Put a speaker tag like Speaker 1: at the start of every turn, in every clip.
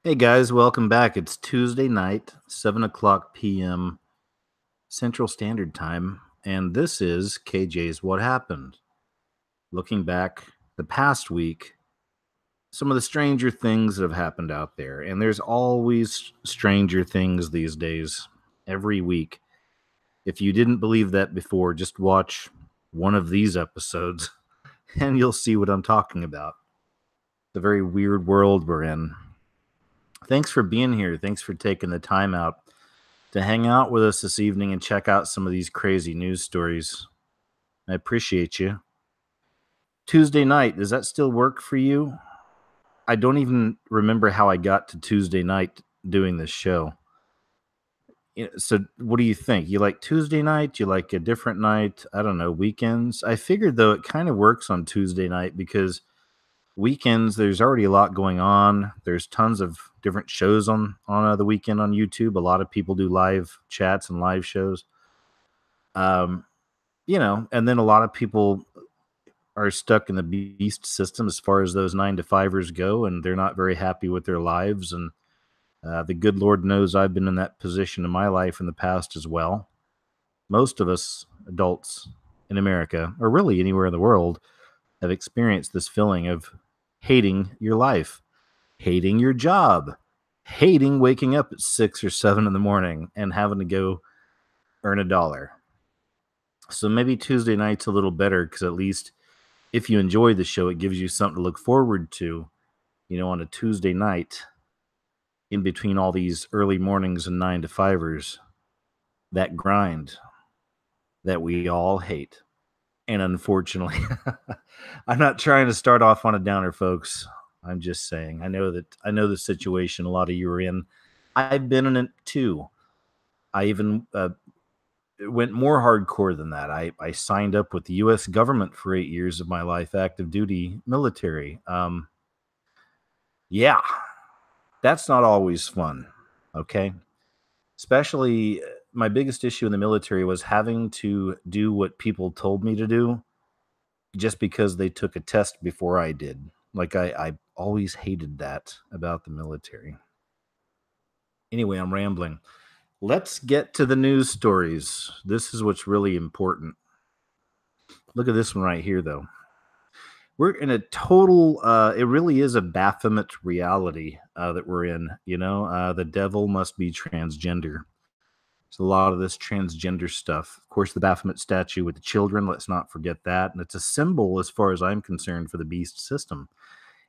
Speaker 1: Hey guys, welcome back. It's Tuesday night, 7 o'clock p.m. Central Standard Time, and this is KJ's What Happened. Looking back the past week, some of the stranger things that have happened out there, and there's always stranger things these days, every week. If you didn't believe that before, just watch one of these episodes, and you'll see what I'm talking about. The very weird world we're in. Thanks for being here. Thanks for taking the time out to hang out with us this evening and check out some of these crazy news stories. I appreciate you. Tuesday night, does that still work for you? I don't even remember how I got to Tuesday night doing this show. So, what do you think? You like Tuesday night? You like a different night? I don't know, weekends? I figured, though, it kind of works on Tuesday night because weekends, there's already a lot going on. There's tons of different shows on the weekend on YouTube. A lot of people do live chats and live shows. Um, and then a lot of people are stuck in the beast system as far as those 9 to 5ers go, and they're not very happy with their lives. And the good Lord knows I've been in that position in my life in the past as well. Most of us adults in America, or really anywhere in the world, have experienced this feeling of hating your life, hating your job, hating waking up at 6 or 7 in the morning and having to go earn a dollar. So maybe Tuesday night's a little better because at least if you enjoy the show, it gives you something to look forward to, on a Tuesday night in between all these early mornings and 9 to 5ers, that grind that we all hate. And unfortunately, I'm not trying to start off on a downer, folks. I'm just saying, I know the situation a lot of you are in. I've been in it too. I even went more hardcore than that. I signed up with the U.S. government for 8 years of my life, active duty military. Yeah, that's not always fun. Okay. Especially my biggest issue in the military was having to do what people told me to do just because they took a test before I did. Like I always hated that about the military. Anyway, I'm rambling. Let's get to the news stories. This is what's really important. Look at this one right here, though. We're in a total, it really is a Baphomet reality that we're in. The devil must be transgender. There's a lot of this transgender stuff. Of course, the Baphomet statue with the children, let's not forget that. And it's a symbol, as far as I'm concerned, for the beast system.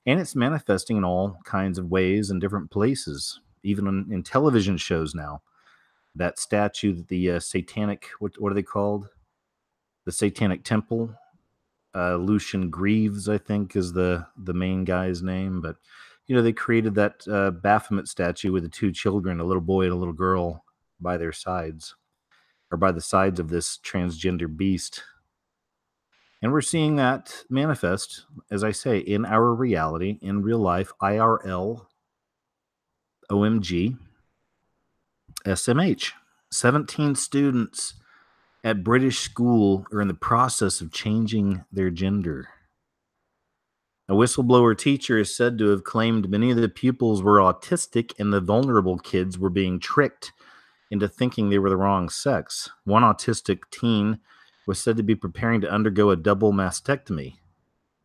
Speaker 1: And it's manifesting in all kinds of ways in different places, even in television shows now. That statue, the satanic, what are they called? The Satanic Temple. Lucian Greaves, I think, is the main guy's name. But, they created that Baphomet statue with the two children, a little boy and a little girl, by their sides, or by the sides of this transgender beast. And we're seeing that manifest, as I say, in our reality, in real life, IRL, OMG, SMH. 17 students at British school are in the process of changing their gender. A whistleblower teacher is said to have claimed many of the pupils were autistic and the vulnerable kids were being tricked into thinking they were the wrong sex. One autistic teen was said to be preparing to undergo a double mastectomy.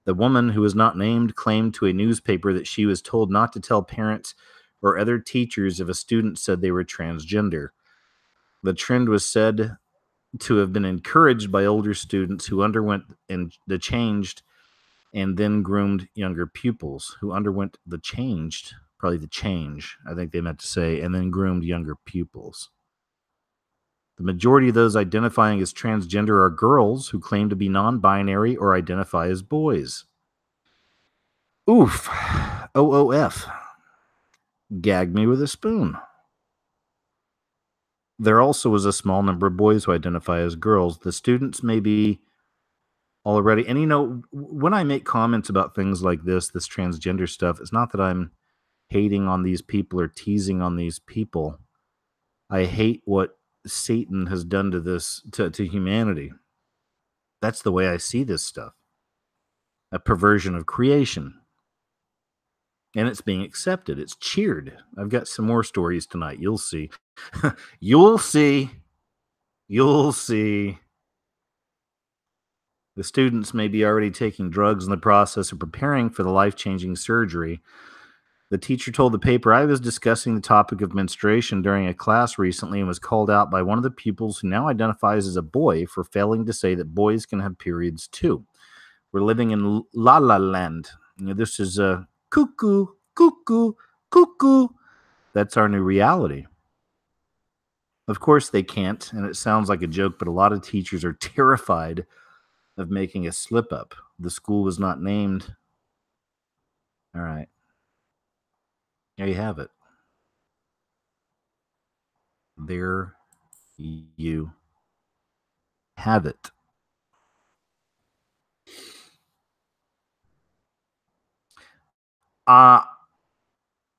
Speaker 1: The woman, who was not named, claimed to a newspaper that she was told not to tell parents or other teachers if a student said they were transgender. The trend was said to have been encouraged by older students who underwent the changed and then groomed younger pupils who underwent the changed, probably the change, I think they meant to say, and then groomed younger pupils. The majority of those identifying as transgender are girls who claim to be non-binary or identify as boys. Oof. OOF. Gag me with a spoon. There also is a small number of boys who identify as girls. The students may be already, and when I make comments about things like this transgender stuff, it's not that I'm hating on these people or teasing on these people. I hate what Satan has done to this, to humanity. That's the way I see this stuff. A perversion of creation. and it's being accepted. It's cheered. I've got some more stories tonight. You'll see. You'll see. You'll see. The students may be already taking drugs in the process of preparing for the life-changing surgery. The teacher told the paper, I was discussing the topic of menstruation during a class recently and was called out by one of the pupils who now identifies as a boy for failing to say that boys can have periods too. We're living in La La Land. This is a cuckoo, cuckoo, cuckoo. That's our new reality. Of course they can't, and it sounds like a joke, but a lot of teachers are terrified of making a slip up. The school was not named. All right. There you have it. There you have it. Uh,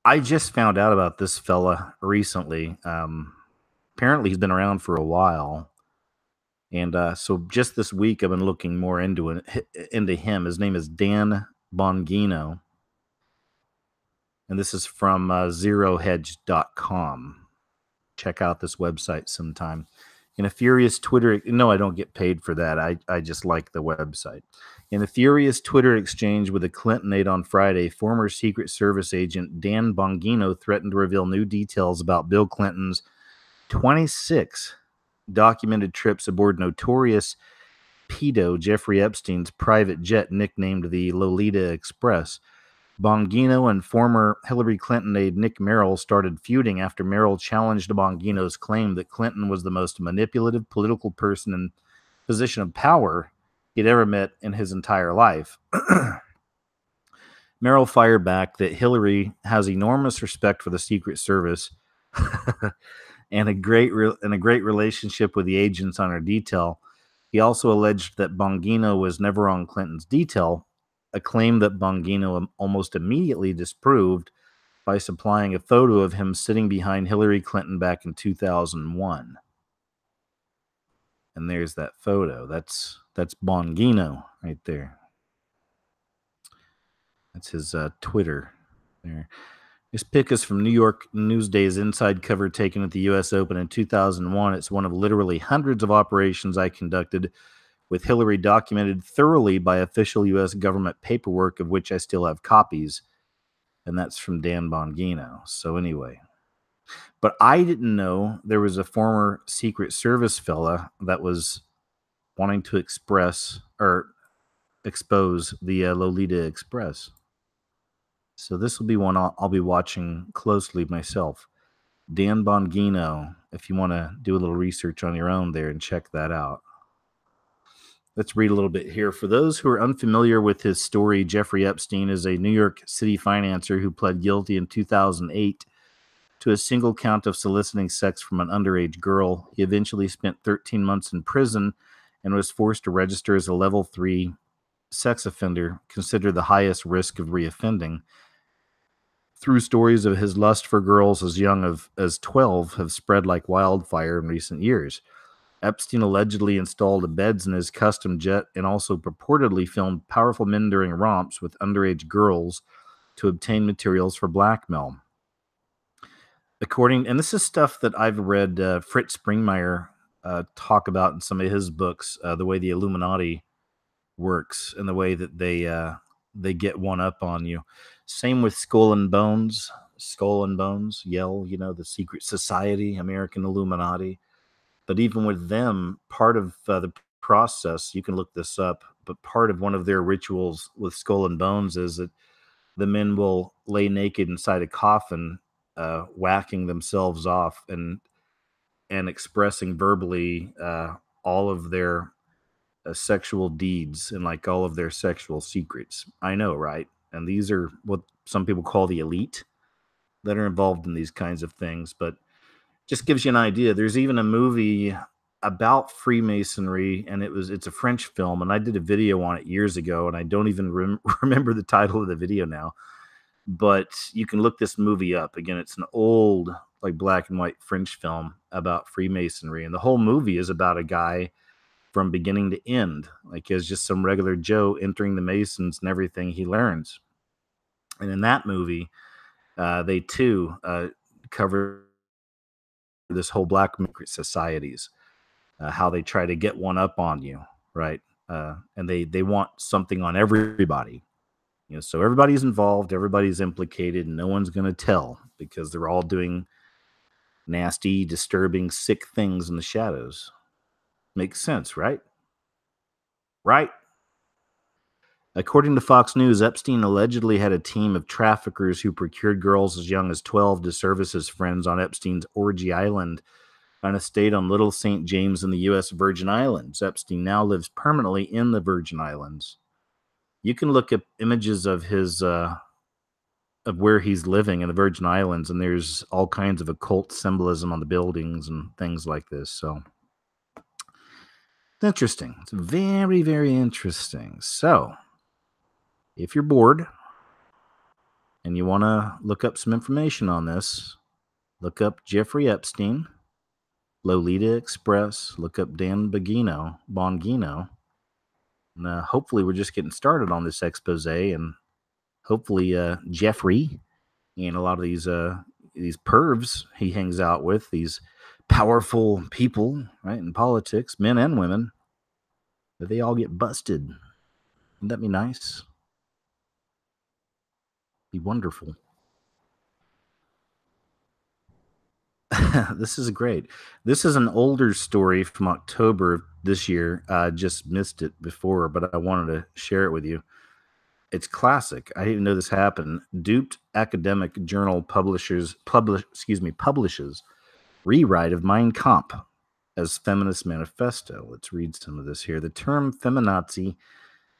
Speaker 1: I just found out about this fella recently. Apparently, he's been around for a while. And so just this week, I've been looking more into him. His name is Dan Bongino. And this is from zerohedge.com. Check out this website sometime. In a furious Twitter, no, I don't get paid for that. I just like the website. In a furious Twitter exchange with a Clinton aide on Friday, former Secret Service agent Dan Bongino threatened to reveal new details about Bill Clinton's 26 documented trips aboard notorious pedo Jeffrey Epstein's private jet nicknamed the Lolita Express. Bongino and former Hillary Clinton aide Nick Merrill started feuding after Merrill challenged Bongino's claim that Clinton was the most manipulative political person in position of power he'd ever met in his entire life. Merrill fired back that Hillary has enormous respect for the Secret Service and a great relationship with the agents on her detail. He also alleged that Bongino was never on Clinton's detail, a claim that Bongino almost immediately disproved by supplying a photo of him sitting behind Hillary Clinton back in 2001. And there's that photo. That's Bongino right there. That's his Twitter there. This pic is from New York Newsday's inside cover taken at the U.S. Open in 2001. It's one of literally hundreds of operations I conducted with Hillary documented thoroughly by official U.S. government paperwork, of which I still have copies. And that's from Dan Bongino. So anyway. But I didn't know there was a former Secret Service fella that was wanting to expose the Lolita Express. So this will be one I'll be watching closely myself. Dan Bongino, if you want to do a little research on your own there and check that out. Let's read a little bit here. For those who are unfamiliar with his story, Jeffrey Epstein is a New York City financier who pled guilty in 2008 to a single count of soliciting sex from an underage girl. He eventually spent 13 months in prison and was forced to register as a level 3 sex offender, considered the highest risk of reoffending. Through stories of his lust for girls as young as 12 have spread like wildfire in recent years. Epstein allegedly installed beds in his custom jet and also purportedly filmed powerful men during romps with underage girls to obtain materials for blackmail. And this is stuff that I've read Fritz Springmeier talk about in some of his books, the way the Illuminati works and the way that they get one up on you. Same with Skull and Bones, Yell, the secret society, American Illuminati. But even with them, part of the process, you can look this up, but part of one of their rituals with Skull and Bones is that the men will lay naked inside a coffin, whacking themselves off and expressing verbally all of their sexual deeds and like all of their sexual secrets. I know, right? And these are what some people call the elite that are involved in these kinds of things, but just gives you an idea. There's even a movie about Freemasonry, and it's a French film, and I did a video on it years ago, and I don't even remember the title of the video now, but you can look this movie up. Again, it's an old, like, black and white French film about Freemasonry, and the whole movie is about a guy from beginning to end, like as just some regular Joe entering the Masons and everything he learns. And in that movie, they too cover this whole black societies, how they try to get one up on you, right? And they want something on everybody. So everybody's involved, everybody's implicated, and no one's going to tell because they're all doing nasty, disturbing, sick things in the shadows. Makes sense, right? Right. According to Fox News, Epstein allegedly had a team of traffickers who procured girls as young as 12 to serve as friends on Epstein's Orgy Island, an estate on Little St. James in the U.S. Virgin Islands. Epstein now lives permanently in the Virgin Islands. You can look up images of his of where he's living in the Virgin Islands, and there's all kinds of occult symbolism on the buildings and things like this. So it's interesting. It's very, very interesting. So if you're bored and you want to look up some information on this, look up Jeffrey Epstein, Lolita Express, look up Bond Guinot. And hopefully we're just getting started on this expose, and hopefully Jeffrey and a lot of these pervs he hangs out with, these powerful people, right, in politics, men and women, that they all get busted. Wouldn't that be nice? Be wonderful. This is great. This is an older story from October this year. I just missed it before, but I wanted to share it with you. It's classic. I didn't know this happened. Duped academic journal publishes rewrite of Mein Kampf as feminist manifesto. Let's read some of this here. The term feminazi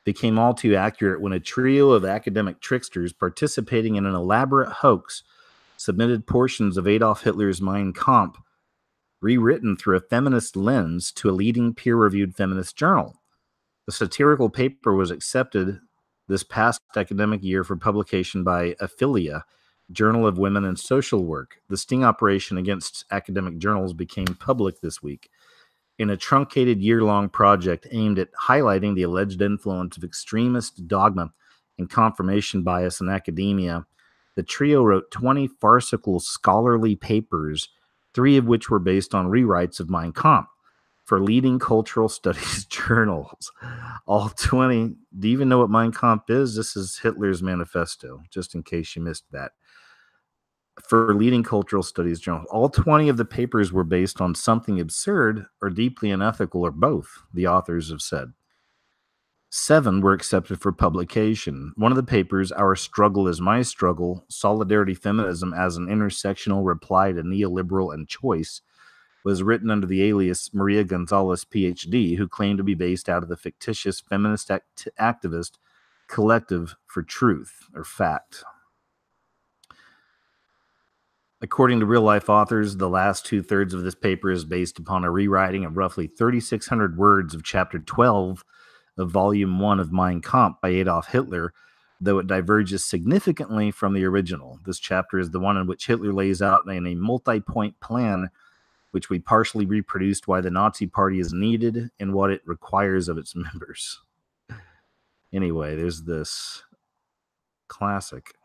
Speaker 1: became all too accurate when a trio of academic tricksters participating in an elaborate hoax submitted portions of Adolf Hitler's Mein Kampf, rewritten through a feminist lens, to a leading peer-reviewed feminist journal. The satirical paper was accepted this past academic year for publication by Aphilia, Journal of Women and Social Work. The sting operation against academic journals became public this week. In a truncated year-long project aimed at highlighting the alleged influence of extremist dogma and confirmation bias in academia, the trio wrote 20 farcical scholarly papers, 3 of which were based on rewrites of Mein Kampf for leading cultural studies journals. All 20. Do you even know what Mein Kampf is? This is Hitler's manifesto, just in case you missed that. For leading cultural studies journals. All 20 of the papers were based on something absurd or deeply unethical, or both, the authors have said. 7 were accepted for publication. One of the papers, Our Struggle is My Struggle, Solidarity Feminism as an Intersectional Reply to Neoliberal and Choice, was written under the alias Maria Gonzalez, PhD, who claimed to be based out of the fictitious feminist activist Collective for Truth, or FACT. According to real-life authors, the last 2/3 of this paper is based upon a rewriting of roughly 3,600 words of Chapter 12 of Volume 1 of Mein Kampf by Adolf Hitler, though it diverges significantly from the original. This chapter is the one in which Hitler lays out in a multi-point plan which we partially reproduced why the Nazi Party is needed and what it requires of its members. Anyway, there's this classic.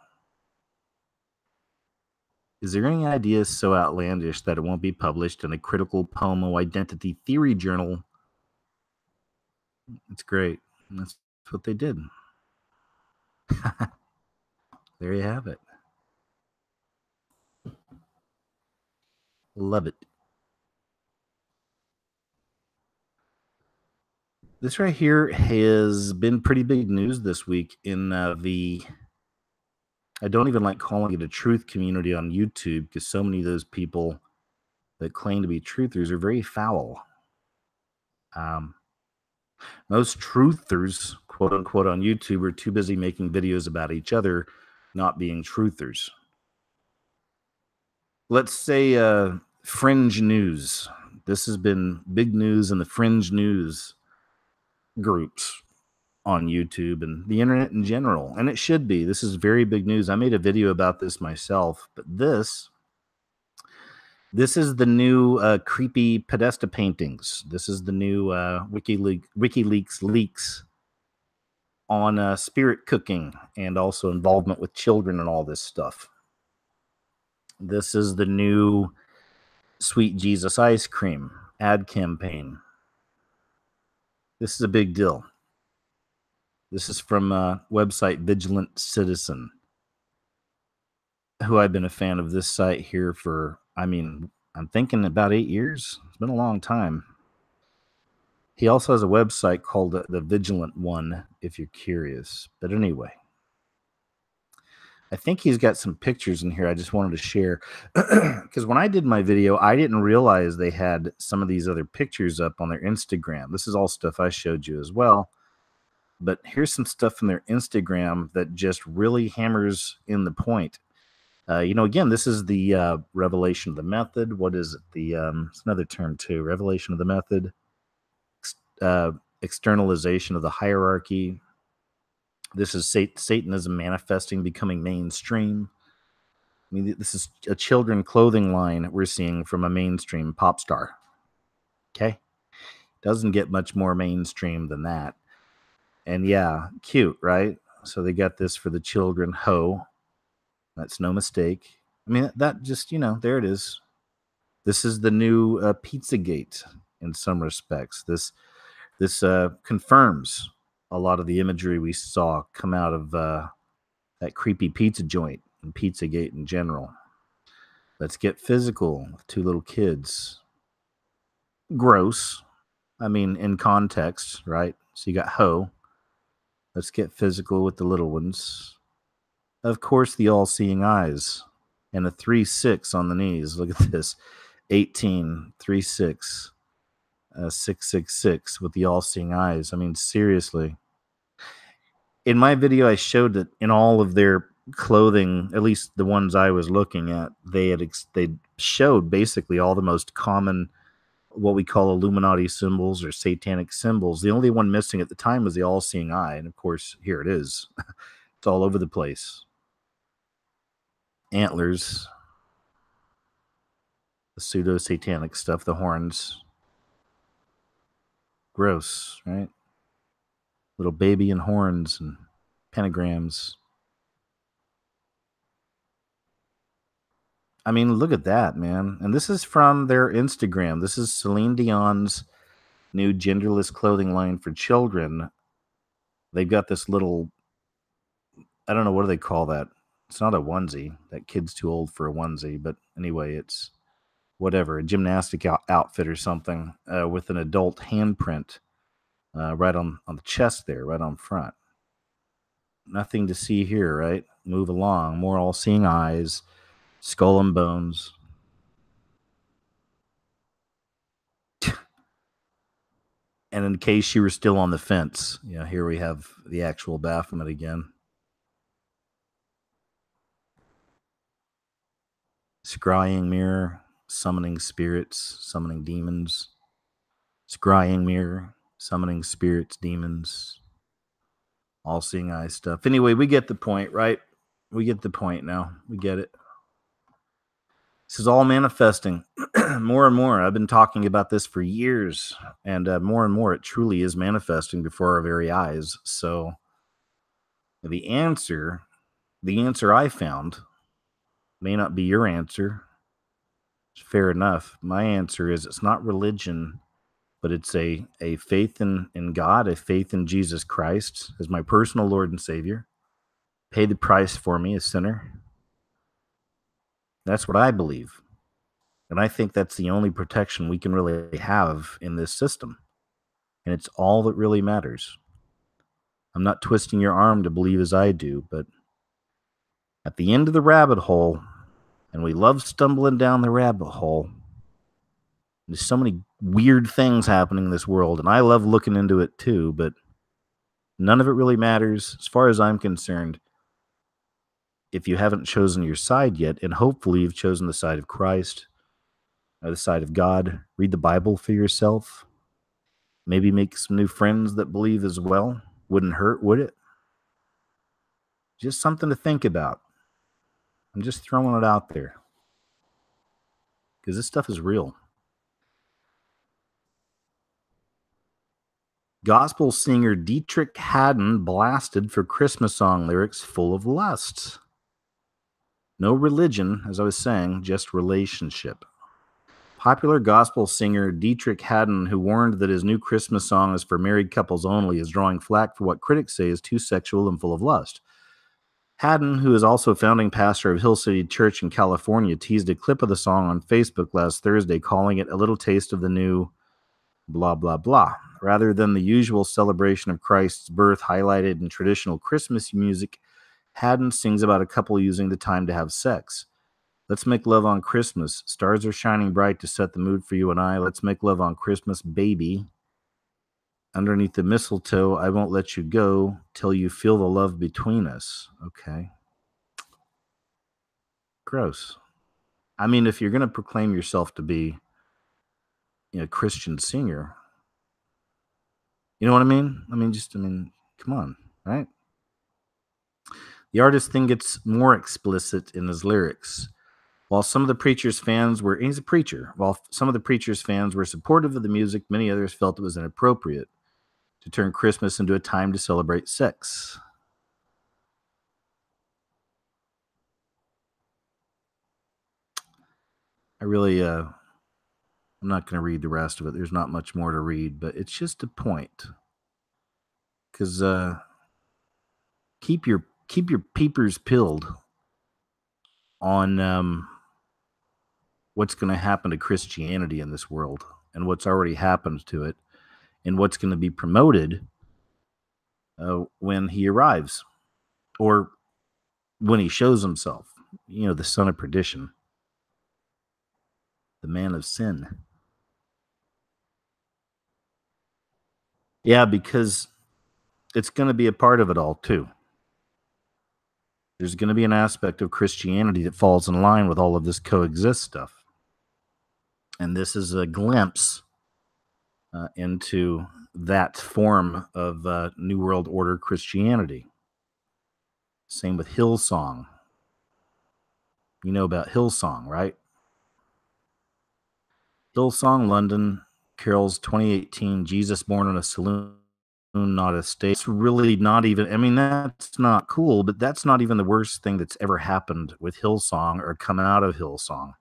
Speaker 1: Is there any idea so outlandish that it won't be published in a critical Pomo identity theory journal? It's great. That's what they did. There you have it. Love it. This right here has been pretty big news this week in the, I don't even like calling it a truth community on YouTube, because so many of those people that claim to be truthers are very foul. Most truthers, quote unquote, on YouTube are too busy making videos about each other, not being truthers. Let's say fringe news. This has been big news in the fringe news groups on YouTube and the internet in general. And it should be. This is very big news. I made a video about this myself, but this is the new creepy Podesta paintings. This is the new WikiLeaks leaks on spirit cooking and also involvement with children and all this stuff. This is the new Sweet Jesus ice cream ad campaign. This is a big deal. This is from website Vigilant Citizen, who I've been a fan of this site here for, I'm thinking about 8 years. It's been a long time. He also has a website called The Vigilant One, if you're curious. But anyway, I think he's got some pictures in here I just wanted to share. Because when I did my video, I didn't realize they had some of these other pictures up on their Instagram. This is all stuff I showed you as well. But here's some stuff from their Instagram that just really hammers in the point. Again, this is the revelation of the method. What is it? It's another term too. Revelation of the method. Externalization of the hierarchy. This is Satanism manifesting, becoming mainstream. This is a children clothing line we're seeing from a mainstream pop star. Okay? Doesn't get much more mainstream than that. And yeah, cute, right? So they got this for the children. Ho. That's no mistake. That just, there it is. This is the new Pizzagate in some respects. This confirms a lot of the imagery we saw come out of that creepy pizza joint and Pizzagate in general. Let's get physical with 2 little kids. Gross. In context, right? So you got ho. Let's get physical with the little ones. Of course, the all-seeing eyes. And a 3-6 on the knees. Look at this. 18, 3-6, 666 with the all-seeing eyes. Seriously. In my video, I showed that in all of their clothing, at least the ones I was looking at, they showed basically all the most common, what we call Illuminati symbols or satanic symbols. The only one missing at the time was the all-seeing eye. And of course, here it is. It's all over the place. Antlers. The pseudo-satanic stuff, the horns. Gross, right? Little baby and horns and pentagrams. Look at that, man. And this is from their Instagram. This is Celine Dion's new genderless clothing line for children. They've got this little, I don't know, what do they call that? It's not a onesie. That kid's too old for a onesie. But anyway, it's whatever, a gymnastic outfit or something with an adult handprint right on the chest there, right on front. Nothing to see here, right? Move along. More all-seeing eyes, skull and bones. And in case you were still on the fence, here we have the actual Baphomet again. Scrying mirror, summoning spirits, summoning demons. Scrying mirror, summoning spirits, demons. All-seeing eye stuff. Anyway, we get the point, right? We get the point now. We get it. This is all manifesting more and more. I've been talking about this for years, and more and more it truly is manifesting before our very eyes. So the answer I found may not be your answer. Fair enough. My answer is it's not religion, but it's a faith in God, a faith in Jesus Christ as my personal Lord and Savior. Paid the price for me, a sinner. That's what I believe. And I think that's the only protection we can really have in this system. And it's all that really matters. I'm not twisting your arm to believe as I do, but at the end of the rabbit hole, and we love stumbling down the rabbit hole, there's so many weird things happening in this world, and I love looking into it too, but none of it really matters. As far as I'm concerned, if you haven't chosen your side yet, and hopefully you've chosen the side of Christ, or the side of God, read the Bible for yourself. Maybe make some new friends that believe as well. Wouldn't hurt, would it? Just something to think about. I'm just throwing it out there. Because this stuff is real. Gospel singer Dietrich Haddon blasted for Christmas song lyrics full of lust. No religion, as I was saying, just relationship. Popular gospel singer Dietrich Haddon, who warned that his new Christmas song is for married couples only, is drawing flack for what critics say is too sexual and full of lust. Haddon, who is also founding pastor of Hill City Church in California, teased a clip of the song on Facebook last Thursday, calling it a little taste of the new blah, blah, blah. Rather than the usual celebration of Christ's birth highlighted in traditional Christmas music, Haddon sings about a couple using the time to have sex. Let's make love on Christmas. Stars are shining bright to set the mood for you and I. Let's make love on Christmas, baby. Underneath the mistletoe, I won't let you go till you feel the love between us. Okay. Gross. I mean, if you're going to proclaim yourself to be a Christian singer, you know what I mean? Come on, right? The artist then gets more explicit in his lyrics. While some of the preacher's fans were, he's a preacher, while some of the preacher's fans were supportive of the music, many others felt it was inappropriate to turn Christmas into a time to celebrate sex. I'm not going to read the rest of it. There's not much more to read, but it's just a point. Because keep your peepers peeled on what's going to happen to Christianity in this world and what's already happened to it and what's going to be promoted when he arrives or when he shows himself. The son of perdition, the man of sin. Yeah, because it's going to be a part of it all too. There's going to be an aspect of Christianity that falls in line with all of this coexist stuff. And this is a glimpse into that form of New World Order Christianity. Same with Hillsong. You know about Hillsong, right? Hillsong London carols 2018, Jesus Born in a Saloon, not a stage. It's really not even, that's not cool, but that's not even the worst thing that's ever happened with Hillsong or come out of Hillsong.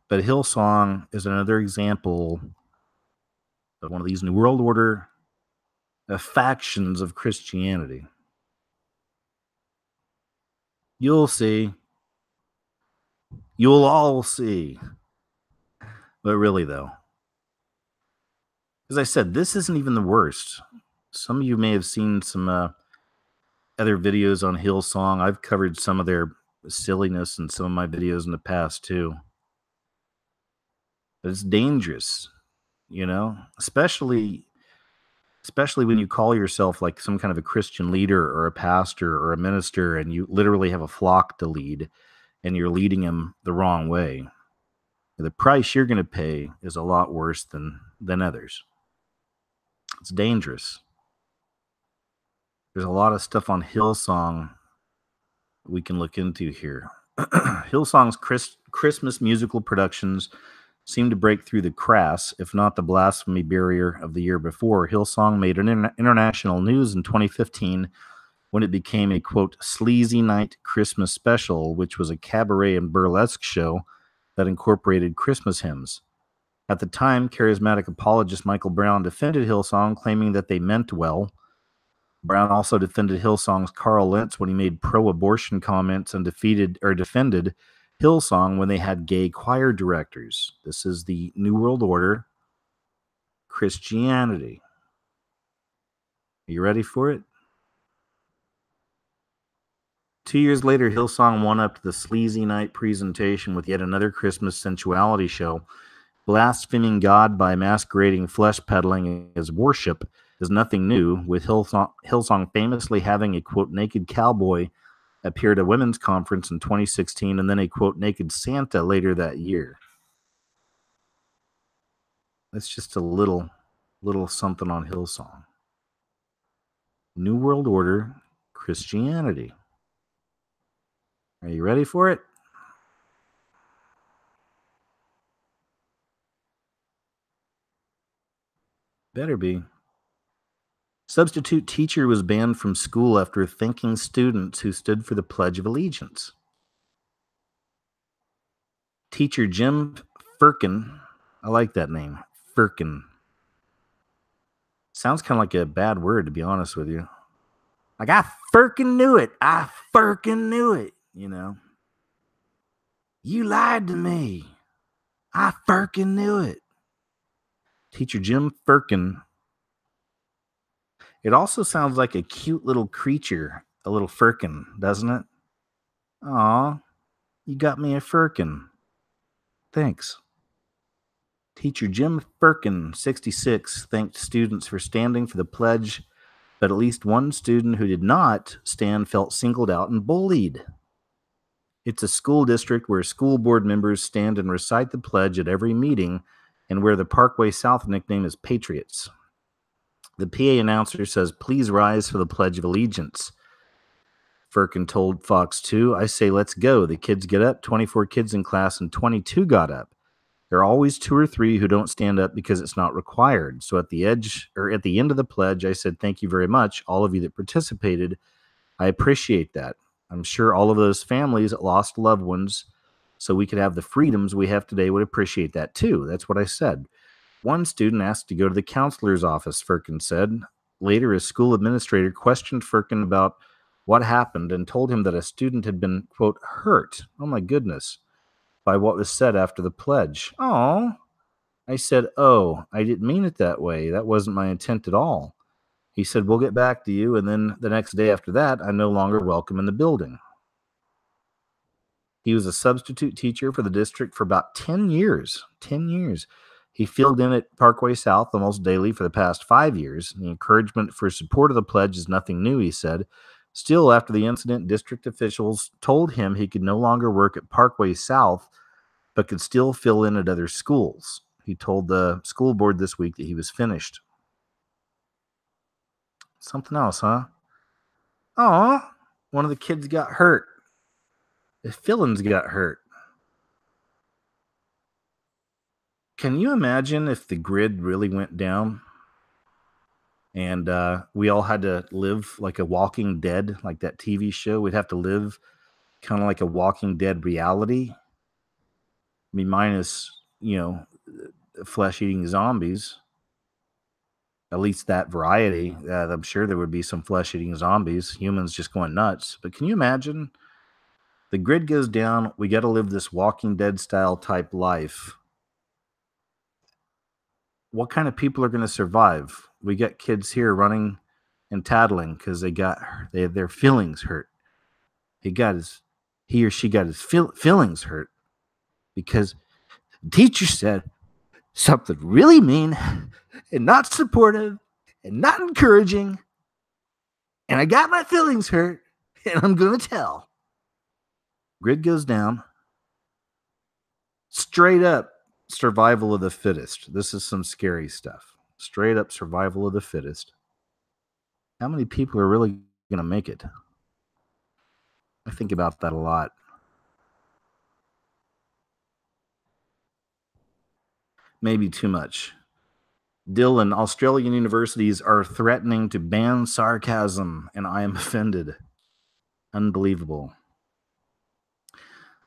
Speaker 1: But Hillsong is another example of one of these New World Order factions of Christianity. You'll see. You'll all see. But really, though, as I said, this isn't even the worst. Some of you may have seen some other videos on Hillsong. I've covered some of their silliness in some of my videos in the past, too. But it's dangerous, especially when you call yourself like some kind of a Christian leader or a pastor or a minister and you literally have a flock to lead and you're leading them the wrong way. The price you're going to pay is a lot worse than others. It's dangerous. There's a lot of stuff on Hillsong we can look into here. Hillsong's Christmas musical productions seem to break through the crass, if not the blasphemy barrier of the year before. Hillsong made an international news in 2015 when it became a, quote, sleazy night Christmas special, which was a cabaret and burlesque show that incorporated Christmas hymns. At the time, charismatic apologist Michael Brown defended Hillsong, claiming that they meant well. Brown also defended Hillsong's Carl Lentz when he made pro-abortion comments and defended Hillsong when they had gay choir directors. This is the New World Order Christianity. Are you ready for it? 2 years later, Hillsong won up to the sleazy night presentation with yet another Christmas sensuality show. Blaspheming God by masquerading flesh peddling as worship is nothing new, with Hillsong famously having a, quote, naked cowboy appear at a women's conference in 2016 and then a, quote, naked Santa later that year. That's just a little something on Hillsong. New World Order Christianity. Are you ready for it? Better be. Substitute teacher was banned from school after thanking students who stood for the Pledge of Allegiance. Teacher Jim Firkin, I like that name, Firkin. Sounds kind of like a bad word, to be honest with you. Like, I firkin knew it. I firkin knew it, you know. You lied to me. I firkin knew it. Teacher Jim Firkin. It also sounds like a cute little creature, a little firkin, doesn't it? Aw, you got me a firkin. Thanks. Teacher Jim Firkin, 66, thanked students for standing for the pledge, but at least one student who did not stand felt singled out and bullied. It's a school district where school board members stand and recite the pledge at every meeting and where the Parkway South nickname is Patriots. The PA announcer says, "Please rise for the Pledge of Allegiance." Firkin told Fox 2, "I say let's go." The kids get up, 24 kids in class, and 22 got up. There are always 2 or 3 who don't stand up because it's not required. So at the end of the pledge, I said, "Thank you very much, all of you that participated. I appreciate that. I'm sure all of those families that lost loved ones so we could have the freedoms we have today would appreciate that too." That's what I said. One student asked to go to the counselor's office, Firkin said. Later, his school administrator questioned Firkin about what happened and told him that a student had been, quote, hurt. Oh my goodness. By what was said after the pledge. Oh, I said, "Oh, I didn't mean it that way. That wasn't my intent at all." He said, "We'll get back to you." And then the next day after that, I'm no longer welcome in the building. He was a substitute teacher for the district for about 10 years. 10 years. He filled in at Parkway South almost daily for the past 5 years. The encouragement for support of the pledge is nothing new, he said. Still, after the incident, district officials told him he could no longer work at Parkway South, but could still fill in at other schools. He told the school board this week that he was finished. Something else, huh? Aw, one of the kids got hurt. The villains got hurt. Can you imagine if the grid really went down and we all had to live like a Walking Dead, like that TV show? We'd have to live kind of like a Walking Dead reality. I mean, minus, flesh-eating zombies. At least that variety. I'm sure there would be some flesh-eating zombies, humans just going nuts. But can you imagine? The grid goes down. We got to live this Walking Dead style type life. What kind of people are going to survive? We got kids here running and tattling because they have their feelings hurt. He or she got his feelings hurt because the teacher said something really mean and not supportive and not encouraging, and I got my feelings hurt, and I'm going to tell. Grid goes down. Straight up survival of the fittest. This is some scary stuff. Straight up survival of the fittest. How many people are really going to make it? I think about that a lot. Maybe too much. Dylan, Australian universities are threatening to ban sarcasm, and I am offended. Unbelievable.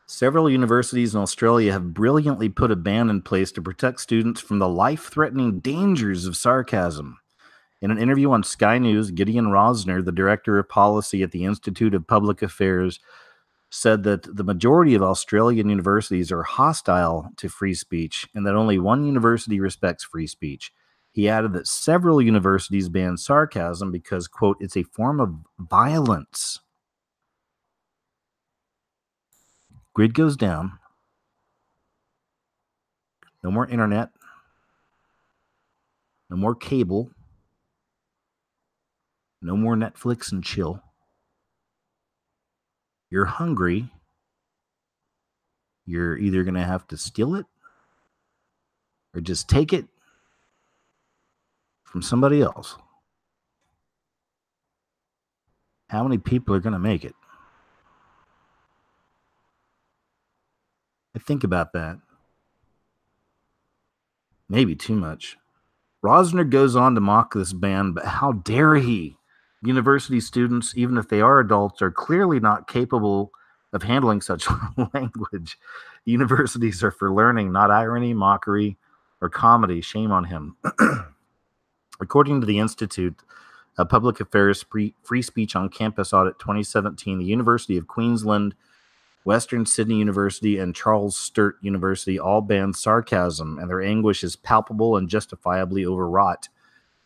Speaker 1: Several universities in Australia have brilliantly put a ban in place to protect students from the life-threatening dangers of sarcasm. In an interview on Sky News, Gideon Rosner, the director of policy at the Institute of Public Affairs, said that the majority of Australian universities are hostile to free speech and that only one university respects free speech. He added that several universities ban sarcasm because, quote, it's a form of violence. Grid goes down. No more internet. No more cable. No more Netflix and chill. You're hungry. You're either going to have to steal it or just take it from somebody else. How many people are going to make it? I think about that. Maybe too much. Rosner goes on to mock this ban, but how dare he? University students, even if they are adults, are clearly not capable of handling such language. Universities are for learning, not irony, mockery, or comedy. Shame on him. According to the Institute of Public Affairs Free Speech on Campus Audit 2017, the University of Queensland, Western Sydney University, and Charles Sturt University all banned sarcasm, and their anguish is palpable and justifiably overwrought.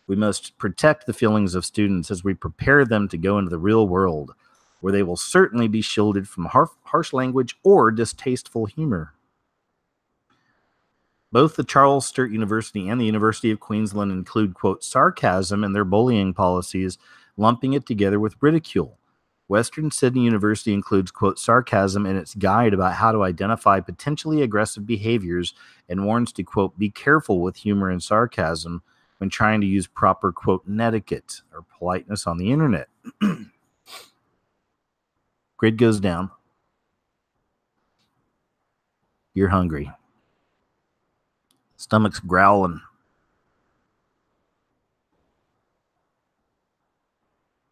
Speaker 1: We must protect the feelings of students as we prepare them to go into the real world, where they will certainly be shielded from harsh language or distasteful humor. Both the Charles Sturt University and the University of Queensland include, quote, sarcasm in their bullying policies, lumping it together with ridicule. Western Sydney University includes, quote, sarcasm in its guide about how to identify potentially aggressive behaviors and warns to, quote, be careful with humor and sarcasm when trying to use proper, quote, netiquette or politeness on the internet. Grid goes down. You're hungry. Stomach's growling.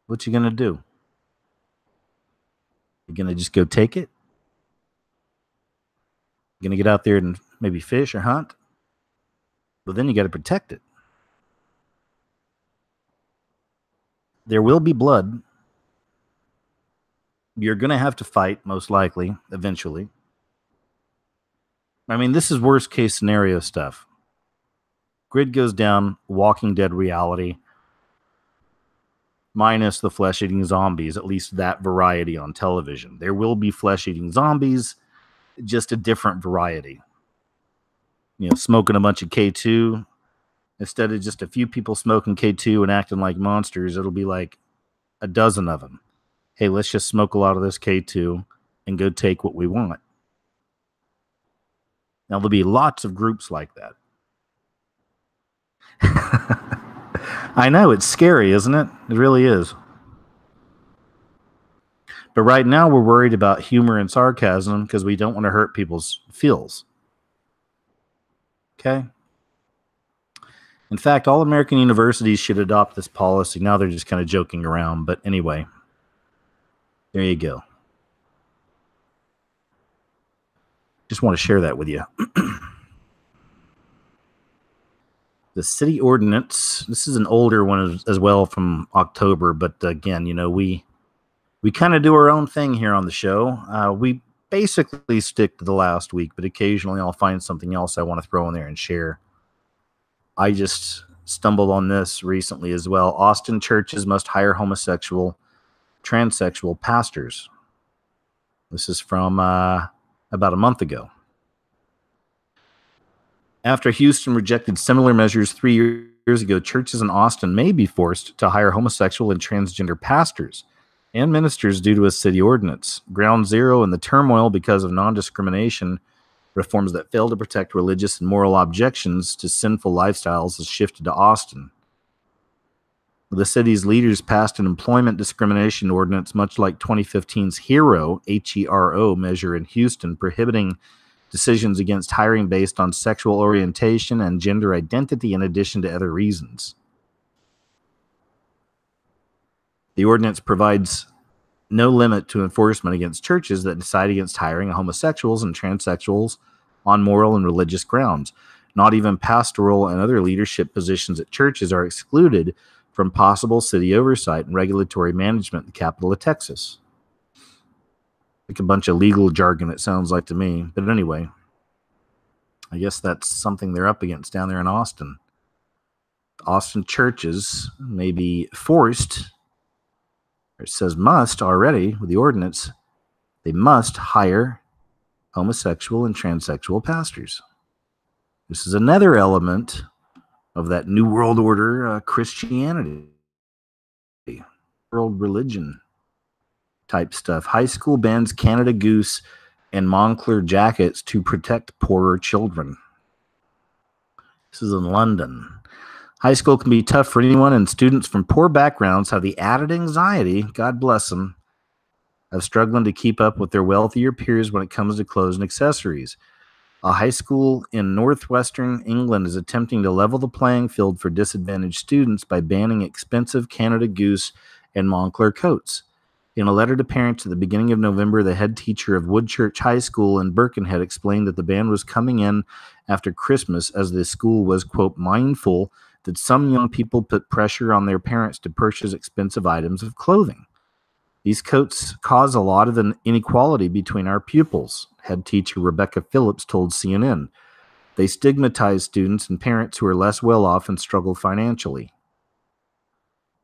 Speaker 1: What you gonna do? You gonna just go take it? You gonna get out there and maybe fish or hunt? But then you got to protect it. There will be blood. You're gonna have to fight, most likely, eventually. I mean, this is worst case scenario stuff. Grid goes down, Walking Dead reality, minus the flesh-eating zombies, at least that variety on television. There will be flesh-eating zombies, just a different variety. You know, smoking a bunch of K2, instead of just a few people smoking K2 and acting like monsters, it'll be like a dozen of them. Hey, let's just smoke a lot of this K2 and go take what we want. Now, there'll be lots of groups like that. I know, it's scary, isn't it? It really is. But right now, we're worried about humor and sarcasm because we don't want to hurt people's feels. Okay? In fact, all American universities should adopt this policy. Now they're just kind of joking around. But anyway, there you go. Just want to share that with you. The city ordinance, this is an older one as well from October, but again, you know, we kind of do our own thing here on the show. We basically stick to the last week, but occasionally I'll find something else I want to throw in there and share. I just stumbled on this recently as well. Austin churches must hire homosexual, transsexual pastors. This is from about a month ago. After Houston rejected similar measures 3 years ago, churches in Austin may be forced to hire homosexual and transgender pastors and ministers due to a city ordinance. Ground zero in the turmoil because of non-discrimination reforms that fail to protect religious and moral objections to sinful lifestyles has shifted to Austin. The city's leaders passed an employment discrimination ordinance much like 2015's HERO, H-E-R-O, measure in Houston, prohibiting decisions against hiring based on sexual orientation and gender identity in addition to other reasons. The ordinance provides no limit to enforcement against churches that decide against hiring homosexuals and transsexuals on moral and religious grounds. Not even pastoral and other leadership positions at churches are excluded from possible city oversight and regulatory management in the capital of Texas. Like a bunch of legal jargon, it sounds like to me. But anyway, I guess that's something they're up against down there in Austin. Austin churches may be forced, or it says must already with the ordinance, they must hire homosexual and transsexual pastors. This is another element of that New World Order Christianity, world religion type stuff. High school bans Canada Goose and Moncler jackets to protect poorer children. This is in London. High school can be tough for anyone, and students from poor backgrounds have the added anxiety, God bless them, of struggling to keep up with their wealthier peers when it comes to clothes and accessories. A high school in northwestern England is attempting to level the playing field for disadvantaged students by banning expensive Canada Goose and Moncler coats. In a letter to parents at the beginning of November, the head teacher of Woodchurch High School in Birkenhead explained that the ban was coming in after Christmas as the school was, quote, mindful that some young people put pressure on their parents to purchase expensive items of clothing. These coats cause a lot of an inequality between our pupils, head teacher Rebecca Phillips told CNN. They stigmatize students and parents who are less well off and struggle financially.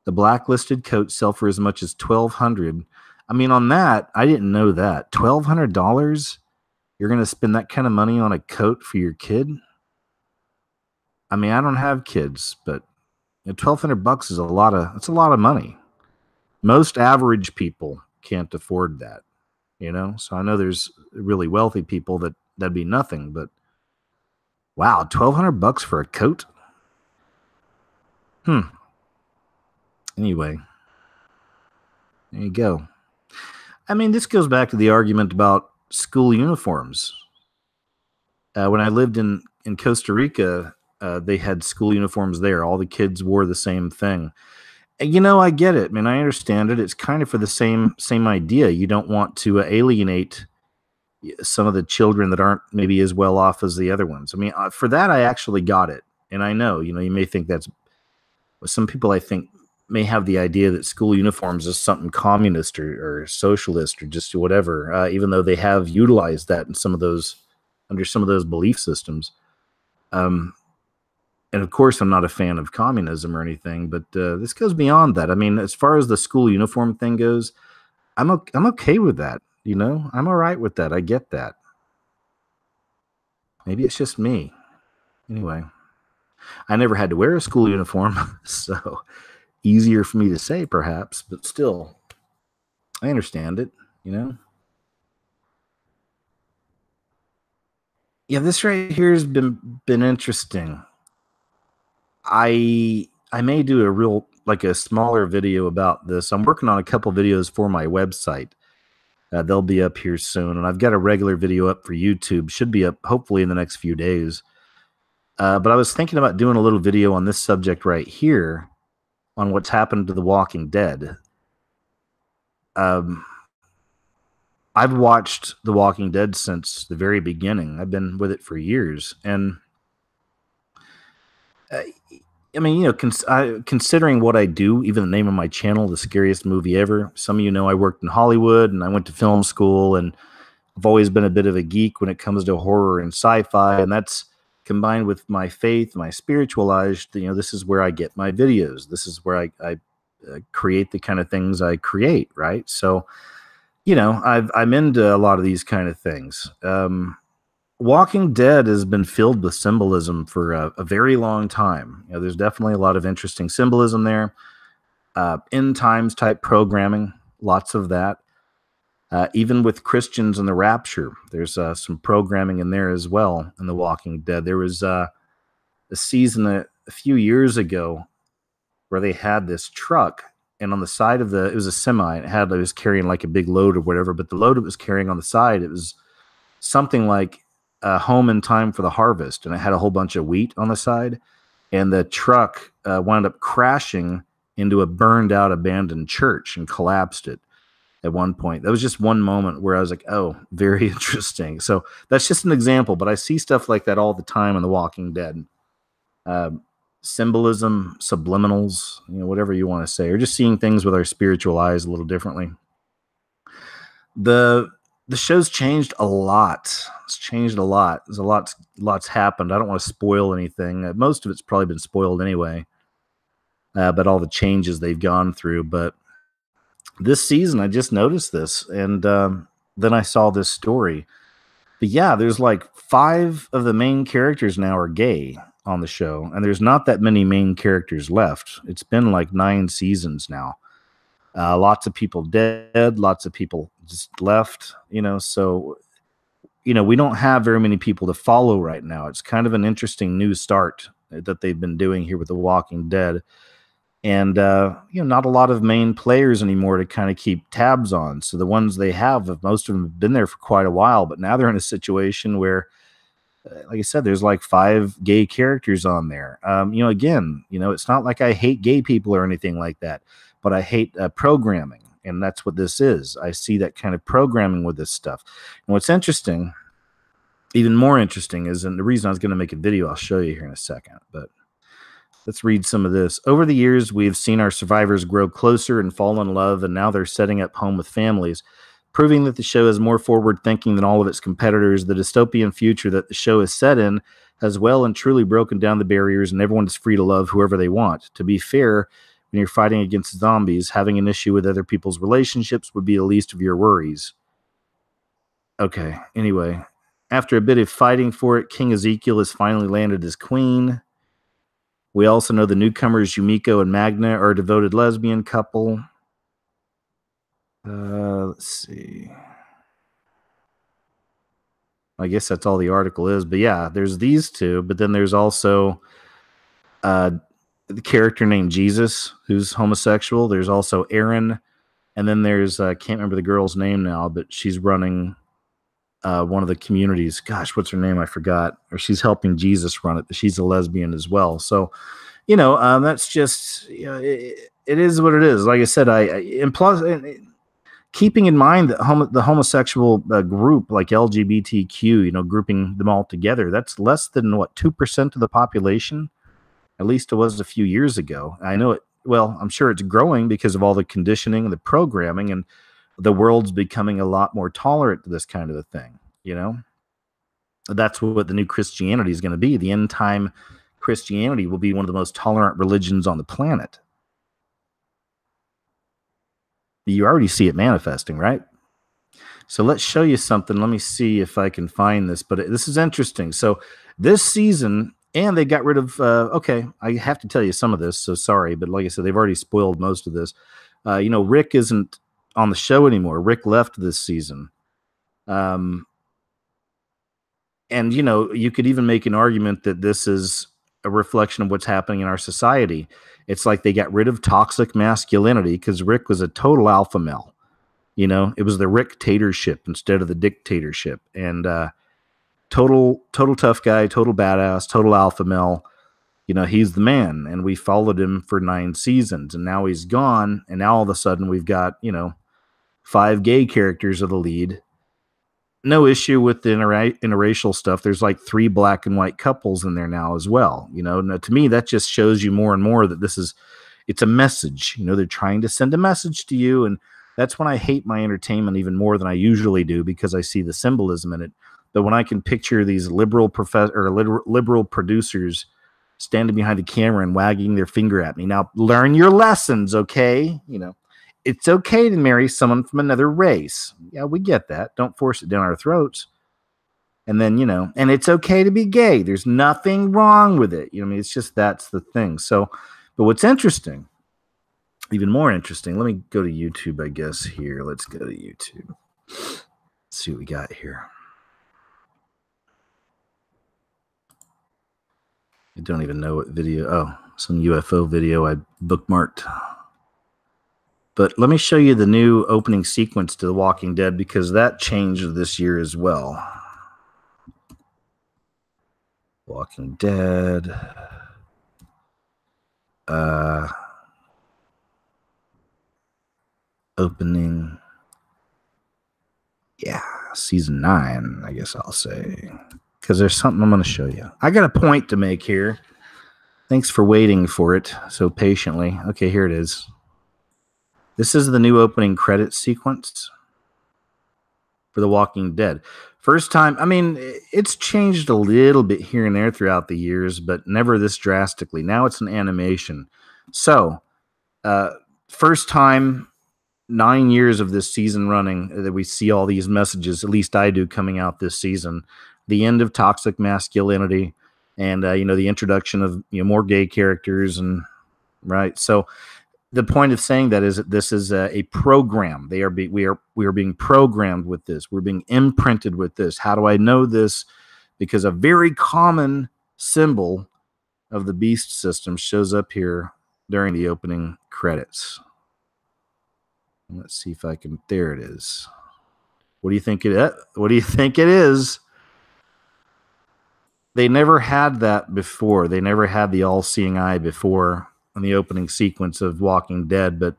Speaker 1: The blacklisted coats sell for as much as $1,200. I mean, on that, I didn't know that. $1,200? You're going to spend that kind of money on a coat for your kid? I mean, I don't have kids, but $1,200 is it's a lot of money. Most average people can't afford that, So I know there's really wealthy people that'd be nothing, but wow, $1,200 for a coat? Anyway, there you go. I mean, this goes back to the argument about school uniforms. When I lived in Costa Rica, they had school uniforms there. All the kids wore the same thing. And, I get it. I mean, I understand it. It's kind of for the same idea. You don't want to alienate some of the children that aren't maybe as well off as the other ones. I mean, for that, I actually got it. And I know, you may think some people I think may have the idea that school uniforms is something communist or socialist or just whatever, even though they have utilized that in under some of those belief systems. And of course, I'm not a fan of communism or anything, but this goes beyond that. I mean, as far as the school uniform thing goes, I'm okay with that. I'm all right with that. I get that. Maybe it's just me. Anyway, I never had to wear a school uniform, so easier for me to say, perhaps, but still, I understand it. Yeah, this right here has been interesting. I may do a smaller video about this. I'm working on a couple videos for my website. They'll be up here soon, and I've got a regular video up for YouTube. Should be up hopefully in the next few days. But I was thinking about doing a little video on this subject right here on what's happened to The Walking Dead. I've watched The Walking Dead since the very beginning. I've been with it for years, and I mean, considering what I do, even the name of my channel, The Scariest Movie Ever, some of I worked in Hollywood and I went to film school, and I've always been a bit of a geek when it comes to horror and sci-fi, and that's combined with my faith, my spiritual life. This is where I get my videos. This is where I create the kind of things I create, right? So, I'm into a lot of these kind of things. Walking Dead has been filled with symbolism for a very long time. There's definitely a lot of interesting symbolism there. End times type programming, lots of that. Even with Christians and the rapture, there's some programming in there as well in The Walking Dead. There was a season a few years ago where they had this truck, and on the side of it was a semi. It was carrying like a big load or whatever, but the load it was carrying on the side, it was something like home in time for the harvest, and it had a whole bunch of wheat on the side, and the truck wound up crashing into a burned out abandoned church and collapsed it at one point. That was just one moment where I was like, oh, very interesting. So that's just an example, but I see stuff like that all the time in The Walking Dead. Symbolism, subliminals, whatever you want to say, or just seeing things with our spiritual eyes a little differently. The show's changed a lot. It's changed a lot. There's lots happened. I don't want to spoil anything. Most of it's probably been spoiled anyway. But all the changes they've gone through. But this season, I just noticed this, and then I saw this story. But yeah, there's like 5 of the main characters now are gay on the show, and there's not that many main characters left. It's been like 9 seasons now. Lots of people dead, lots of people just left, so, we don't have very many people to follow right now. It's kind of an interesting new start that they've been doing here with The Walking Dead. And, not a lot of main players anymore to kind of keep tabs on. So the ones they have, most of them have been there for quite a while, but now they're in a situation where, like I said, there's like 5 gay characters on there. Again, it's not like I hate gay people or anything like that, but I hate programming, and that's what this is. I see that kind of programming with this stuff. And what's interesting, even more interesting, is, and the reason I was going to make a video, I'll show you here in a second, but let's read some of this. Over the years, we've seen our survivors grow closer and fall in love, and now they're setting up home with families, proving that the show is more forward-thinking than all of its competitors. The dystopian future that the show is set in has well and truly broken down the barriers, and everyone is free to love whoever they want. To be fair, when you're fighting against zombies, having an issue with other people's relationships would be the least of your worries. Okay, anyway, after a bit of fighting for it, King Ezekiel has finally landed as queen. We also know the newcomers Yumiko and Magna are a devoted lesbian couple. Let's see. I guess that's all the article is. But yeah, there's these two. But then there's also the character named Jesus, who's homosexual. There's also Aaron. And then there's, I can't remember the girl's name now, but she's running one of the communities. Gosh, what's her name? I forgot. Or she's helping Jesus run it. But she's a lesbian as well. So, that's just, it is what it is. Like I said, and plus, keeping in mind that the homosexual group, like LGBTQ, grouping them all together, that's less than 2% of the population. At least it was a few years ago. I know it. Well, I'm sure it's growing because of all the conditioning and the programming, and the world's becoming a lot more tolerant to this kind of a thing. That's what the new Christianity is going to be. The end time Christianity will be one of the most tolerant religions on the planet. You already see it manifesting, right? So let's show you something. Let me see if I can find this, but this is interesting. So this season, and they got rid of, okay, I have to tell you some of this, so sorry, but like I said, they've already spoiled most of this. Rick isn't on the show anymore. Rick left this season. And, you could even make an argument that this is a reflection of what's happening in our society. It's like they got rid of toxic masculinity because Rick was a total alpha male. It was the Rick-tatorship instead of the dictatorship. And total tough guy, total badass, total alpha male. He's the man. And we followed him for 9 seasons. And now he's gone. And now all of a sudden we've got, 5 gay characters of the lead. No issue with the interracial stuff. There's like 3 black and white couples in there now as well. Now, to me, that just shows you more and more that it's a message. They're trying to send a message to you. And that's when I hate my entertainment even more than I usually do, because I see the symbolism in it. But when I can picture these liberal producers standing behind the camera and wagging their finger at me, now learn your lessons, okay? It's okay to marry someone from another race. Yeah, we get that. Don't force it down our throats. And then, and it's okay to be gay. There's nothing wrong with it. It's just, that's the thing. So, but what's interesting, even more interesting, let me go to YouTube, I guess, here. Let's go to YouTube. Let's see what we got here. I don't even know what video. Oh, some UFO video I bookmarked. But let me show you the new opening sequence to The Walking Dead, because that changed this year as well. Walking Dead. Opening. Yeah, season 9, I guess I'll say. Because there's something I'm going to show you. I got a point to make here. Thanks for waiting for it so patiently. Okay, here it is. This is the new opening credits sequence for The Walking Dead. First time, it's changed a little bit here and there throughout the years, but never this drastically. Now it's an animation. So, first time, 9 years of this season running, that we see all these messages, at least I do, coming out this season. The end of toxic masculinity, and, the introduction of, more gay characters, and right. So, the point of saying that is that this is a program. We are being programmed with this. We're being imprinted with this. How do I know this? Because a very common symbol of the beast system shows up here during the opening credits. Let's see if I can. There it is. What do you think it is? They never had that before. They never had the all-seeing eye before in the opening sequence of Walking Dead, but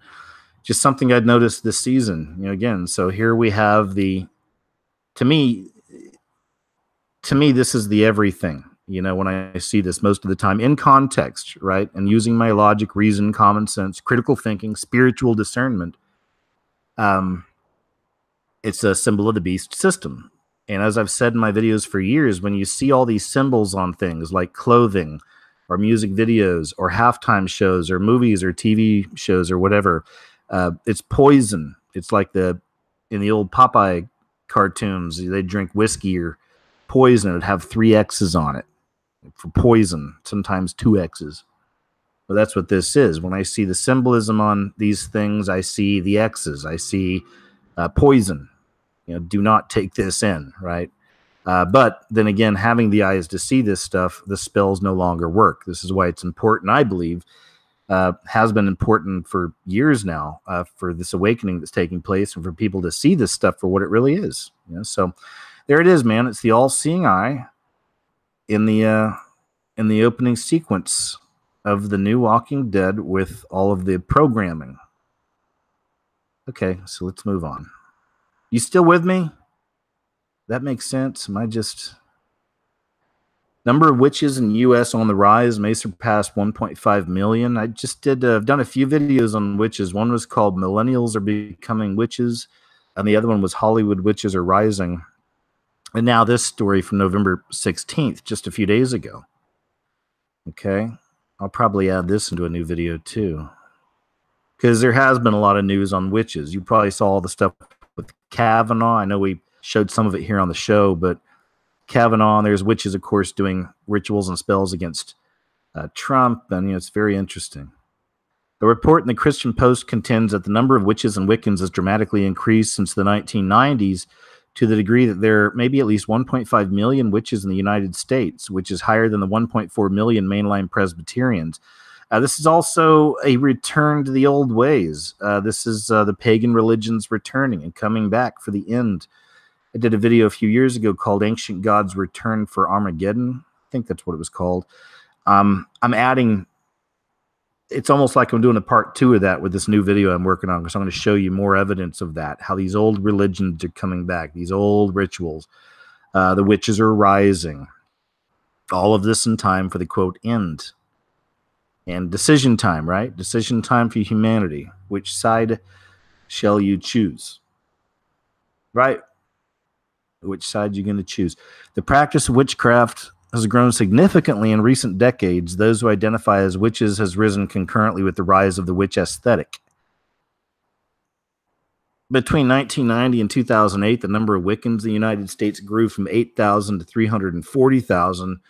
Speaker 1: just something I'd noticed this season. Again, so here we have to me, this is the everything. When I see this most of the time in context, right, and using my logic, reason, common sense, critical thinking, spiritual discernment, it's a symbol of the beast system. And as I've said in my videos for years, when you see all these symbols on things like clothing or music videos or halftime shows or movies or TV shows or whatever, it's poison. It's like in the old Popeye cartoons, they drink whiskey or poison. It'd have 3 X's on it for poison, sometimes 2 X's. But that's what this is. When I see the symbolism on these things, I see the X's. I see poison. Do not take this in, right? But then again, having the eyes to see this stuff, the spells no longer work. This is why it's important, I believe, has been important for years now, for this awakening that's taking place and for people to see this stuff for what it really is. So there it is, man. It's the all-seeing eye in the opening sequence of the new Walking Dead with all of the programming. Okay, so let's move on. You still with me? That makes sense. Number of witches in the U.S. on the rise may surpass 1.5 million. I just I've done a few videos on witches. One was called Millennials Are Becoming Witches, and the other one was Hollywood Witches Are Rising. And now this story from November 16th, just a few days ago. Okay, I'll probably add this into a new video too, because there has been a lot of news on witches. You probably saw all the stuff with Kavanaugh. I know we showed some of it here on the show, but Kavanaugh, there's witches, of course, doing rituals and spells against Trump, and it's very interesting. A report in the Christian Post contends that the number of witches and Wiccans has dramatically increased since the 1990s to the degree that there may be at least 1.5 million witches in the United States, which is higher than the 1.4 million mainline Presbyterians. This is also a return to the old ways. This is the pagan religions returning and coming back for the end. I did a video a few years ago called Ancient Gods Return for Armageddon. I think that's what it was called. I'm adding, it's almost like I'm doing a part 2 of that with this new video I'm working on, because I'm going to show you more evidence of that, how these old religions are coming back, these old rituals. The witches are rising. All of this in time for the, quote, end. And decision time, right? Decision time for humanity. Which side shall you choose? Right? Which side you're going to choose. The practice of witchcraft has grown significantly in recent decades. Those who identify as witches has risen concurrently with the rise of the witch aesthetic. Between 1990 and 2008, the number of Wiccans in the United States grew from 8,000 to 340,000,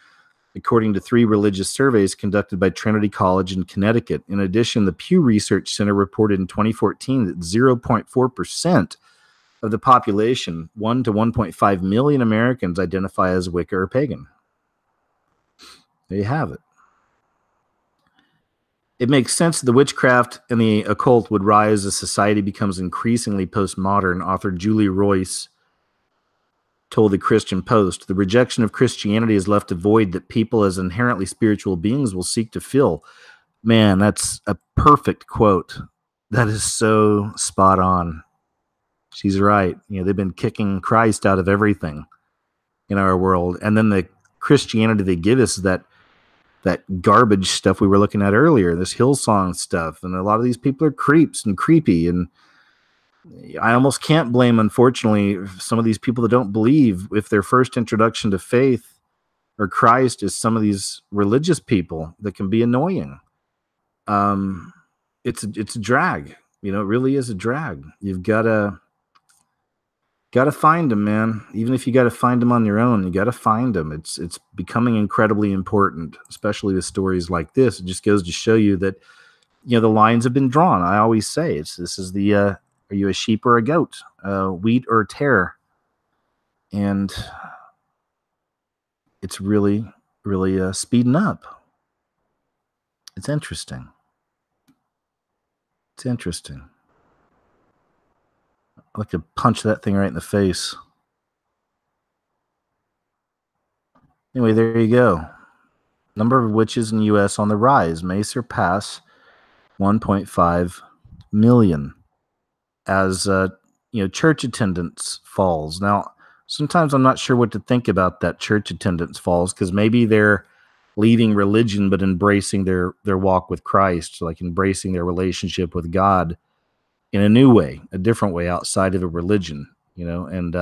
Speaker 1: according to 3 religious surveys conducted by Trinity College in Connecticut. In addition, the Pew Research Center reported in 2014 that 0.4% of the population, 1 to 1.5 million Americans, identify as Wicca or pagan. There you have it. It makes sense that the witchcraft and the occult would rise as society becomes increasingly postmodern. Author Julie Royce told the Christian Post, the rejection of Christianity has left a void that people as inherently spiritual beings will seek to fill. Man, that's a perfect quote. That is so spot on. She's right. They've been kicking Christ out of everything in our world. And then the Christianity they give us is that garbage stuff we were looking at earlier, this Hillsong stuff. And a lot of these people are creeps and creepy. And I almost can't blame, unfortunately, some of these people that don't believe if their first introduction to faith or Christ is some of these religious people that can be annoying. It's a drag. It really is a drag. You've got to find them, man. Even if you got to find them on your own, you got to find them. It's becoming incredibly important, especially with stories like this. It just goes to show you that, the lines have been drawn. I always say this is the, are you a sheep or a goat? Wheat or tare? And it's really, really speeding up. It's interesting. It's interesting. I'd like to punch that thing right in the face. Anyway, there you go. Number of witches in the U.S. on the rise, may surpass 1.5 million as church attendance falls. Now, sometimes I'm not sure what to think about that church attendance falls, because maybe they're leaving religion but embracing their walk with Christ, like embracing their relationship with God in a new way, a different way outside of a religion, and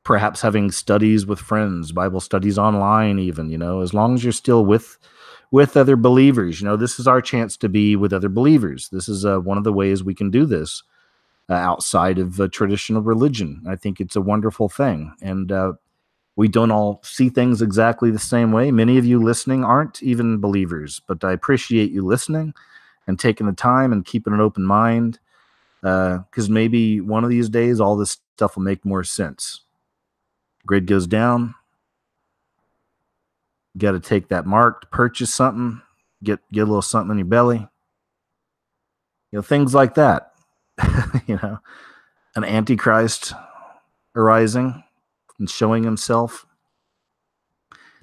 Speaker 1: perhaps having studies with friends, Bible studies online, even, as long as you're still with other believers. This is our chance to be with other believers. This is one of the ways we can do this outside of traditional religion. I think it's a wonderful thing. And we don't all see things exactly the same way. Many of you listening aren't even believers, but I appreciate you listening and taking the time and keeping an open mind, because maybe one of these days all this stuff will make more sense. Grid goes down. Got to take that mark to purchase something, get a little something in your belly, things like that. An antichrist arising and showing himself.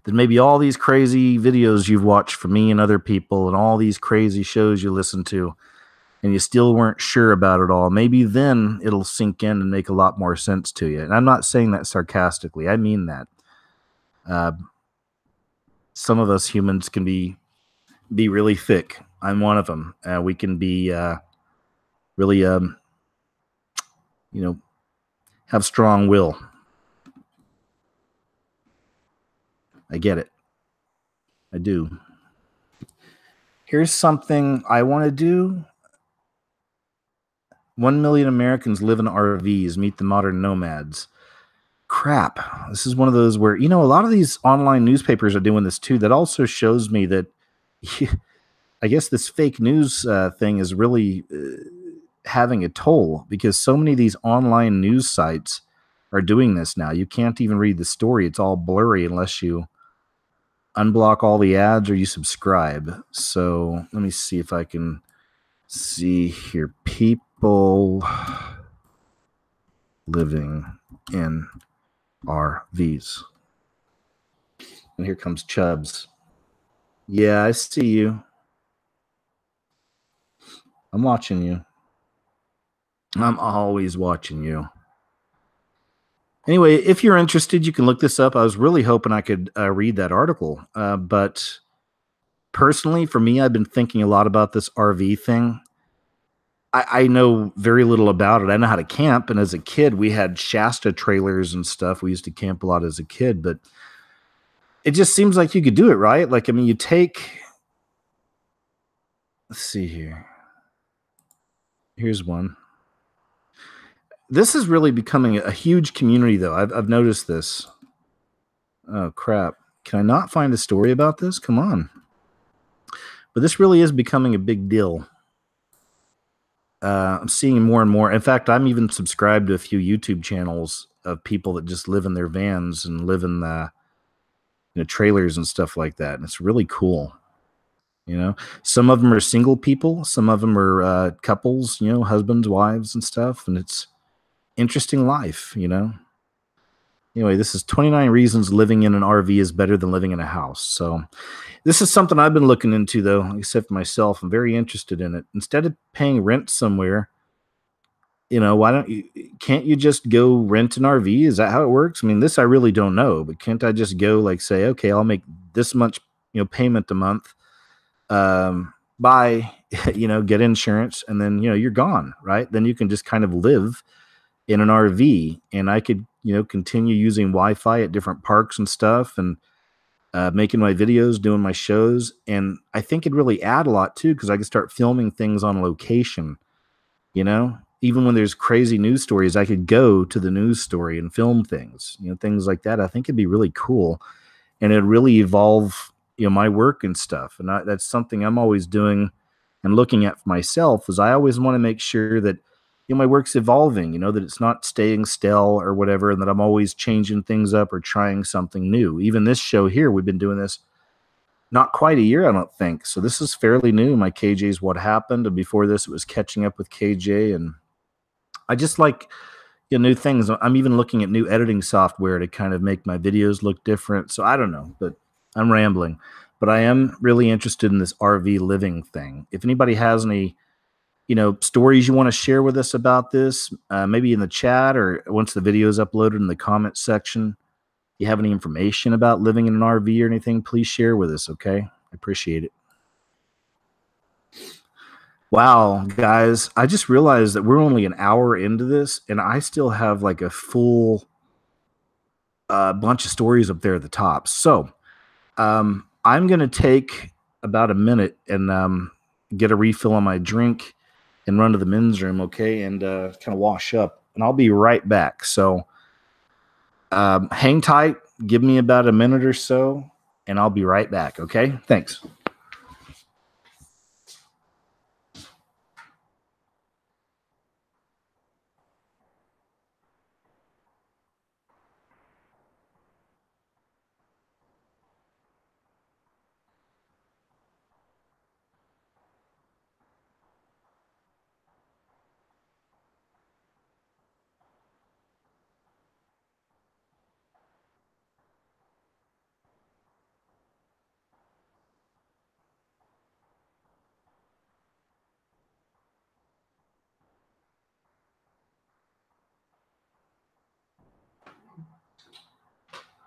Speaker 1: Then maybe all these crazy videos you've watched from me and other people and all these crazy shows you listen to, and you still weren't sure about it all, maybe then it'll sink in and make a lot more sense to you. And I'm not saying that sarcastically. I mean that. Some of us humans can be really thick. I'm one of them. We can be really, have strong will. I get it. I do. Here's something I want to do. 1 million Americans live in RVs. Meet the modern nomads. Crap. This is one of those where, a lot of these online newspapers are doing this too. That also shows me that I guess this fake news thing is really having a toll, because so many of these online news sites are doing this now. You can't even read the story. It's all blurry unless you unblock all the ads or you subscribe. So let me see if I can see here. People living in RVs. And here comes Chubbs. Yeah, I see you. I'm watching you. I'm always watching you. Anyway, if you're interested, you can look this up. I was really hoping I could read that article. But personally, for me, I've been thinking a lot about this RV thing. I know very little about it. I know how to camp. And as a kid, we had Shasta trailers and stuff. We used to camp a lot as a kid. But it just seems like you could do it, right? Like, I mean, you take... Let's see here. Here's one. This is really becoming a huge community, though. I've noticed this. Oh, crap. Can I not find a story about this? Come on. But this really is becoming a big deal. I'm seeing more and more. In fact, I'm even subscribed to a few YouTube channels of people that just live in their vans and live in the trailers and stuff like that. And it's really cool. Some of them are single people. Some of them are couples, husbands, wives and stuff. And it's interesting life, Anyway, this is 29 reasons living in an RV is better than living in a house. So this is something I've been looking into, though, except for myself. I'm very interested in it. Instead of paying rent somewhere, can't you just go rent an RV? Is that how it works? I mean, this I really don't know, but can't I just go say, okay, I'll make this much, payment a month, buy, get insurance, and then, you're gone, right? Then you can just kind of live in an RV, and I could, continue using Wi-Fi at different parks and stuff, and making my videos, doing my shows. And I think it'd really add a lot too, because I could start filming things on location, even when there's crazy news stories, I could go to the news story and film things, things like that. I think it'd be really cool, and it'd really evolve, my work and stuff. And that's something I'm always doing and looking at for myself, is I always want to make sure that my work's evolving, that it's not staying stale or whatever, and that I'm always changing things up or trying something new. Even this show here, we've been doing this not quite a year, I don't think. So this is fairly new. My KJ's What Happened. And before this, it was Catching Up with KJ. And I just like, new things. I'm even looking at new editing software to kind of make my videos look different. So I don't know, but I'm rambling. But I am really interested in this RV living thing. If anybody has any, stories you want to share with us about this, maybe in the chat or once the video is uploaded in the comments section, you have any information about living in an RV or anything, please share with us, okay? I appreciate it. Wow, guys, I just realized that we're only an hour into this, and I still have like a full bunch of stories up there at the top. So I'm going to take about a minute and get a refill on my drink and run to the men's room, okay, and kind of wash up, and I'll be right back. So hang tight, give me about a minute or so, and I'll be right back, okay? Thanks.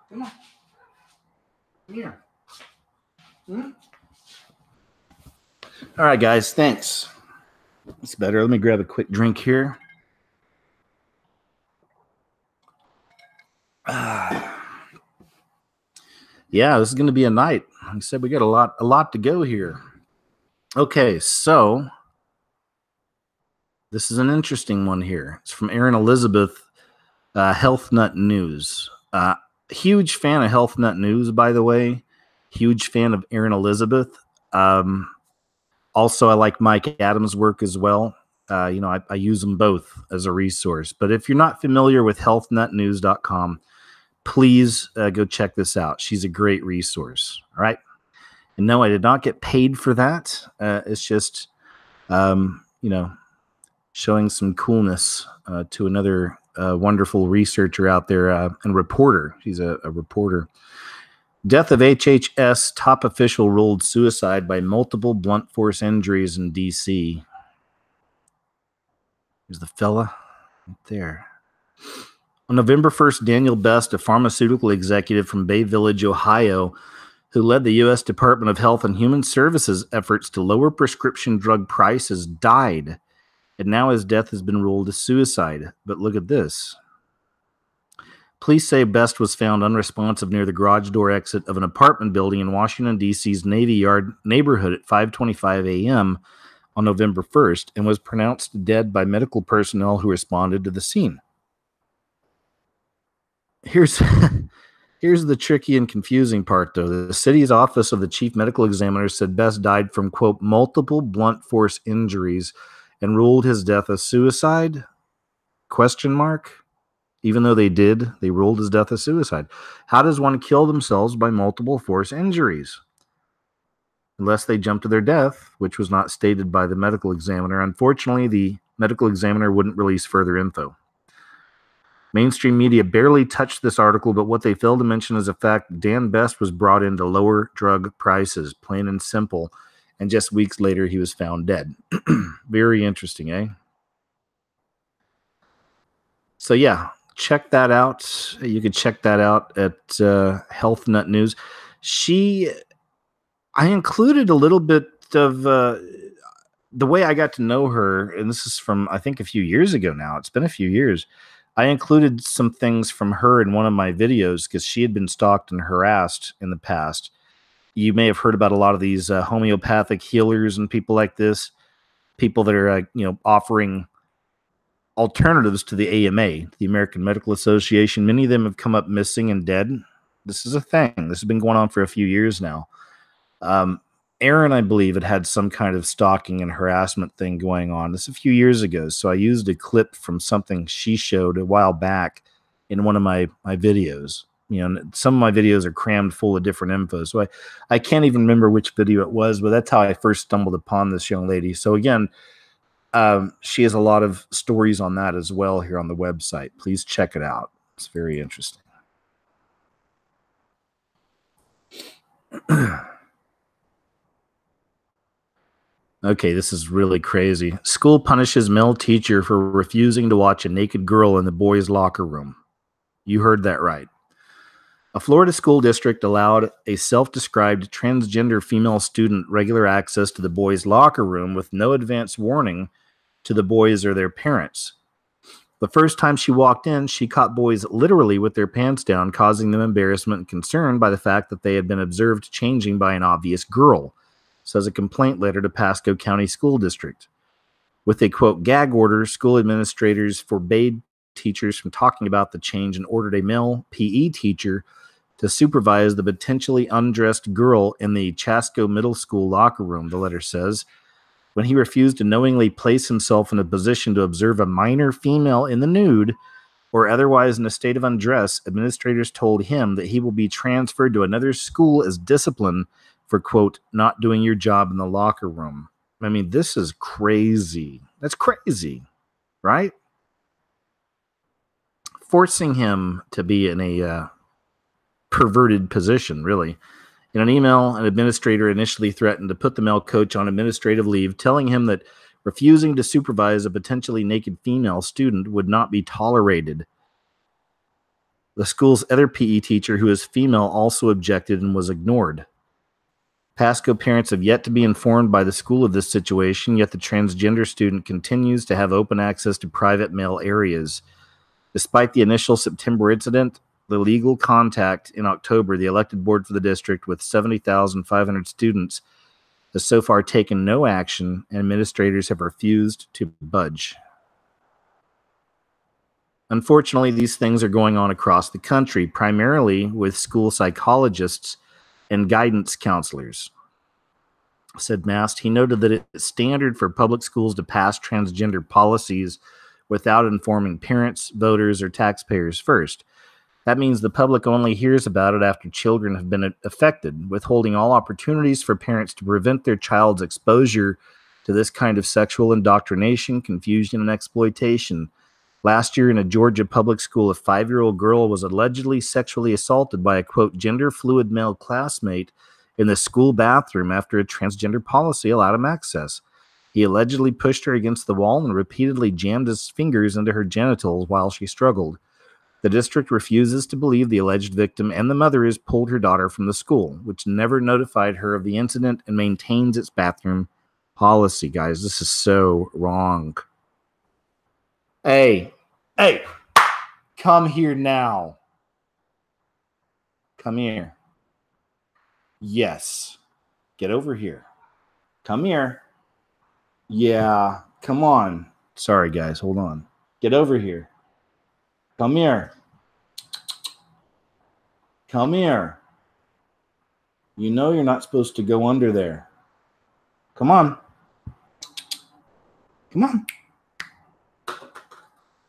Speaker 1: Come on. Come here. All right, guys, thanks. It's better. Let me grab a quick drink here. Yeah, this is going to be a night. Like I said, we got a lot to go here. Okay, so this is an interesting one here. It's from Erin Elizabeth, Health Nut News. Huge fan of Health Nut News, by the way. Huge fan of Erin Elizabeth. Also, I like Mike Adams' work as well. I use them both as a resource. But if you're not familiar with healthnutnews.com, please go check this out. She's a great resource. All right. And no, I did not get paid for that. It's just, showing some coolness to another wonderful researcher out there and reporter. She's a reporter. Death of HHS top official ruled suicide by multiple blunt force injuries in D.C. There's the fella right there. On November 1st, Daniel Best, a pharmaceutical executive from Bay Village, Ohio, who led the U.S. Department of Health and Human Services efforts to lower prescription drug prices, died. And now his death has been ruled a suicide. But look at this. Police say Best was found unresponsive near the garage door exit of an apartment building in Washington, D.C.'s Navy Yard neighborhood at 5:25 a.m. on November 1st and was pronounced dead by medical personnel who responded to the scene. Here's the tricky and confusing part, though. The city's office of the chief medical examiner said Best died from, quote, multiple blunt force injuries and ruled his death a suicide? Question mark? Even though they ruled his death a suicide. How does one kill themselves by multiple force injuries? Unless they jump to their death, which was not stated by the medical examiner. Unfortunately, the medical examiner wouldn't release further info. Mainstream media barely touched this article, but what they failed to mention is the fact that Dan Best was brought in to lower drug prices, plain and simple, and just weeks later he was found dead. Very interesting, eh? So yeah, check that out. You can check that out at Health Nut News. I included a little bit of the way I got to know her, and this is from, I think, a few years ago now. It's been a few years. I included some things from her in one of my videos because she had been stalked and harassed in the past. You may have heard about a lot of these homeopathic healers and people like this, people that are offering alternatives to the AMA, the American Medical Association. Many of them have come up missing and dead. This is a thing. This has been going on for a few years now. Aaron, I believe, had some kind of stalking and harassment thing going on. This a few years ago. So I used a clip from something she showed a while back in one of my videos. Some of my videos are crammed full of different info. So I can't even remember which video it was, but that's how I first stumbled upon this young lady. So again, She has a lot of stories on that as well here on the website. Please check it out. It's very interesting. Okay, this is really crazy. School punishes male teacher for refusing to watch a naked girl in the boys' locker room. You heard that right. A Florida school district allowed a self-described transgender female student regular access to the boys' locker room with no advance warning to the boys or their parents. The first time she walked in, she caught boys literally with their pants down, causing them embarrassment and concern by the fact that they had been observed changing by an obvious girl, says a complaint letter to Pasco County School District. With a, quote, gag order, school administrators forbade teachers from talking about the change and ordered a male PE teacher to supervise the potentially undressed girl in the Chasco Middle School locker room, the letter says. When he refused to knowingly place himself in a position to observe a minor female in the nude or otherwise in a state of undress, administrators told him that he will be transferred to another school as discipline for, quote, not doing your job in the locker room. I mean, this is crazy. That's crazy, right? Forcing him to be in a perverted position, really. In an email, an administrator initially threatened to put the male coach on administrative leave, telling him that refusing to supervise a potentially naked female student would not be tolerated. The school's other PE teacher, who is female, also objected and was ignored. Pasco parents have yet to be informed by the school of this situation, yet the transgender student continues to have open access to private male areas. Despite the initial September incident, the legal contact in October, the elected board for the district with 70,500 students has so far taken no action, and administrators have refused to budge. Unfortunately, these things are going on across the country, primarily with school psychologists and guidance counselors, said Mast. He noted that it's standard for public schools to pass transgender policies without informing parents, voters, or taxpayers first. That means the public only hears about it after children have been affected, withholding all opportunities for parents to prevent their child's exposure to this kind of sexual indoctrination, confusion, and exploitation. Last year in a Georgia public school, a 5-year-old girl was allegedly sexually assaulted by a, quote, gender-fluid male classmate in the school bathroom after a transgender policy allowed him access. He allegedly pushed her against the wall and repeatedly jammed his fingers into her genitals while she struggled. The district refuses to believe the alleged victim, and the mother has pulled her daughter from the school, which never notified her of the incident and maintains its bathroom policy. Guys, this is so wrong. Hey, come here now. Come here. Yes. Get over here. Come here. Yeah, come on. Sorry, guys, hold on. Get over here. Come here. Come here. You know you're not supposed to go under there. Come on. Come on.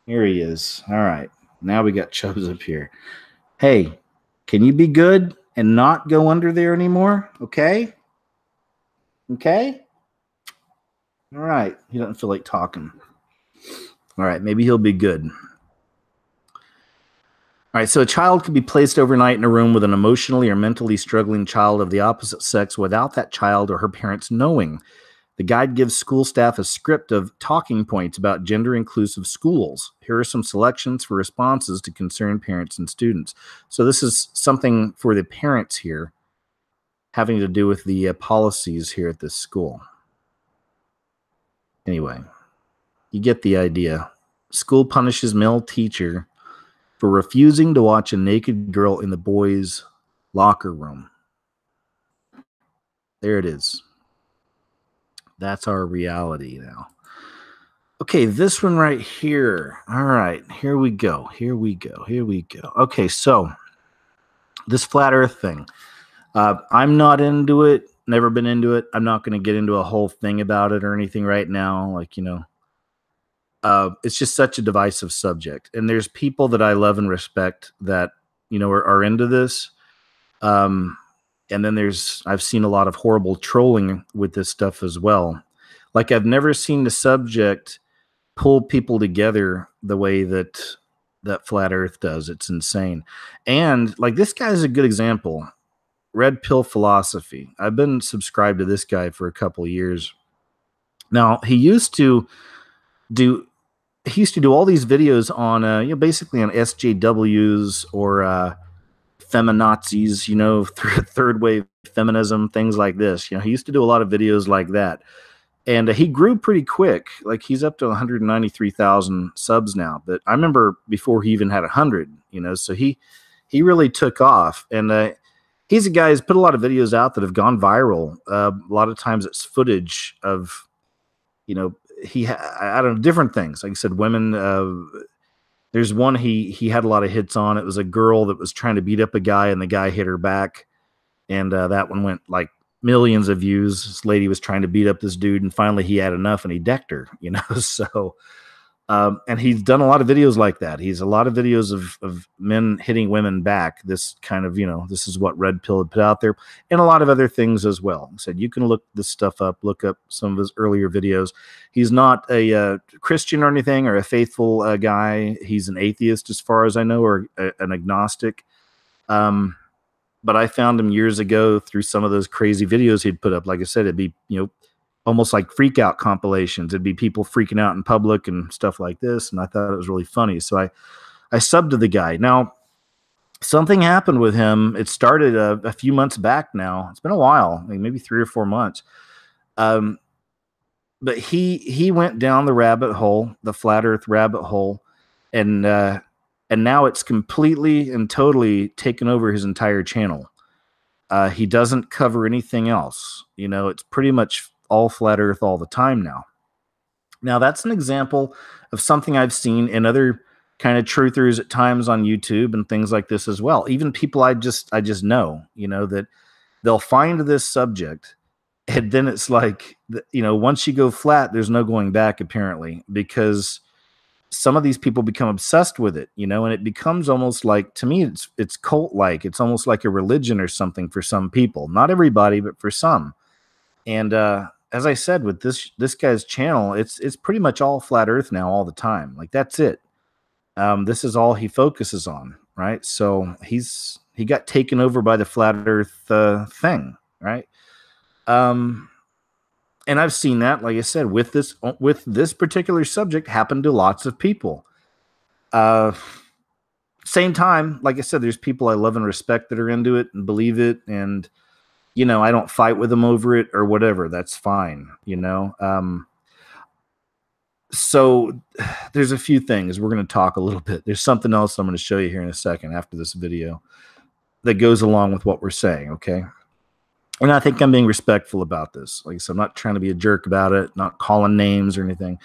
Speaker 1: Here he is. All right. Now we got Chubbs up here. Hey, can you be good and not go under there anymore? Okay? Okay? All right. He doesn't feel like talking. All right. Maybe he'll be good. All right, so a child could be placed overnight in a room with an emotionally or mentally struggling child of the opposite sex without that child or her parents knowing. The guide gives school staff a script of talking points about gender-inclusive schools. Here are some selections for responses to concerned parents and students. So this is something for the parents here, having to do with the policies here at this school. Anyway, you get the idea. School punishes male teacher for refusing to watch a naked girl in the boys' locker room. There it is. That's our reality now. Okay, this one right here. All right, here we go. Okay, so this flat earth thing. I'm not into it. Never been into it. I'm not going to get into a whole thing about it or anything right now. It's just such a divisive subject. And there's people that I love and respect that, are into this. And then I've seen a lot of horrible trolling with this stuff as well. Like, I've never seen the subject pull people together the way that Flat Earth does. It's insane. And like, this guy is a good example. Red Pill Philosophy. I've been subscribed to this guy for a couple of years. Now, he used to do all these videos on basically on SJWs or feminazis, third wave feminism, things like this. He used to do a lot of videos like that. And he grew pretty quick. Like, he's up to 193,000 subs now. But I remember before he even had 100, so he really took off. And he's a guy who's put a lot of videos out that have gone viral. A lot of times it's footage of, I don't know, different things. Like I said, women. There's one he had a lot of hits on. It was a girl that was trying to beat up a guy, and the guy hit her back. And that one went like millions of views. This lady was trying to beat up this dude, and finally he had enough and he decked her, So, and he's done a lot of videos like that. He's a lot of videos of men hitting women back. This kind of, this is what Red Pill had put out there, and a lot of other things as well. I said, you can look this stuff up, look up some of his earlier videos. He's not a Christian or anything, or a faithful guy. He's an atheist as far as I know, or an agnostic. But I found him years ago through some of those crazy videos he'd put up. Like I said, it'd be, almost like freak out compilations. It'd be people freaking out in public and stuff like this. And I thought it was really funny. So I subbed to the guy. Now, something happened with him. It started a few months back now. It's been a while, like maybe 3 or 4 months. But he went down the rabbit hole, the flat earth rabbit hole. And now it's completely and totally taken over his entire channel. He doesn't cover anything else. It's pretty much all flat earth all the time now. Now, that's an example of something I've seen in other kind of truthers at times on YouTube and things like this as well. Even people I just know, that they'll find this subject, and then it's like, once you go flat, there's no going back, apparently, because some of these people become obsessed with it, and it becomes almost like, to me, it's cult-like. It's almost like a religion or something for some people. Not everybody, but for some. And as I said, with this guy's channel, it's pretty much all flat earth now, all the time. Like, that's it. This is all he focuses on, right? So he got taken over by the flat earth thing, right? And I've seen that, like I said, with this particular subject, happen to lots of people. Same time, like I said, there's people I love and respect that are into it and believe it, and I don't fight with them over it or whatever. That's fine, So there's a few things we're going to talk a little bit. There's something else I'm going to show you here in a second after this video that goes along with what we're saying, okay? And I think I'm being respectful about this. Like I said, I'm not trying to be a jerk about it, not calling names or anything.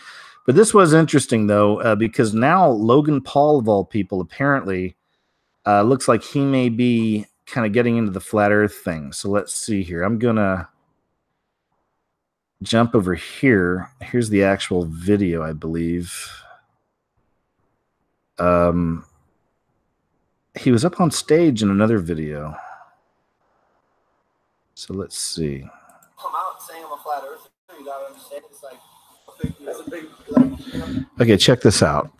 Speaker 1: But this was interesting, though, because now Logan Paul, of all people, apparently looks like he may be kind of getting into the flat earth thing. So let's see here. I'm going to jump over here. Here's the actual video, I believe. He was up on stage in another video. So let's see.
Speaker 2: Come out saying I'm a flat earther, you gotta understand. It's like that's a big like,
Speaker 1: Okay, check this out.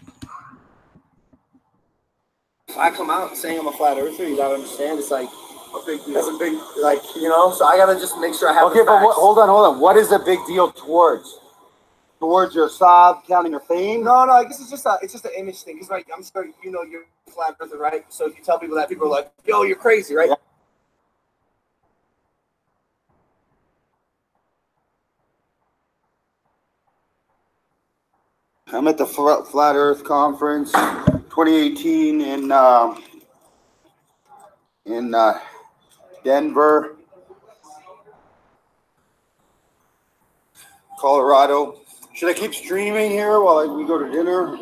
Speaker 2: If I come out saying I'm a flat earther, you gotta understand. It's like that's a big like So I gotta just make sure I have.
Speaker 3: Okay, but hold on. What is a big deal towards your sob, counting your fame?
Speaker 2: No. I guess it's just an image thing. Because like I'm sure you're a flat earther, right? So if you tell people that, people are like, "Yo, you're crazy," right? Yeah.
Speaker 3: I'm at the Flat Earth Conference 2018 in Denver, Colorado. Should I keep streaming here while we go to dinner?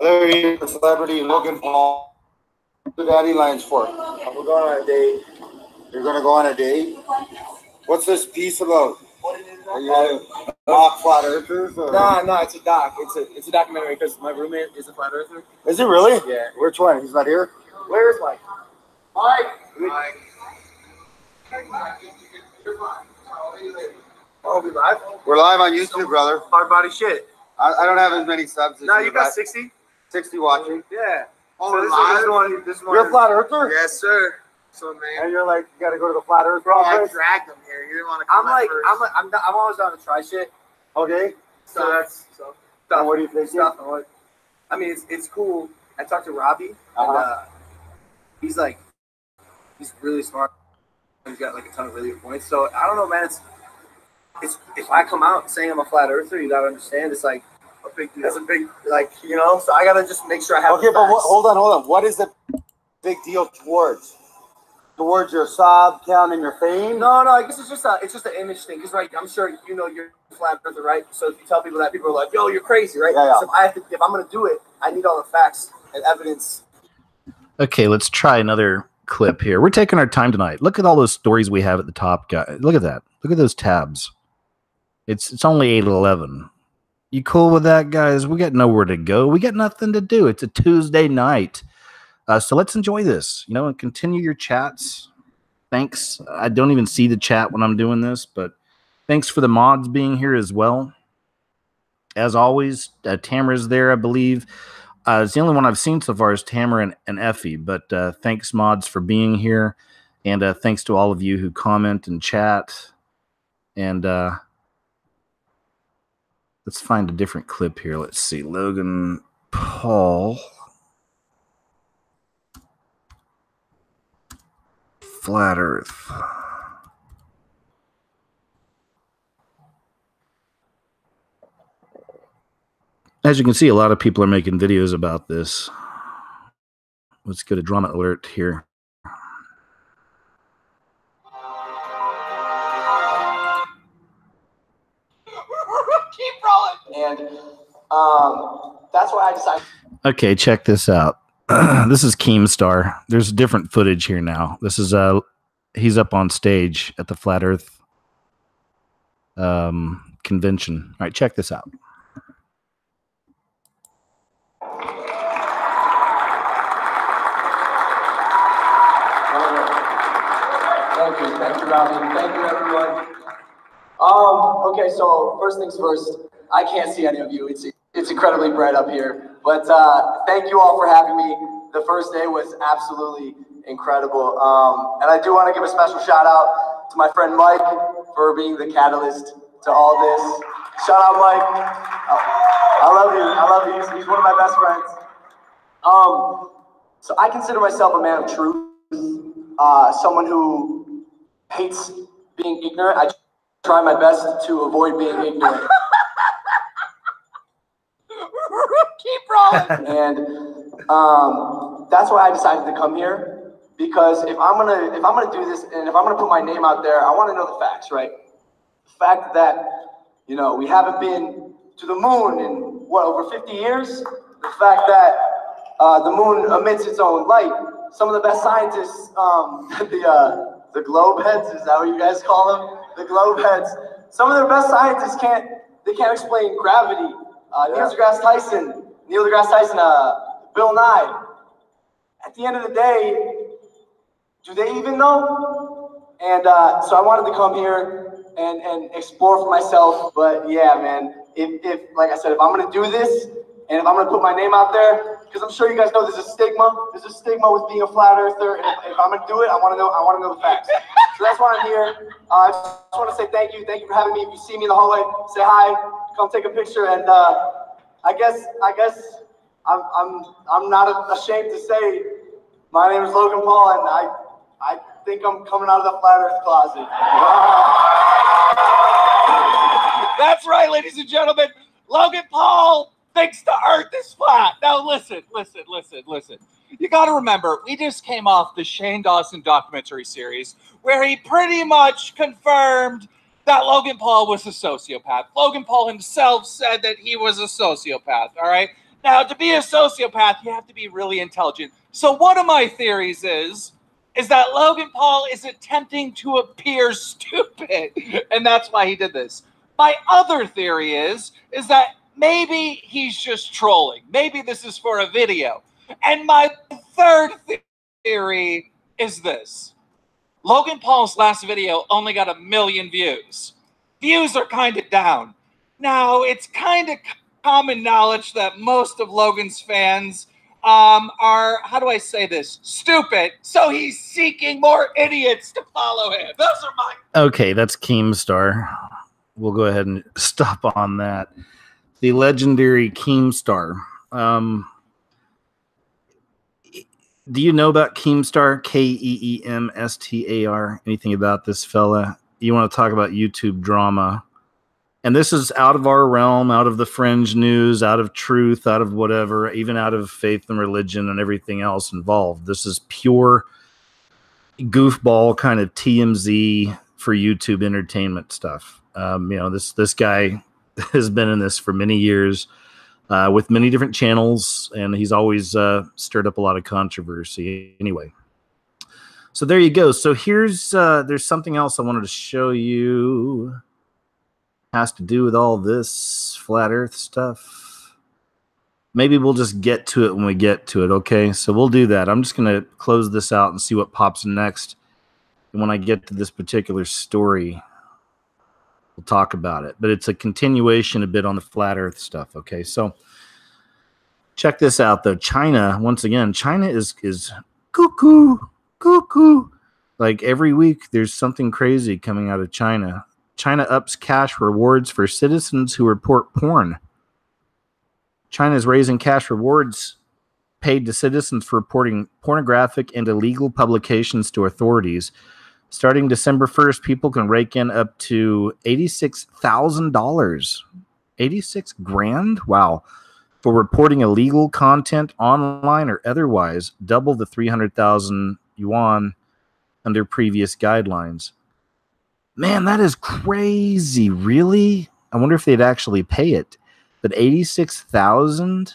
Speaker 3: There he is, the celebrity Logan Paul. What are daddy lines for?
Speaker 2: We're going on a date.
Speaker 3: You're gonna go on a date? What's this piece about? Are you mock flat earthers? Or?
Speaker 2: No, it's a doc. It's a documentary because my roommate is a flat earther.
Speaker 3: Is he really?
Speaker 2: Yeah.
Speaker 3: Which one? He's not here?
Speaker 2: Where is Mike? Mike. Oh, we live?
Speaker 3: We're live on YouTube, brother.
Speaker 2: Hard body shit.
Speaker 3: I don't have as many subs as
Speaker 2: No,
Speaker 3: you
Speaker 2: you got
Speaker 3: got
Speaker 2: 60?
Speaker 3: 60 watching.
Speaker 2: Yeah.
Speaker 3: Oh,
Speaker 2: so this one.
Speaker 3: You're a flat earther?
Speaker 2: Yes, sir. So man.
Speaker 3: And you're like, you gotta go to the flat earth
Speaker 2: Bro, I
Speaker 3: conference?
Speaker 2: dragged them here. You didn't want to come I'm always down to try shit.
Speaker 3: Okay.
Speaker 2: So that's stuff.
Speaker 3: What do you think?
Speaker 2: Stuff. I mean, it's cool. I talked to Robbie, and he's really smart. He's got like a ton of really good points. So I don't know, man. It's if I come out saying I'm a flat earther, you gotta understand. It's like a big deal. That's a big, like, you know. So I gotta just make sure I have.
Speaker 3: Okay, but hold on. What is the big deal towards? Towards your sub count and your fame?
Speaker 2: No. I guess it's just an image thing. Because right, I'm sure you know you're a flat earther, right? So if you tell people that, people are like, "Yo, you're crazy," right?
Speaker 3: Yeah.
Speaker 2: So if I'm gonna do it, I need all the facts and evidence.
Speaker 1: Okay, let's try another clip here. We're taking our time tonight. Look at all those stories we have at the top, guys. Look at that. Look at those tabs. It's only 8:11. You cool with that, guys? We got nowhere to go. We got nothing to do. It's a Tuesday night. So let's enjoy this, you know, and continue your chats. Thanks. I don't even see the chat when I'm doing this, but thanks for the mods being here as well. As always, Tamara's there, I believe. It's the only one I've seen so far is Tamara and Effie, but thanks, mods, for being here. And thanks to all of you who comment and chat. And let's find a different clip here. Let's see. Logan Paul. Flat Earth. As you can see, a lot of people are making videos about this. Let's get a drama alert here.
Speaker 2: Keep rolling. And that's why I decided.
Speaker 1: Okay, check this out. This is Keemstar. There's different footage here now. This is he's up on stage at the Flat Earth convention. All right, check this out.
Speaker 2: Thank you, Robbie. Thank you, everyone. Okay, so first things first, I can't see any of you. It's incredibly bright up here. But thank you all for having me. The first day was absolutely incredible. And I do want to give a special shout out to my friend Mike for being the catalyst to all this. Shout out, Mike. I love you. He's one of my best friends. So I consider myself a man of truth. Someone who hates being ignorant. I try my best to avoid being ignorant. Keep rolling. And that's why I decided to come here, because if I'm gonna do this and if I'm gonna put my name out there, I want to know the facts, right? The fact that, you know, we haven't been to the moon in what, over 50 years? The fact that the moon emits its own light. Some of the best scientists, the globe heads, is that what you guys call them? The globe heads. Some of their best scientists can't explain gravity. Neil deGrasse Tyson, Bill Nye. At the end of the day, do they even know? And so I wanted to come here and explore for myself. But yeah, man, if like I said, if I'm gonna do this and if I'm gonna put my name out there, because I'm sure you guys know there's a stigma. There's a stigma with being a flat earther. And if I'm gonna do it, I want to know the facts. So that's why I'm here. I just want to say thank you. Thank you for having me. If you see me in the hallway, say hi. Come take a picture. And I guess I'm not ashamed to say my name is Logan Paul, and I think I'm coming out of the flat earth closet.
Speaker 4: That's right, ladies and gentlemen. Logan Paul thinks the earth is flat. Now listen. You got to remember, we just came off the Shane Dawson documentary series where he pretty much confirmed that Logan Paul was a sociopath. Logan Paul himself said that he was a sociopath, all right? Now, to be a sociopath, you have to be really intelligent. So one of my theories is that Logan Paul is attempting to appear stupid, and that's why he did this. My other theory is that maybe he's just trolling. Maybe this is for a video. And my third theory is this. Logan Paul's last video only got 1 million views. views are kind of down. Now, it's kind of common knowledge that most of Logan's fans are, how do I say this, stupid. So he's seeking more idiots to follow him. Those are my...
Speaker 1: Okay, that's Keemstar. We'll go ahead and stop on that. The legendary Keemstar. Do you know about Keemstar? Keemstar. Anything about this fella? You want to talk about YouTube drama? And this is out of our realm, out of the fringe news, out of truth, out of whatever, even out of faith and religion and everything else involved. This is pure goofball kind of TMZ for YouTube entertainment stuff. This guy has been in this for many years with many different channels, and he's always stirred up a lot of controversy. Anyway, so there you go. So here's there's something else I wanted to show you. Has to do with all this flat earth stuff. Maybe we'll just get to it when we get to it, okay? So we'll do that. I'm just going to close this out and see what pops next. And when I get to this particular story, we'll talk about it. But it's a continuation a bit on the flat earth stuff, okay? So check this out, though. China, once again, China is cuckoo. Like every week, there's something crazy coming out of China. China ups cash rewards for citizens who report porn. China is raising cash rewards paid to citizens for reporting pornographic and illegal publications to authorities. Starting December 1st, people can rake in up to $86,000. 86 grand? Wow. For reporting illegal content online or otherwise, double the 300,000 yuan under previous guidelines. Man, that is crazy. Really? I wonder if they'd actually pay it. But 86,000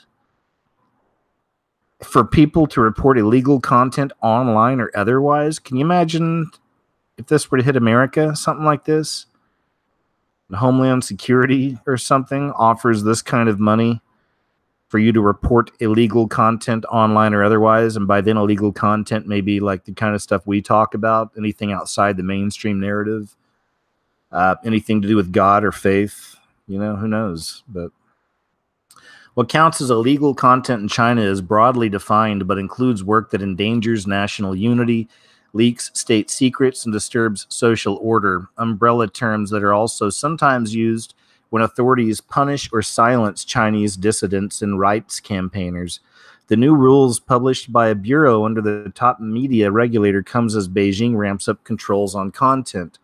Speaker 1: for people to report illegal content online or otherwise? Can you imagine if this were to hit America, something like this? Homeland Security or something offers this kind of money for you to report illegal content online or otherwise. And by then, illegal content may be like the kind of stuff we talk about, anything outside the mainstream narrative. Anything to do with God or faith, who knows? But what counts as illegal content in China is broadly defined, but includes work that endangers national unity, leaks state secrets, and disturbs social order, umbrella terms that are also sometimes used when authorities punish or silence Chinese dissidents and rights campaigners. The new rules published by a bureau under the top media regulator comes as Beijing ramps up controls on content.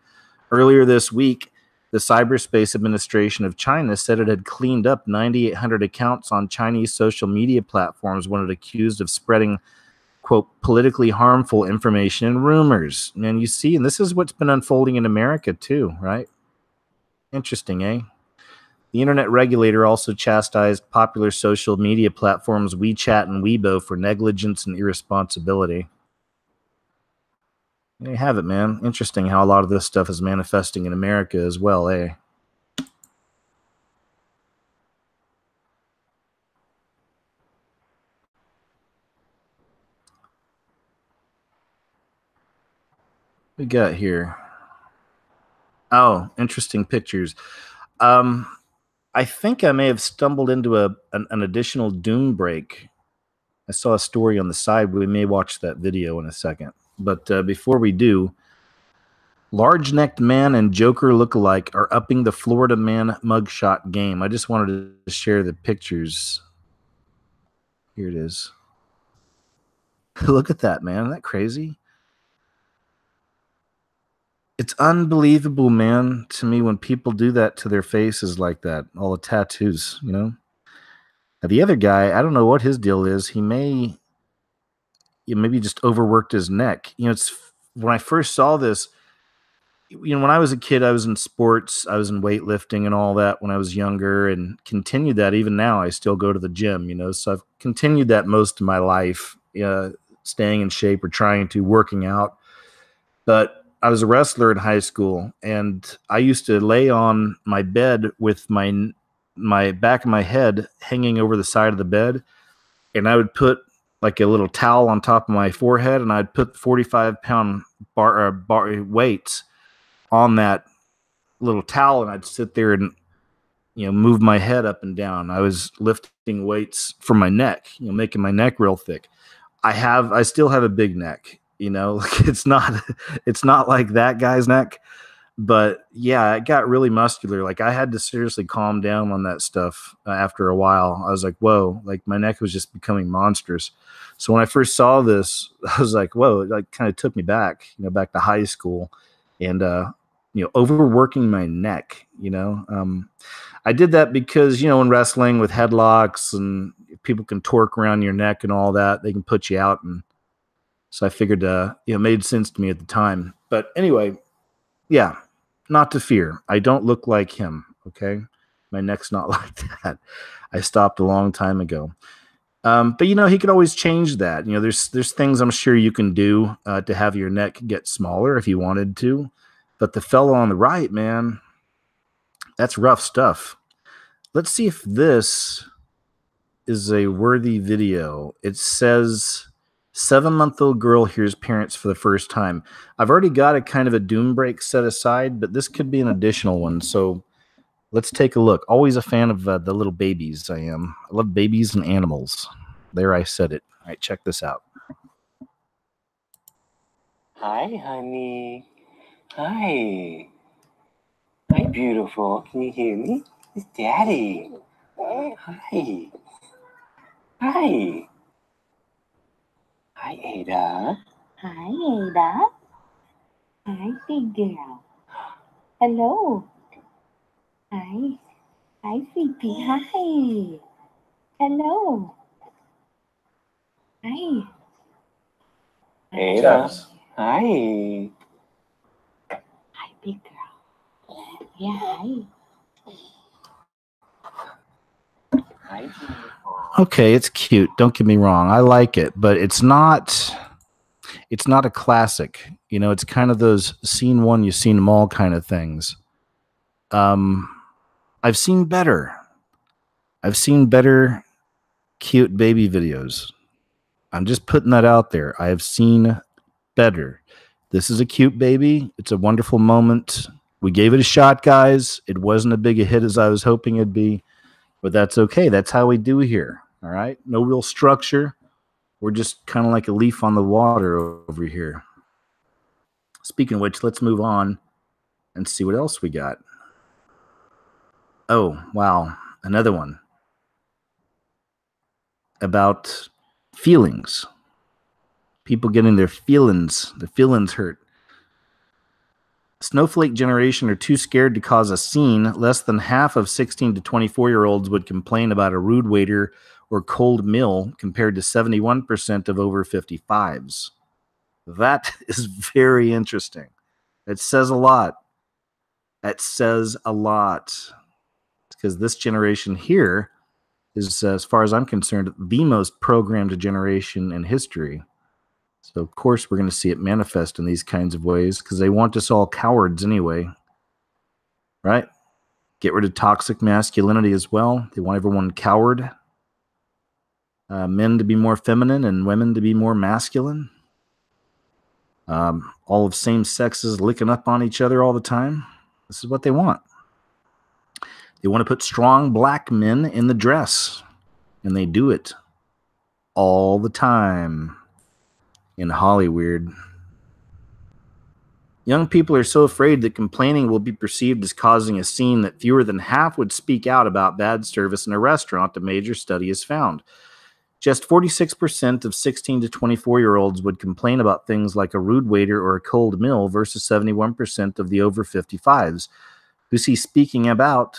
Speaker 1: Earlier this week, the Cyberspace Administration of China said it had cleaned up 9,800 accounts on Chinese social media platforms when it accused of spreading, quote, politically harmful information and rumors. And you see, and this is what's been unfolding in America too, right? Interesting, eh? The internet regulator also chastised popular social media platforms WeChat and Weibo for negligence and irresponsibility. There you have it, man. Interesting how a lot of this stuff is manifesting in America as well, eh? We got here. Oh, interesting pictures. I think I may have stumbled into an additional Doom break. I saw a story on the side. We may watch that video in a second. But before we do, large-necked man and Joker lookalike are upping the Florida man mugshot game. I just wanted to share the pictures. Here it is. Look at that, man. Isn't that crazy? It's unbelievable, man, to me when people do that to their faces like that. All the tattoos, Now, the other guy, I don't know what his deal is. He maybe just overworked his neck. It's when I first saw this, when I was a kid, I was in sports, I was in weightlifting and all that when I was younger, and continued that. Even now, I still go to the gym, so I've continued that most of my life, staying in shape or trying to, working out. But I was a wrestler in high school, and I used to lay on my bed with my back of my head hanging over the side of the bed, and I would put like a little towel on top of my forehead, and I'd put 45-pound bar weights on that little towel and I'd sit there and, move my head up and down. I was lifting weights for my neck, making my neck real thick. I still have a big neck, like it's not like that guy's neck, but yeah, it got really muscular. Like I had to seriously calm down on that stuff after a while. I was like, whoa, like my neck was just becoming monstrous. So when I first saw this, I was like, whoa, it like kind of took me back, back to high school and, overworking my neck, I did that because, in wrestling with headlocks and people can torque around your neck and all that, they can put you out. And so I figured, it made sense to me at the time. But anyway, yeah, not to fear. I don't look like him. Okay. My neck's not like that. I stopped a long time ago. But he could always change that. There's things I'm sure you can do to have your neck get smaller if you wanted to. But the fellow on the right, man, that's rough stuff. Let's see if this is a worthy video. It says 7-month-old girl hears parents for the first time. I've already got a kind of a doom break set aside, but this could be an additional one. So let's take a look. Always a fan of the little babies. I am. I love babies and animals. There, I said it. All right, check this out.
Speaker 5: Hi, honey. Hi. Hi, beautiful. Can you hear me? It's Daddy. Hi. Hi. Hi, Ada.
Speaker 6: Hi, Ada. Hi, big girl. Hello. Hi. Hi, Fifi. Hi. Hello. Hi.
Speaker 5: Ada. Hi.
Speaker 6: Hi, big girl. Yeah, hi.
Speaker 5: Hi, beautiful.
Speaker 1: Okay, it's cute. Don't get me wrong. I like it, but it's not a classic. It's kind of those seen one, you've seen them all kind of things. I've seen better. I've seen better cute baby videos. I'm just putting that out there. I have seen better. This is a cute baby. It's a wonderful moment. We gave it a shot, guys. It wasn't as big a hit as I was hoping it'd be, but that's okay. That's how we do here. All right. No real structure. We're just kind of like a leaf on the water over here. Speaking of which, let's move on and see what else we got. Oh, wow. Another one about feelings. People getting their feelings hurt. Snowflake generation are too scared to cause a scene. Less than half of 16 to 24-year-olds would complain about a rude waiter or cold meal compared to 71% of over 55s. That is very interesting. It says a lot. It says a lot. Because this generation here is, as far as I'm concerned, the most programmed generation in history. So, of course, we're going to see it manifest in these kinds of ways because they want us all cowards anyway. Right? Get rid of toxic masculinity as well. They want everyone coward. Men to be more feminine and women to be more masculine. All of same sexes licking up on each other all the time. This is what they want. They want to put strong black men in the dress. And they do it all the time in Hollywood. Young people are so afraid that complaining will be perceived as causing a scene that fewer than half would speak out about bad service in a restaurant, a major study has found. Just 46% of 16 to 24-year-olds would complain about things like a rude waiter or a cold meal versus 71% of the over 55s who see speaking about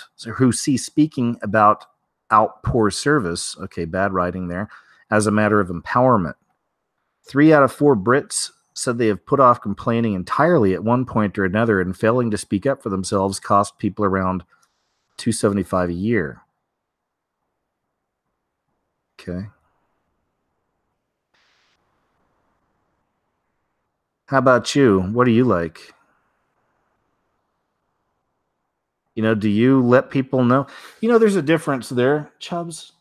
Speaker 1: out poor service, okay, bad writing there, as a matter of empowerment. 3 out of 4 Brits said they have put off complaining entirely at one point or another, and failing to speak up for themselves cost people around $275 a year. Okay. How about you? What do you like? Do you let people know? There's a difference there. Chubbs,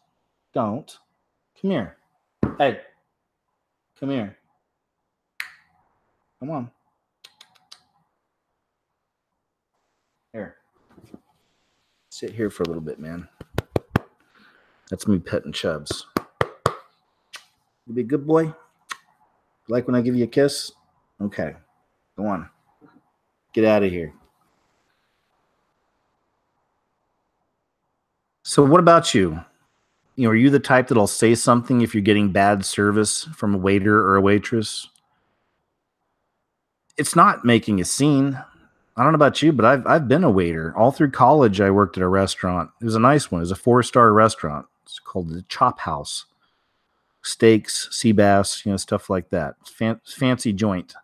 Speaker 1: don't. Come here. Hey, come here. Come on. Here. Sit here for a little bit, man. That's me petting Chubbs. You be a good boy? Like when I give you a kiss? Okay. Go on. Get out of here. So what about you? You know, are you the type that'll say something if you're getting bad service from a waiter or a waitress? It's not making a scene. I don't know about you, but I've been a waiter. All through college, I worked at a restaurant. It was a nice one. It was a 4-star restaurant. It's called the Chop House. Steaks, sea bass, you know, stuff like that. Fancy joint.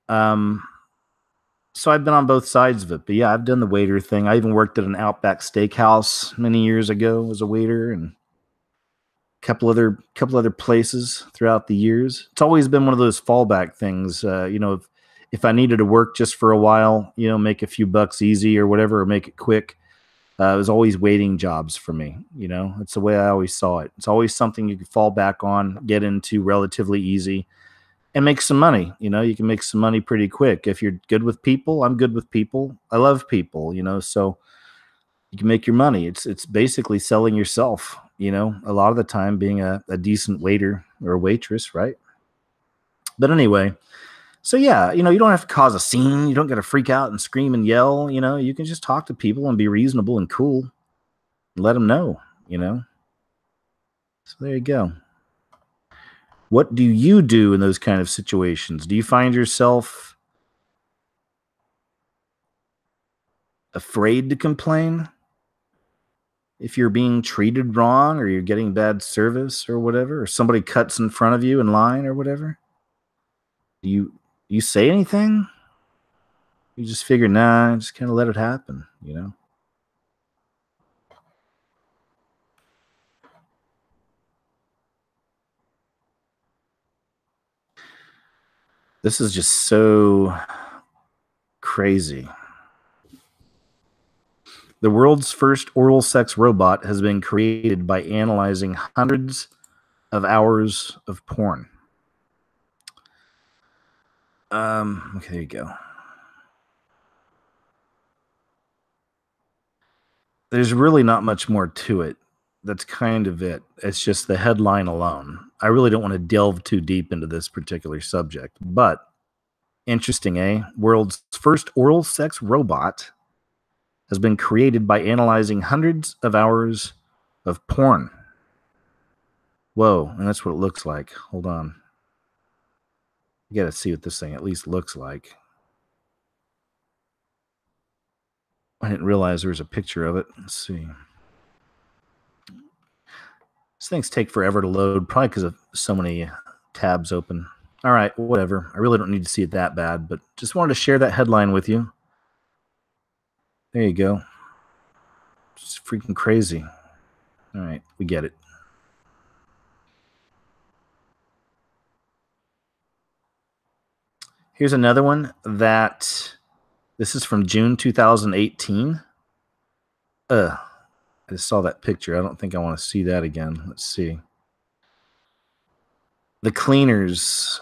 Speaker 1: So I've been on both sides of it. But yeah, I've done the waiter thing. I even worked at an Outback Steakhouse many years ago as a waiter, and couple other places throughout the years. It's always been one of those fallback things. You know, if I needed to work just for a while, you know, make a few bucks easy or whatever, or make it quick, it was always waiting jobs for me. You know, it's the way I always saw it. It's always something you could fall back on, get into relatively easy, and make some money. You know, you can make some money pretty quick. If you're good with people, I'm good with people. I love people, you know, so you can make your money. It's basically selling yourself, you know, a lot of the time being a decent waiter or a waitress, right? But anyway, so yeah, you know, you don't have to cause a scene. You don't got to freak out and scream and yell, you know, you can just talk to people and be reasonable and cool and let them know, you know. So there you go. What do you do in those kind of situations? Do you find yourself afraid to complain if you're being treated wrong or you're getting bad service or whatever, or somebody cuts in front of you in line or whatever? Do you say anything? You just figure, nah, just kind of let it happen, you know? This is just so crazy. The world's first oral sex robot has been created by analyzing hundreds of hours of porn. Okay, there you go. There's really not much more to it. That's kind of it. It's just the headline alone. I really don't want to delve too deep into this particular subject, but interesting, eh? World's first oral sex robot has been created by analyzing hundreds of hours of porn. Whoa, and that's what it looks like. Hold on. You gotta see what this thing at least looks like. I didn't realize there was a picture of it. Let's see. These things take forever to load, probably because of so many tabs open. All right, whatever. I really don't need to see it that bad, but just wanted to share that headline with you. There you go. It's freaking crazy. All right, we get it. Here's another one that this is from June 2018. I just saw that picture. I don't think I want to see that again. Let's see. The Cleaners.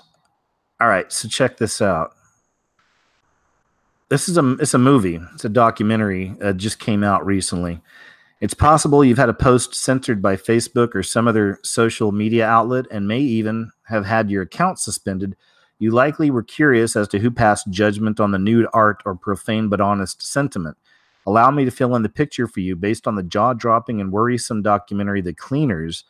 Speaker 1: All right, so check this out. It's a movie. It's a documentary. Just came out recently. It's possible you've had a post censored by Facebook or some other social media outlet and may even have had your account suspended. You likely were curious as to who passed judgment on the nude art or profane but honest sentiment. Allow me to fill in the picture for you based on the jaw-dropping and worrisome documentary The Cleaners.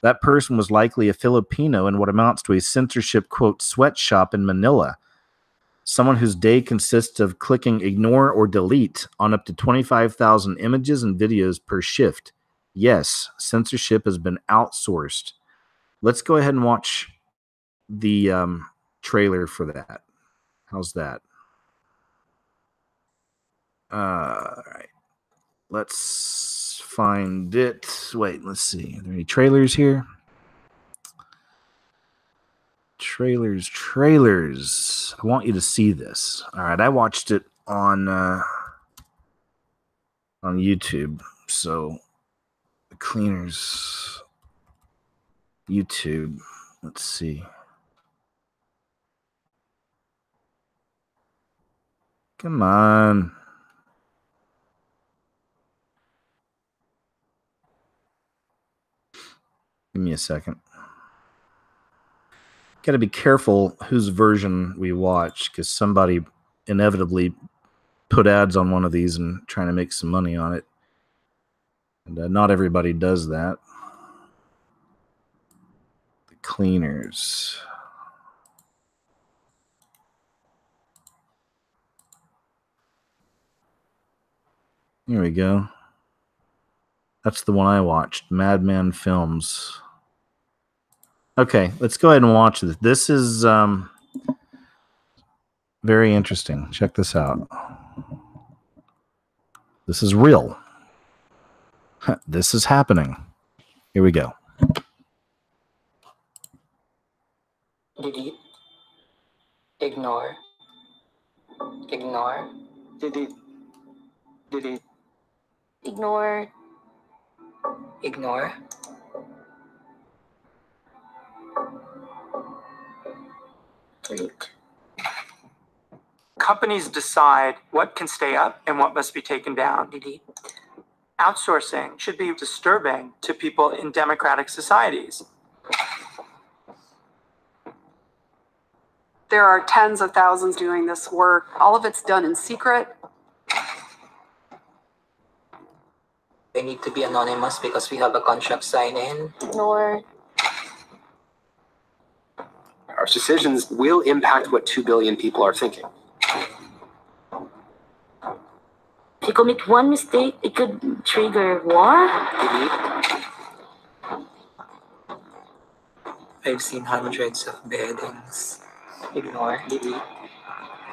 Speaker 1: That person was likely a Filipino in what amounts to a censorship, quote, sweatshop in Manila. Someone whose day consists of clicking ignore or delete on up to 25,000 images and videos per shift. Yes, censorship has been outsourced. Let's go ahead and watch the trailer for that. How's that? All right. Let's find it. Wait, let's see. Are there any trailers here? Trailers. I want you to see this. All right, I watched it on YouTube. So, The Cleaners YouTube. Let's see. Come on. Give me a second. Got to be careful whose version we watch, because somebody inevitably put ads on one of these and trying to make some money on it. And not everybody does that. The Cleaners. Here we go. That's the one I watched, Madman Films. Okay, let's go ahead and watch this. This is very interesting. Check this out. This is real. This is happening. Here we go.
Speaker 7: Delete. Ignore. Ignore. Delete. Delete. Ignore. Ignore. Delete.
Speaker 8: Companies decide what can stay up and what must be taken down.
Speaker 7: Delete.
Speaker 8: Outsourcing should be disturbing to people in democratic societies.
Speaker 9: There are tens of thousands doing this work. All of it's done in secret.
Speaker 7: They need to be anonymous because we have a contract sign-in. Ignore.
Speaker 10: Our decisions will impact what 2 billion people are thinking.
Speaker 6: If you commit one mistake, it could trigger war.
Speaker 7: Delete. I've seen hundreds of beheadings. Ignore. Delete.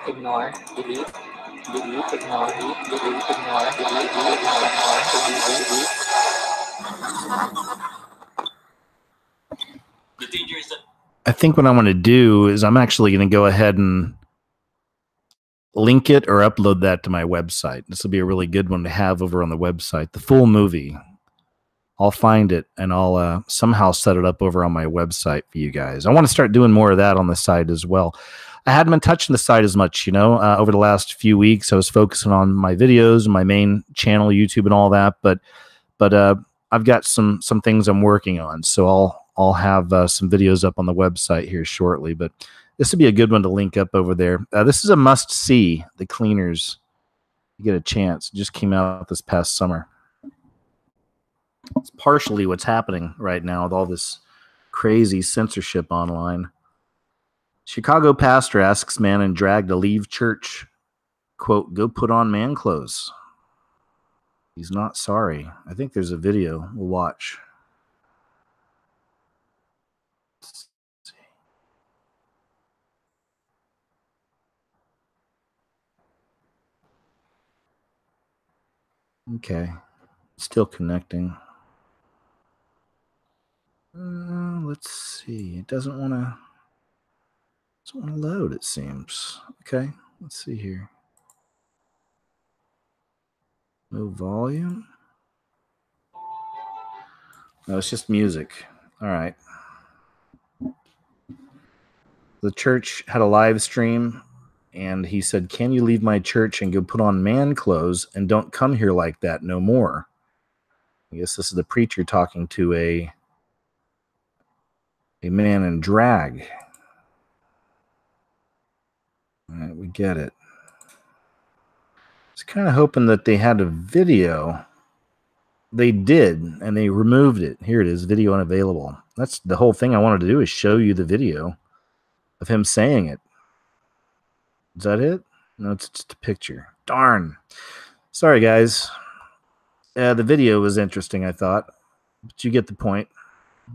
Speaker 7: Ignore. Delete. Delete. Ignore. Delete. Ignore. Delete. Ignore. Delete.
Speaker 1: The danger is that I think what I'm going to do is I'm actually going to go ahead and link it or upload that to my website. This will be a really good one to have over on the website. The full movie. I'll find it and I'll somehow set it up over on my website for you guys. I want to start doing more of that on the site as well. I hadn't been touching the site as much, you know, over the last few weeks. I was focusing on my videos and my main channel, YouTube and all that. But I've got some things I'm working on. So I'll have some videos up on the website here shortly. But this would be a good one to link up over there. This is a must-see, The Cleaners. You get a chance. It just came out this past summer. It's partially what's happening right now with all this crazy censorship online. Chicago pastor asks man in drag to leave church. Quote, go put on man clothes. He's not sorry. I think there's a video we'll watch. Let's see. Okay. Still connecting. Let's see. It doesn't want to load, it seems. Okay. Let's see here. No volume. No, it's just music. All right. The church had a live stream, and he said, can you leave my church and go put on man clothes and don't come here like that no more? I guess this is the preacher talking to a man in drag. All right, we get it. I was kind of hoping that they had a video. They did, and they removed it. Here it is, video unavailable. That's the whole thing I wanted to do, is show you the video of him saying it. Is that it? No, it's just a picture. Darn. Sorry, guys. The video was interesting, I thought. But you get the point.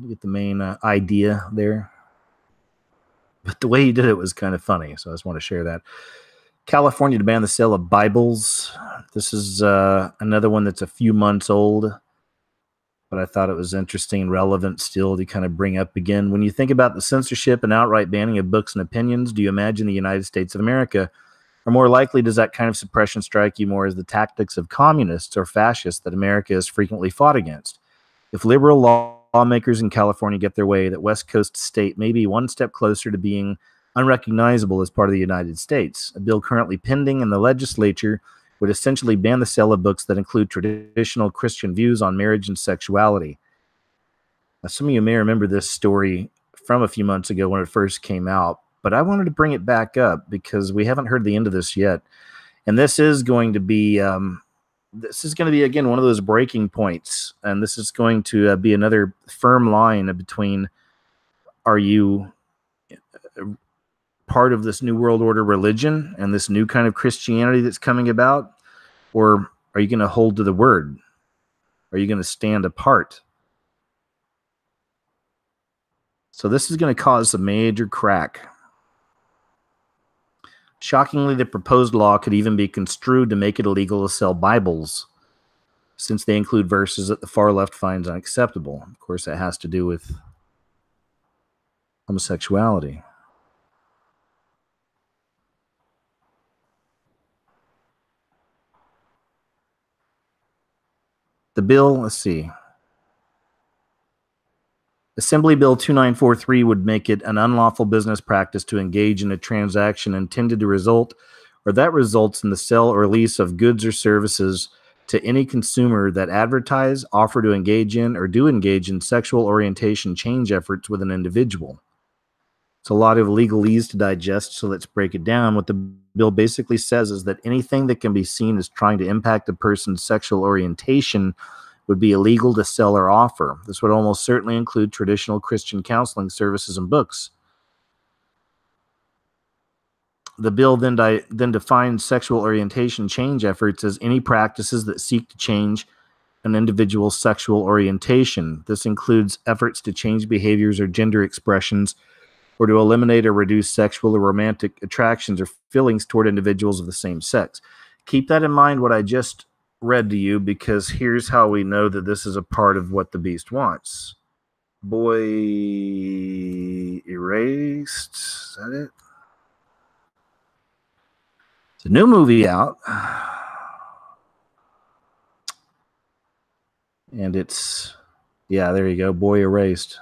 Speaker 1: You get the main idea there. But the way he did it was kind of funny, so I just want to share that. California to ban the sale of Bibles. This is another one that's a few months old, but I thought it was interesting and relevant still to kind of bring up again. When you think about the censorship and outright banning of books and opinions, do you imagine the United States of America? Or more likely, does that kind of suppression strike you more as the tactics of communists or fascists that America has frequently fought against? If liberal lawmakers in California get their way, that West Coast state may be one step closer to being unrecognizable as part of the United States. A bill currently pending in the legislature would essentially ban the sale of books that include traditional Christian views on marriage and sexuality. Some of you may remember this story from a few months ago when it first came out, but I wanted to bring it back up because we haven't heard the end of this yet. And this is going to be again one of those breaking points, and this is going to be another firm line between, are you part of this new world order religion and this new kind of Christianity that's coming about, or are you going to hold to the word? Are you going to stand apart? So this is going to cause a major crack. Shockingly, the proposed law could even be construed to make it illegal to sell Bibles, since they include verses that the far left finds unacceptable. Of course, that has to do with homosexuality. The bill, let's see. Assembly Bill 2943 would make it an unlawful business practice to engage in a transaction intended to result, or that results in the sale or lease of goods or services to any consumer that advertise, offer to engage in, or do engage in sexual orientation change efforts with an individual. It's a lot of legalese to digest, so let's break it down. What the bill basically says is that anything that can be seen as trying to impact a person's sexual orientation would be illegal to sell or offer. This would almost certainly include traditional Christian counseling services and books. The bill then defines sexual orientation change efforts as any practices that seek to change an individual's sexual orientation. This includes efforts to change behaviors or gender expressions, or to eliminate or reduce sexual or romantic attractions or feelings toward individuals of the same sex. Keep that in mind, what I just read to you, because here's how we know that this is a part of what the beast wants. Boy Erased. Is that it? It's a new movie out. And it's, yeah, there you go. Boy Erased.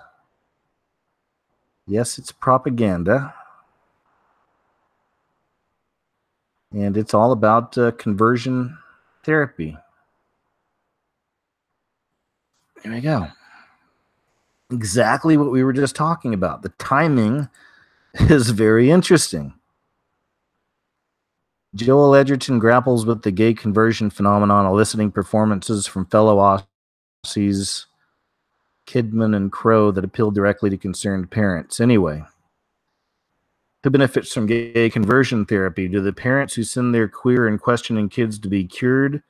Speaker 1: Yes, it's propaganda. And it's all about conversion therapy. There we go. Exactly what we were just talking about. The timing is very interesting. Joel Edgerton grapples with the gay conversion phenomenon, eliciting performances from fellow Aussies, Kidman and Crow, that appeal directly to concerned parents. Anyway, who benefits from gay conversion therapy? Do the parents who send their queer and questioning kids to be cured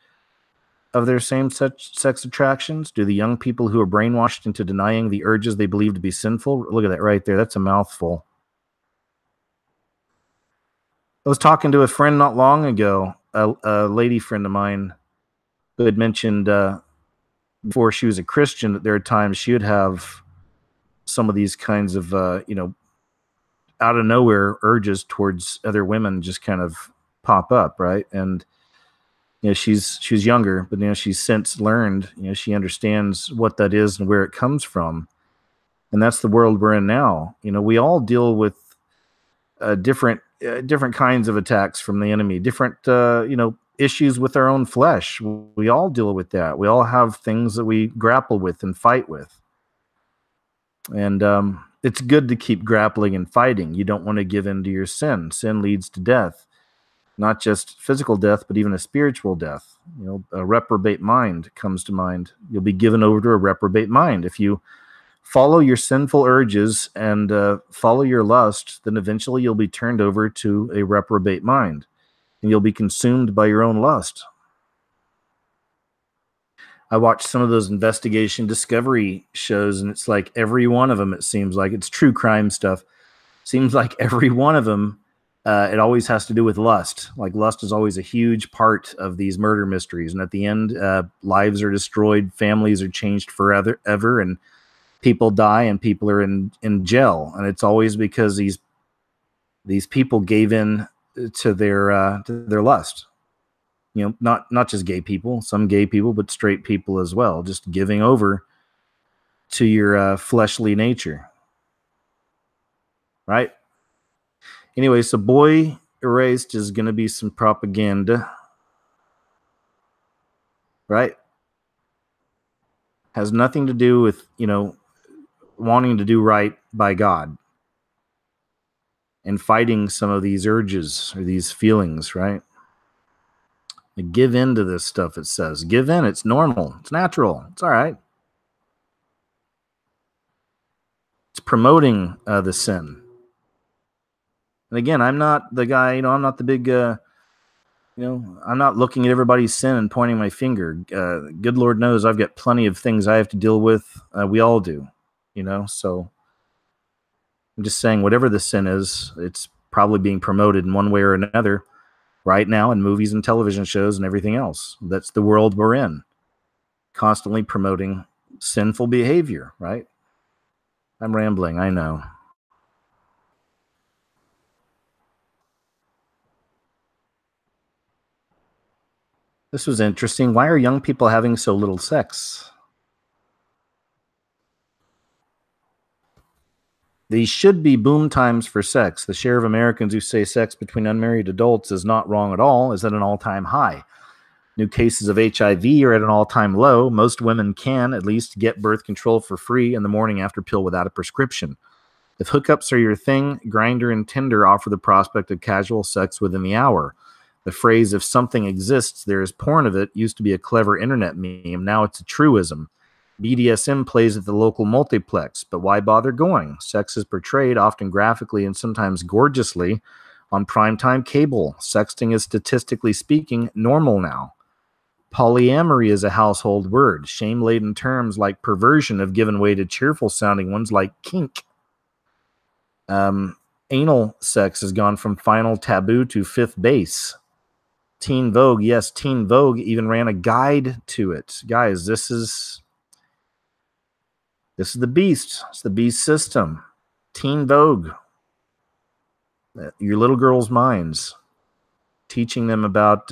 Speaker 1: of their same-sex attractions? Do the young people who are brainwashed into denying the urges they believe to be sinful? Look at that right there. That's a mouthful. I was talking to a friend not long ago, a lady friend of mine, who had mentioned before she was a Christian that there are times she would have some of these kinds of, out of nowhere urges towards other women just kind of pop up, right? And she's younger, but she's since learned, she understands what that is and where it comes from. And that's the world we're in now. We all deal with different kinds of attacks from the enemy, different issues with our own flesh. We all deal with that. We all have things that we grapple with and fight with. And it's good to keep grappling and fighting. You don't want to give in to your sin. Sin leads to death. Not just physical death, but even a spiritual death. A reprobate mind comes to mind. You'll be given over to a reprobate mind. If you follow your sinful urges and follow your lust, then eventually you'll be turned over to a reprobate mind, and you'll be consumed by your own lust. I watched some of those investigation discovery shows, and it's like every one of them, it seems like, it's true crime stuff. Seems like every one of them, it always has to do with lust. Like lust is always a huge part of these murder mysteries. And at the end, lives are destroyed, families are changed forever, and people die, and people are in jail. And it's always because these people gave in to their lust. Not just gay people, some gay people, but straight people as well, just giving over to your fleshly nature. Right? Anyway, so Boy Erased is going to be some propaganda. Right? Has nothing to do with, wanting to do right by God and fighting some of these urges or these feelings, right? Give in to this stuff, it says. Give in. It's normal. It's natural. It's all right. It's promoting the sin. And again, I'm not the guy, I'm not the big, I'm not looking at everybody's sin and pointing my finger. Good Lord knows I've got plenty of things I have to deal with. We all do, so I'm just saying whatever the sin is, it's probably being promoted in one way or another right now in movies and television shows and everything else. That's the world we're in. Constantly promoting sinful behavior, right? I'm rambling, I know. This was interesting. Why are young people having so little sex? These should be boom times for sex. The share of Americans who say sex between unmarried adults is not wrong at all is at an all-time high. New cases of HIV are at an all-time low. Most women can at least get birth control for free in the morning after pill without a prescription. If hookups are your thing, Grindr and Tinder offer the prospect of casual sex within the hour. The phrase, if something exists, there is porn of it, used to be a clever internet meme. Now it's a truism. BDSM plays at the local multiplex, but why bother going? Sex is portrayed, often graphically and sometimes gorgeously, on primetime cable. Sexting is, statistically speaking, normal now. Polyamory is a household word. Shame-laden terms like perversion have given way to cheerful-sounding ones like kink. Anal sex has gone from final taboo to fifth base. Teen Vogue, yes, Teen Vogue even ran a guide to it. Guys, this is the beast. It's the beast system. Teen Vogue. Your little girls' minds. Teaching them about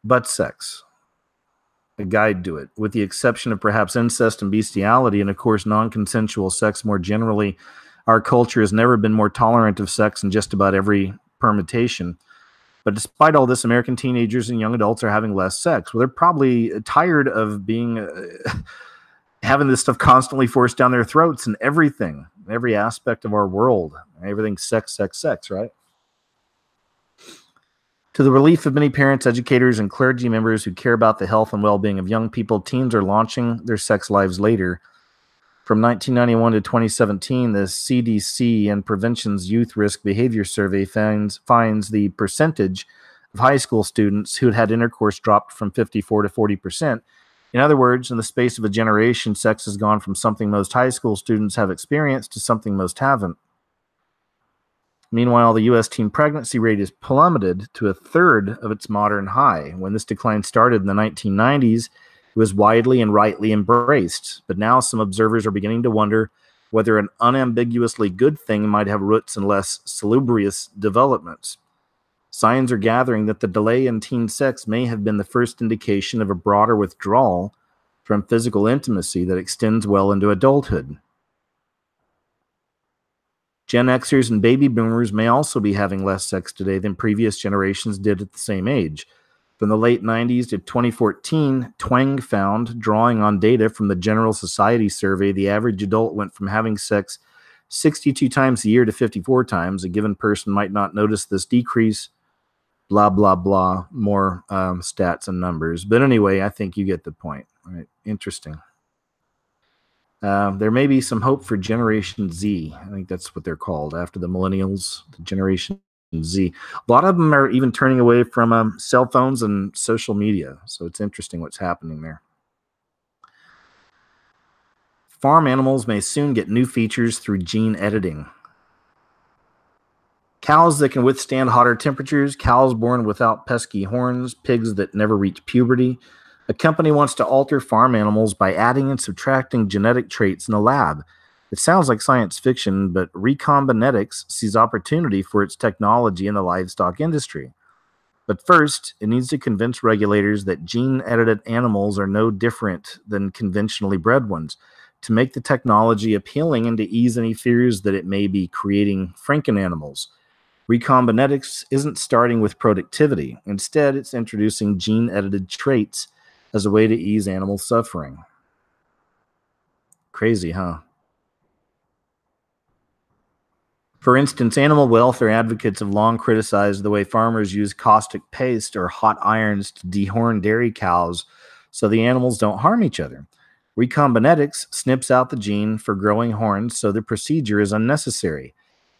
Speaker 1: butt sex. A guide to it. With the exception of perhaps incest and bestiality, and of course non-consensual sex more generally, our culture has never been more tolerant of sex in just about every permutation. But despite all this, American teenagers and young adults are having less sex. Well, they're probably tired of being having this stuff constantly forced down their throats in everything, every aspect of our world. Everything's sex, sex, sex, right? To the relief of many parents, educators, and clergy members who care about the health and well-being of young people, teens are launching their sex lives later. From 1991 to 2017, the CDC and Prevention's Youth Risk Behavior Survey finds the percentage of high school students who had intercourse dropped from 54 to 40%. In other words, in the space of a generation, sex has gone from something most high school students have experienced to something most haven't. Meanwhile, the U.S. teen pregnancy rate is plummeted to a third of its modern high. When this decline started in the 1990s, it was widely and rightly embraced, but now some observers are beginning to wonder whether an unambiguously good thing might have roots in less salubrious developments. Signs are gathering that the delay in teen sex may have been the first indication of a broader withdrawal from physical intimacy that extends well into adulthood. Gen Xers and baby boomers may also be having less sex today than previous generations did at the same age. From the late 90s to 2014, Twang found, drawing on data from the General Society survey, the average adult went from having sex 62 times a year to 54 times. A given person might not notice this decrease. Blah, blah, blah. More stats and numbers. But anyway, I think you get the point. Right? Interesting. There may be some hope for Generation Z. I think that's what they're called. After the millennials, the Generation Z. A lot of them are even turning away from cell phones and social media. So it's interesting what's happening there. Farm animals may soon get new features through gene editing. Cows that can withstand hotter temperatures, cows born without pesky horns, pigs that never reach puberty. A company wants to alter farm animals by adding and subtracting genetic traits in a lab. It sounds like science fiction, but Recombinetics sees opportunity for its technology in the livestock industry. But first, it needs to convince regulators that gene-edited animals are no different than conventionally bred ones, to make the technology appealing and to ease any fears that it may be creating Franken animals. Recombinetics isn't starting with productivity. Instead, it's introducing gene-edited traits as a way to ease animal suffering. Crazy, huh? For instance, animal welfare advocates have long criticized the way farmers use caustic paste or hot irons to dehorn dairy cows so the animals don't harm each other. Recombinetics snips out the gene for growing horns, so the procedure is unnecessary.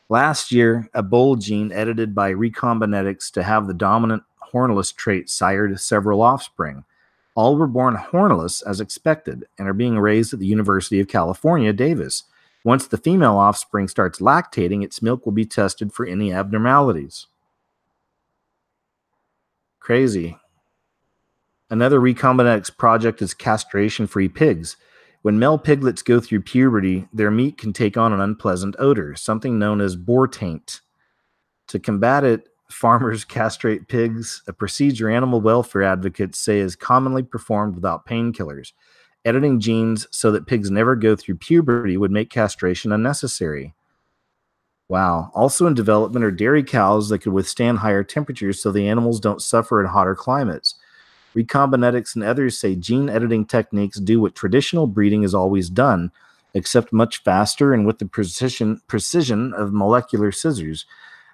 Speaker 1: Last year, a bull gene edited by Recombinetics to have the dominant hornless trait sired several offspring. All were born hornless as expected and are being raised at the University of California, Davis. Once the female offspring starts lactating, its milk will be tested for any abnormalities. Crazy. Another Recombinetics project is castration-free pigs. When male piglets go through puberty, their meat can take on an unpleasant odor, something known as boar taint. To combat it, farmers castrate pigs, a procedure animal welfare advocates say is commonly performed without painkillers. Editing genes so that pigs never go through puberty would make castration unnecessary. Wow. Also in development are dairy cows that could withstand higher temperatures so the animals don't suffer in hotter climates. Recombinetics and others say gene editing techniques do what traditional breeding has always done, except much faster and with the precision of molecular scissors.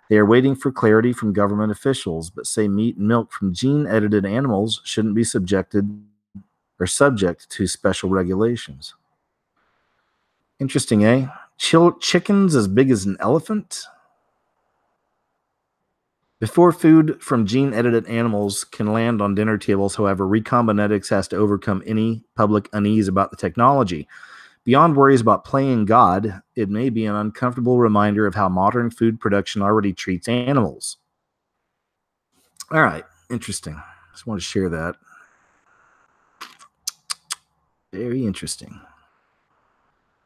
Speaker 1: They are waiting for clarity from government officials, but say meat and milk from gene-edited animals shouldn't be subject to special regulations. Interesting, eh? Chickens as big as an elephant? Before food from gene-edited animals can land on dinner tables, however, Recombinetics has to overcome any public unease about the technology. Beyond worries about playing God, it may be an uncomfortable reminder of how modern food production already treats animals. All right, interesting. Just want to share that. Very interesting.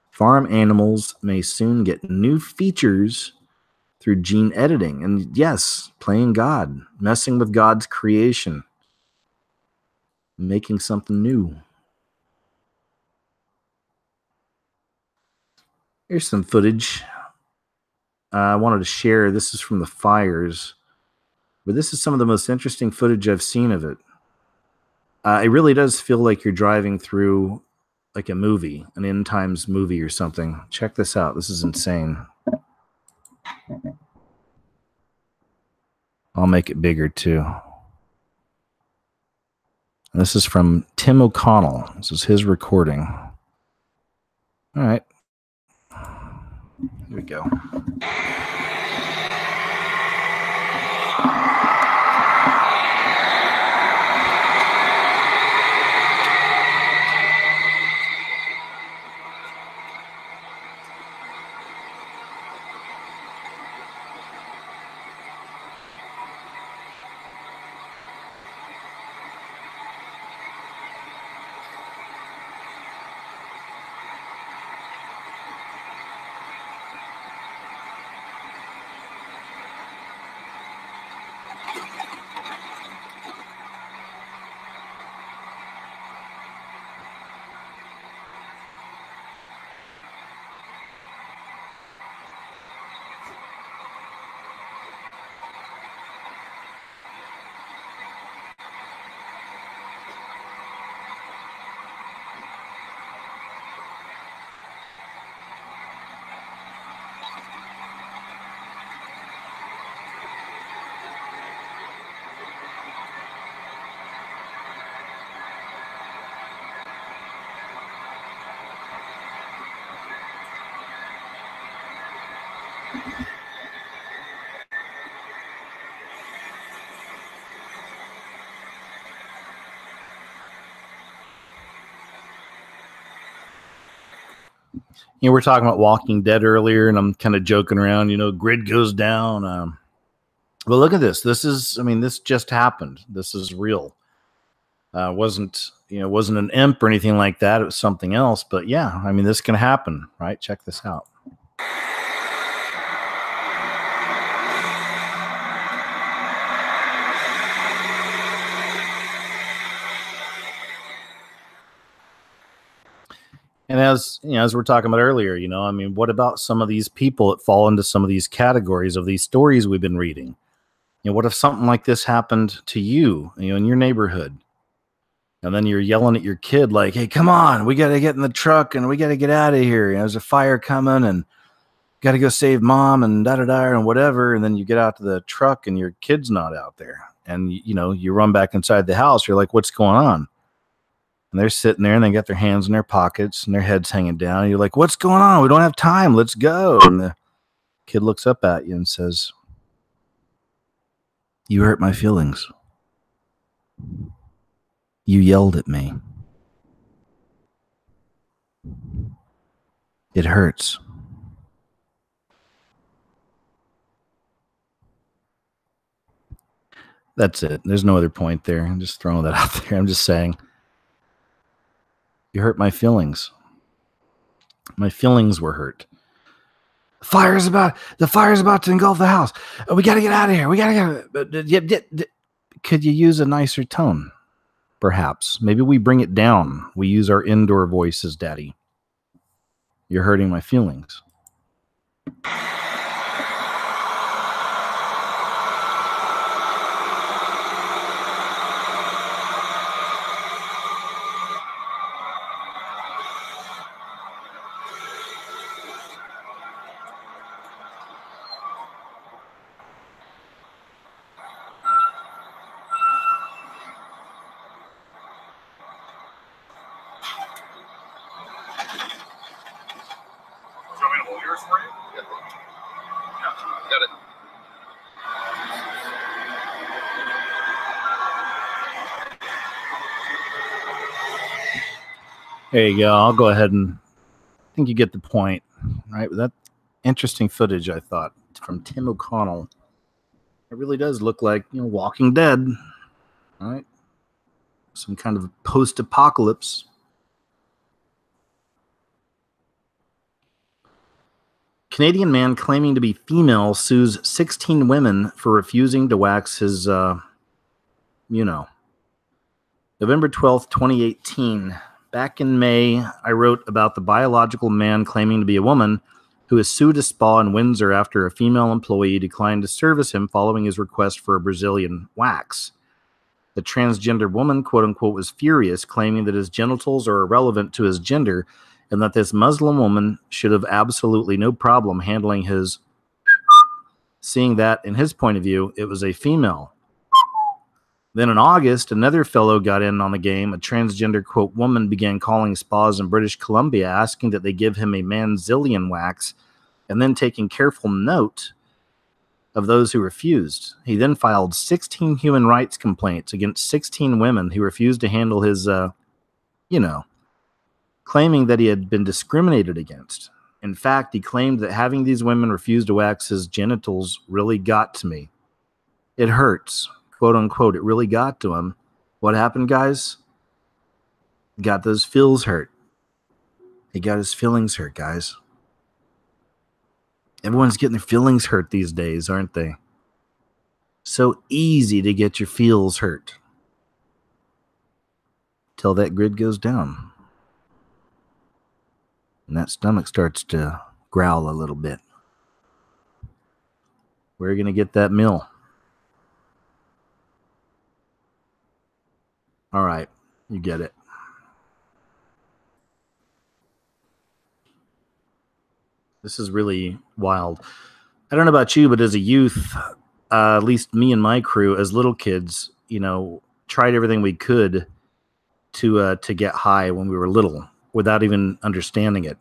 Speaker 1: Farm animals may soon get new features through gene editing. And yes, playing God, messing with God's creation, making something new. Here's some footage I wanted to share. This is from the fires, but this is some of the most interesting footage I've seen of it. It really does feel like you're driving through like a movie, an end times movie or something. Check this out. This is insane. I'll make it bigger too. And this is from Tim O'Connell. This is his recording. All right. Here we go. You know, we're talking about Walking Dead earlier, and I'm kind of joking around, you know, grid goes down. But look at this. This is, I mean, this just happened. This is real. Wasn't an imp or anything like that. It was something else. But yeah, I mean, this can happen, right? Check this out. And as you know, as we're talking about earlier, you know, I mean, what about some of these people that fall into some of these categories of these stories we've been reading? You know, what if something like this happened to you, you know, in your neighborhood? And then you're yelling at your kid like, hey, come on, we got to get in the truck and we got to get out of here. You know, there's a fire coming. And got to go save mom and da-da-da and whatever. And then you get out to the truck and your kid's not out there. And, you run back inside the house. You're like, what's going on? And they're sitting there and they got their hands in their pockets and their heads hanging down. And you're like, what's going on? We don't have time. Let's go. And the kid looks up at you and says, you hurt my feelings. You yelled at me. It hurts. That's it. There's no other point there. I'm just throwing that out there. I'm just saying, you hurt my feelings. My feelings were hurt. The fire's about to engulf the house. We got to get out of here. We got to get. Could you use a nicer tone? Perhaps. Maybe we bring it down. We use our indoor voices, Daddy. You're hurting my feelings. There you go. I'll go ahead and I think you get the point, right? That interesting footage, I thought, from Tim O'Connell. It really does look like, Walking Dead, right? Some kind of post-apocalypse. Canadian man claiming to be female sues 16 women for refusing to wax his, November 12th, 2018. Back in May, I wrote about the biological man claiming to be a woman who has sued a spa in Windsor after a female employee declined to service him following his request for a Brazilian wax. The transgender woman, quote-unquote, was furious, claiming that his genitals are irrelevant to his gender and that this Muslim woman should have absolutely no problem handling his, seeing that, in his point of view, it was a female. Then in August, another fellow got in on the game. A transgender, quote, woman began calling spas in British Columbia, asking that they give him a manzillion wax, and then taking careful note of those who refused. He then filed 16 human rights complaints against 16 women who refused to handle his, claiming that he had been discriminated against. In fact, he claimed that having these women refuse to wax his genitals really got to me. It hurts. Quote unquote, it really got to him. What happened, guys? Got those feels hurt. He got his feelings hurt, guys. Everyone's getting their feelings hurt these days, aren't they? So easy to get your feels hurt. Till that grid goes down. And that stomach starts to growl a little bit. Where are you going to get that meal? All right, you get it. This is really wild. I don't know about you, but as a youth, at least me and my crew, as little kids, tried everything we could to get high when we were little without even understanding it.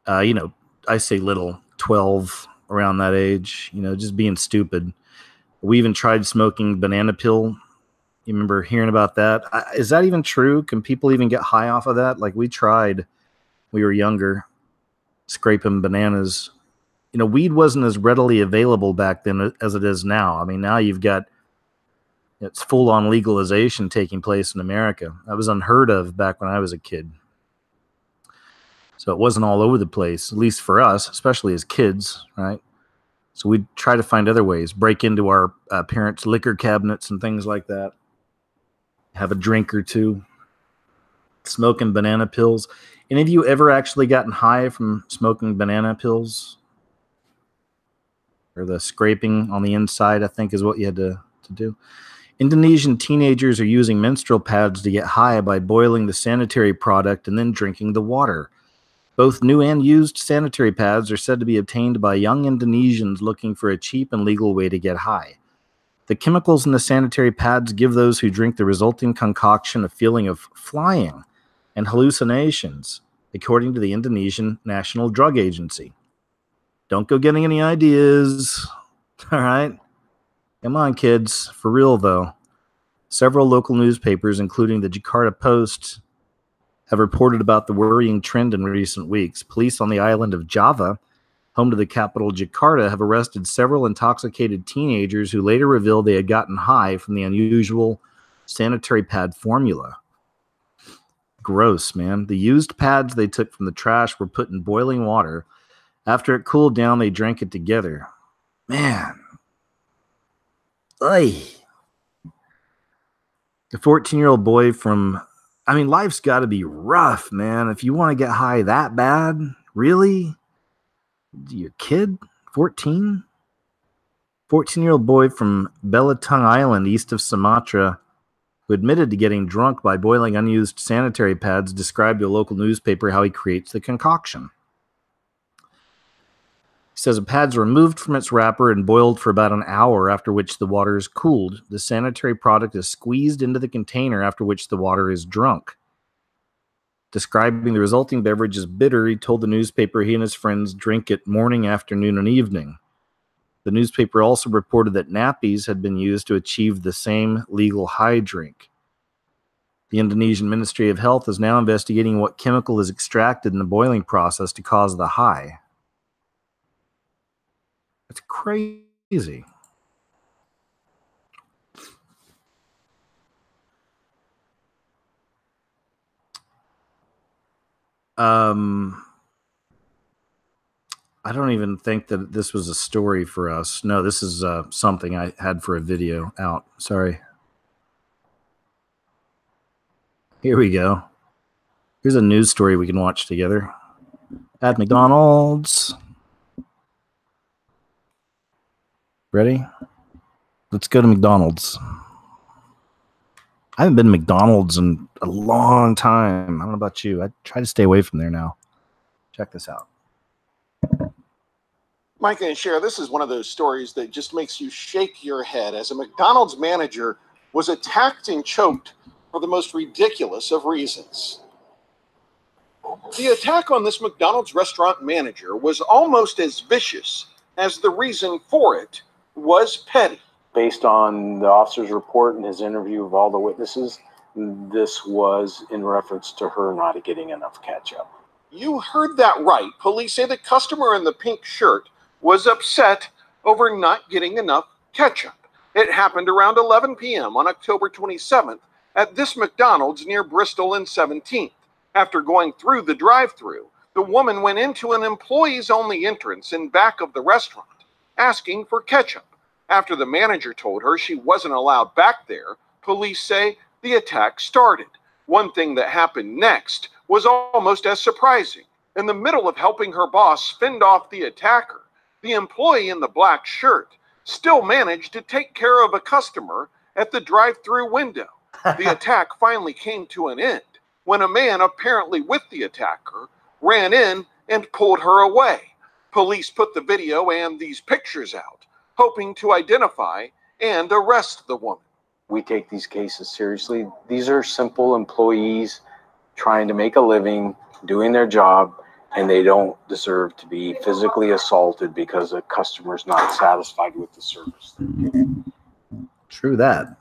Speaker 1: I say little, 12, around that age, just being stupid. We even tried smoking banana pill. You remember hearing about that? Is that even true? Can people even get high off of that? Like, we tried, we were younger, scraping bananas. Weed wasn't as readily available back then as it is now. I mean, now you've got, it's full-on legalization taking place in America. That was unheard of back when I was a kid. So it wasn't all over the place, at least for us, especially as kids, right? So we'd try to find other ways, break into our parents' liquor cabinets and things like that. Have a drink or two, smoking banana pills. Any of you ever actually gotten high from smoking banana pills? Or the scraping on the inside, I think, is what you had to do. Indonesian teenagers are using menstrual pads to get high by boiling the sanitary product and then drinking the water. Both new and used sanitary pads are said to be obtained by young Indonesians looking for a cheap and legal way to get high. The chemicals in the sanitary pads give those who drink the resulting concoction a feeling of flying and hallucinations, according to the Indonesian National Drug Agency. Don't go getting any ideas. All right? Come on, kids. For real, though. Several local newspapers, including the Jakarta Post, have reported about the worrying trend in recent weeks. Police on the island of Java, home to the capital Jakarta, have arrested several intoxicated teenagers who later revealed they had gotten high from the unusual sanitary pad formula. Gross, man. The used pads they took from the trash were put in boiling water. After it cooled down, they drank it together. Man. Ay. The 14-year-old boy from... I mean, life's got to be rough, man. If you want to get high that bad, really? Your kid? 14? 14-year-old boy from Belitung Island, east of Sumatra, who admitted to getting drunk by boiling unused sanitary pads, described to a local newspaper how he creates the concoction. He says the pad's removed from its wrapper and boiled for about an hour, after which the water is cooled. The sanitary product is squeezed into the container, after which the water is drunk. Describing the resulting beverage as bitter, he told the newspaper he and his friends drink it morning, afternoon, and evening. The newspaper also reported that nappies had been used to achieve the same legal high drink. The Indonesian Ministry of Health is now investigating what chemical is extracted in the boiling process to cause the high. It's crazy. I don't even think that this was a story for us. No, this is something I had for a video out. Sorry. Here we go. Here's a news story we can watch together. At McDonald's. Ready? Let's go to McDonald's. I haven't been to McDonald's in a long time. I don't know about you. I try to stay away from there now. Check this out.
Speaker 11: Micah and Cher, this is one of those stories that just makes you shake your head as a McDonald's manager was attacked and choked for the most ridiculous of reasons. The attack on this McDonald's restaurant manager was almost as vicious as the reason for it was petty.
Speaker 12: Based on the officer's report and his interview of all the witnesses, this was in reference to her not getting enough ketchup.
Speaker 11: You heard that right. Police say the customer in the pink shirt was upset over not getting enough ketchup. It happened around 11 p.m. on October 27th at this McDonald's near Bristol and 17th. After going through the drive-thru, the woman went into an employees-only entrance in back of the restaurant, asking for ketchup. After the manager told her she wasn't allowed back there, police say the attack started. One thing that happened next was almost as surprising. In the middle of helping her boss fend off the attacker, the employee in the black shirt still managed to take care of a customer at the drive-thru window. The attack finally came to an end when a man apparently with the attacker ran in and pulled her away. Police put the video and these pictures out, hoping to identify and arrest the woman.
Speaker 12: We take these cases seriously. These are simple employees trying to make a living, doing their job, and they don't deserve to be physically assaulted because a customer's not satisfied with the service.
Speaker 1: True that.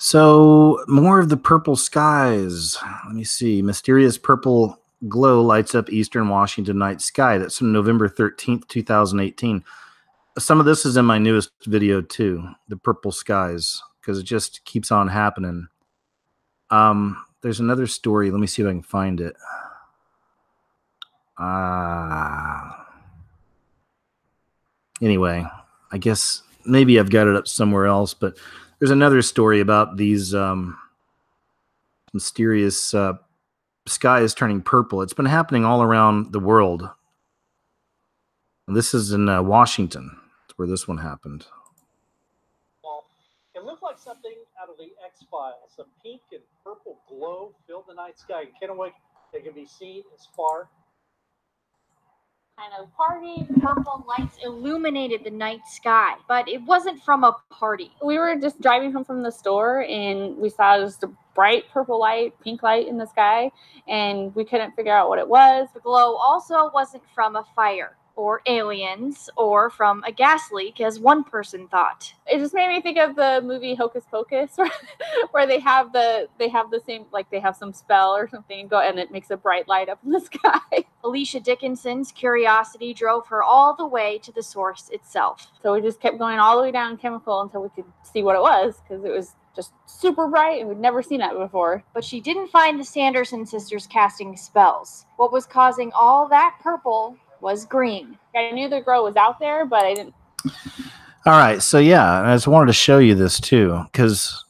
Speaker 1: So, more of the purple skies. Let me see. Mysterious purple glow lights up eastern Washington night sky. That's from November 13th, 2018. Some of this is in my newest video, too. The purple skies. Because it just keeps on happening. There's another story. Let me see if I can find it. Anyway, I guess maybe I've got it up somewhere else, but there's another story about these mysterious skies turning purple. It's been happening all around the world. And this is in Washington. That's where this one happened.
Speaker 11: It looked like
Speaker 13: something out of the X-Files. A pink and purple glow filled the night sky in Kennewick. They can be seen as far.
Speaker 14: Kind of party, purple lights illuminated the night sky, but it wasn't from a party.
Speaker 15: We were just driving home from the store and we saw just a bright purple light, pink light in the sky, and we couldn't figure out what it was.
Speaker 14: The glow also wasn't from a fire or aliens or from a gas leak, as one person thought.
Speaker 15: It just made me think of the movie Hocus Pocus, where they have the same, like they have some spell or something and it makes a bright light up in the sky.
Speaker 14: Alicia Dickinson's curiosity drove her all the way to the source itself.
Speaker 15: So we just kept going all the way down Chemical until we could see what it was, because it was just super bright and we'd never seen that before.
Speaker 14: But she didn't find the Sanderson sisters casting spells. What was causing all that purple was green.
Speaker 15: I knew the glow was out there, but I didn't.
Speaker 1: All right, so yeah, I just wanted to show you this too, because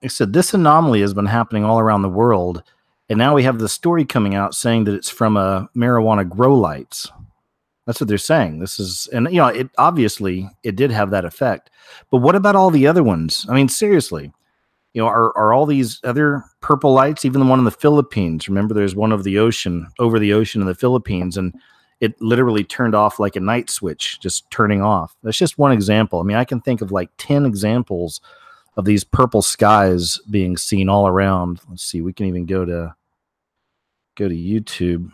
Speaker 1: like I said, this anomaly has been happening all around the world, and now we have the story coming out saying that it's from marijuana grow lights. That's what they're saying. This is, and you know, it obviously it did have that effect. But what about all the other ones? I mean, seriously, you know, are all these other purple lights, even the one in the Philippines? Remember, there's one over the ocean in the Philippines, and it literally turned off like a night switch, just turning off. That's just one example. I mean, I can think of like 10 examples of these purple skies being seen all around. Let's see, we can even go to YouTube.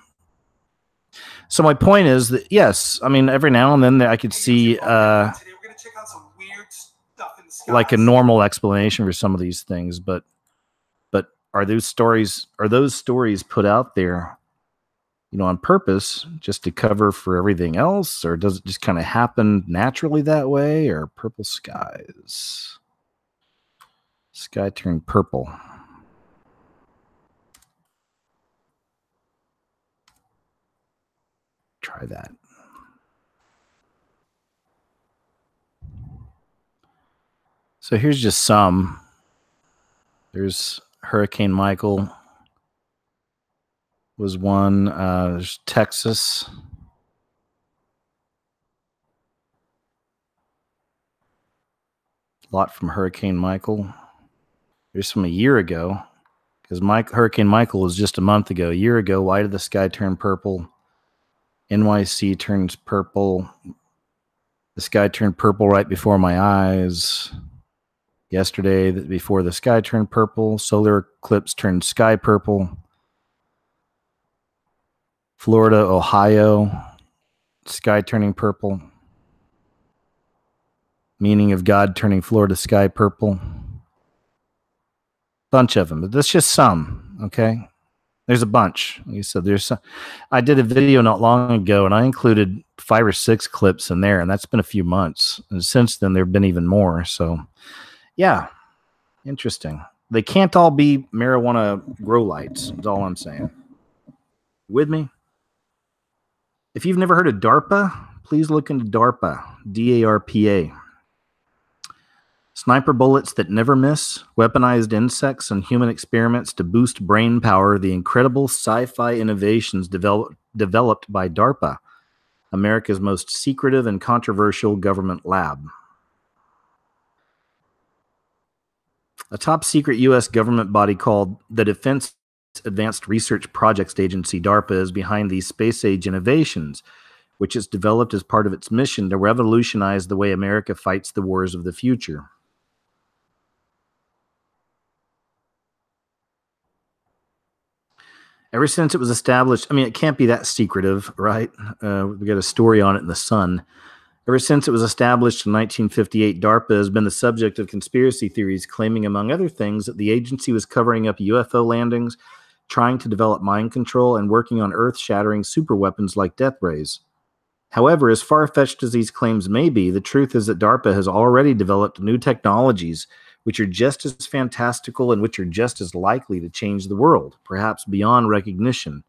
Speaker 1: So my point is that, yes, I mean, every now and then I could see like a normal explanation for some of these things, but are those stories put out there, you know, on purpose just to cover for everything else, or does it just kind of happen naturally that way? Or purple skies, sky turned purple. Try that. So here's just some. There's Hurricane Michael was one. There's Texas. A lot from Hurricane Michael. There's from a year ago, because Hurricane Michael was just a month ago. A year ago, why did the sky turn purple? NYC turns purple. The sky turned purple right before my eyes. Yesterday, before the sky turned purple. Solar eclipse turned sky purple. Florida, Ohio, sky turning purple. Meaning of God turning Florida sky purple. Bunch of them, but that's just some, okay? There's a bunch. Like I said, there's some. I did a video not long ago, and I included 5 or 6 clips in there, and that's been a few months. And since then, there have been even more. So, yeah, interesting. They can't all be marijuana grow lights, is all I'm saying. With me? If you've never heard of DARPA, please look into DARPA, D-A-R-P-A. Sniper bullets that never miss, weaponized insects, and human experiments to boost brain power, the incredible sci-fi innovations developed by DARPA, America's most secretive and controversial government lab. A top-secret U.S. government body called the Defense Advanced Research Projects Agency, DARPA, is behind these space-age innovations, which it's developed as part of its mission to revolutionize the way America fights the wars of the future. Ever since it was established, I mean, it can't be that secretive, right? We got a story on it in The Sun. Ever since it was established in 1958, DARPA has been the subject of conspiracy theories claiming, among other things, that the agency was covering up UFO landings, trying to develop mind control, and working on earth-shattering superweapons like death rays. However, as far-fetched as these claims may be, the truth is that DARPA has already developed new technologies which are just as fantastical and which are just as likely to change the world, perhaps beyond recognition.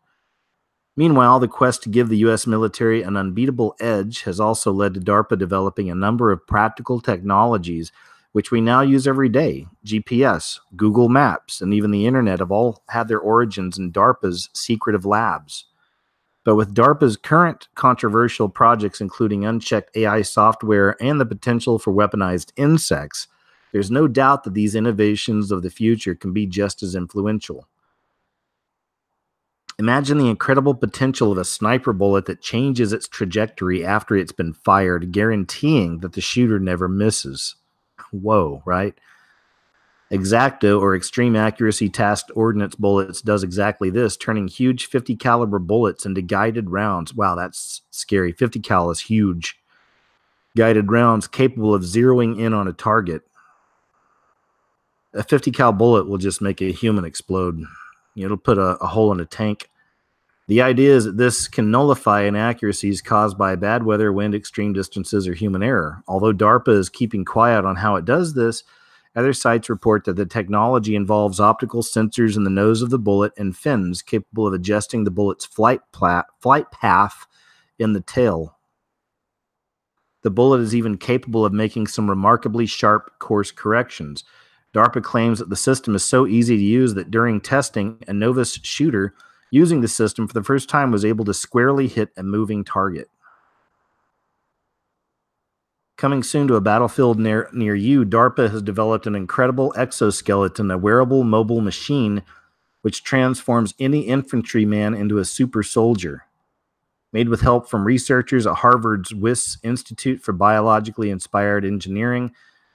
Speaker 1: Meanwhile, the quest to give the U.S. military an unbeatable edge has also led to DARPA developing a number of practical technologies which we now use every day. GPS, Google Maps, and even the Internet have all had their origins in DARPA's secretive labs. But with DARPA's current controversial projects, including unchecked AI software and the potential for weaponized insects, there's no doubt that these innovations of the future can be just as influential. Imagine the incredible potential of a sniper bullet that changes its trajectory after it's been fired, guaranteeing that the shooter never misses. Whoa, right? Exacto, or extreme accuracy tasked ordnance bullets, does exactly this, turning huge 50 caliber bullets into guided rounds. Wow, that's scary. 50 cal is huge. Guided rounds capable of zeroing in on a target. A 50 cal bullet will just make a human explode. It'll put a hole in a tank. The idea is that this can nullify inaccuracies caused by bad weather, wind, extreme distances, or human error. Although DARPA is keeping quiet on how it does this, other sites report that the technology involves optical sensors in the nose of the bullet and fins capable of adjusting the bullet's flight path in the tail. The bullet is even capable of making some remarkably sharp course corrections. DARPA claims that the system is so easy to use that during testing, a novice shooter using the system for the first time was able to squarely hit a moving target. Coming soon to a battlefield near you, DARPA has developed an incredible exoskeleton, a wearable mobile machine which transforms any infantryman into a super soldier. Made with help from researchers at Harvard's Wyss Institute for Biologically Inspired Engineering,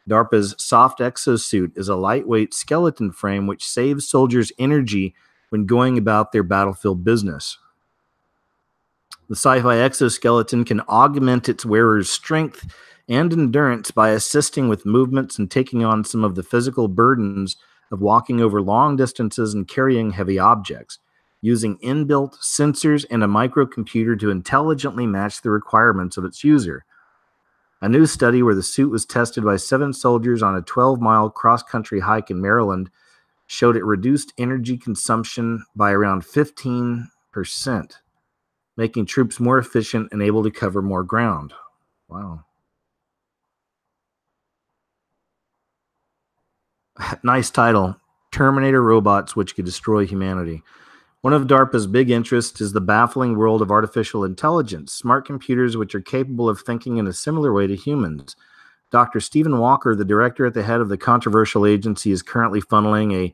Speaker 1: DARPA's soft exosuit is a lightweight skeleton frame which saves soldiers energy when going about their battlefield business. The sci-fi exoskeleton can augment its wearer's strength and endurance by assisting with movements and taking on some of the physical burdens of walking over long distances and carrying heavy objects, using inbuilt sensors and a microcomputer to intelligently match the requirements of its user. A new study where the suit was tested by 7 soldiers on a 12-mile cross-country hike in Maryland showed it reduced energy consumption by around 15%, making troops more efficient and able to cover more ground. Wow. Nice title, Terminator Robots Which Could Destroy Humanity. One of DARPA's big interests is the baffling world of artificial intelligence, smart computers which are capable of thinking in a similar way to humans. Dr. Stephen Walker, the director at the head of the controversial agency, is currently funneling a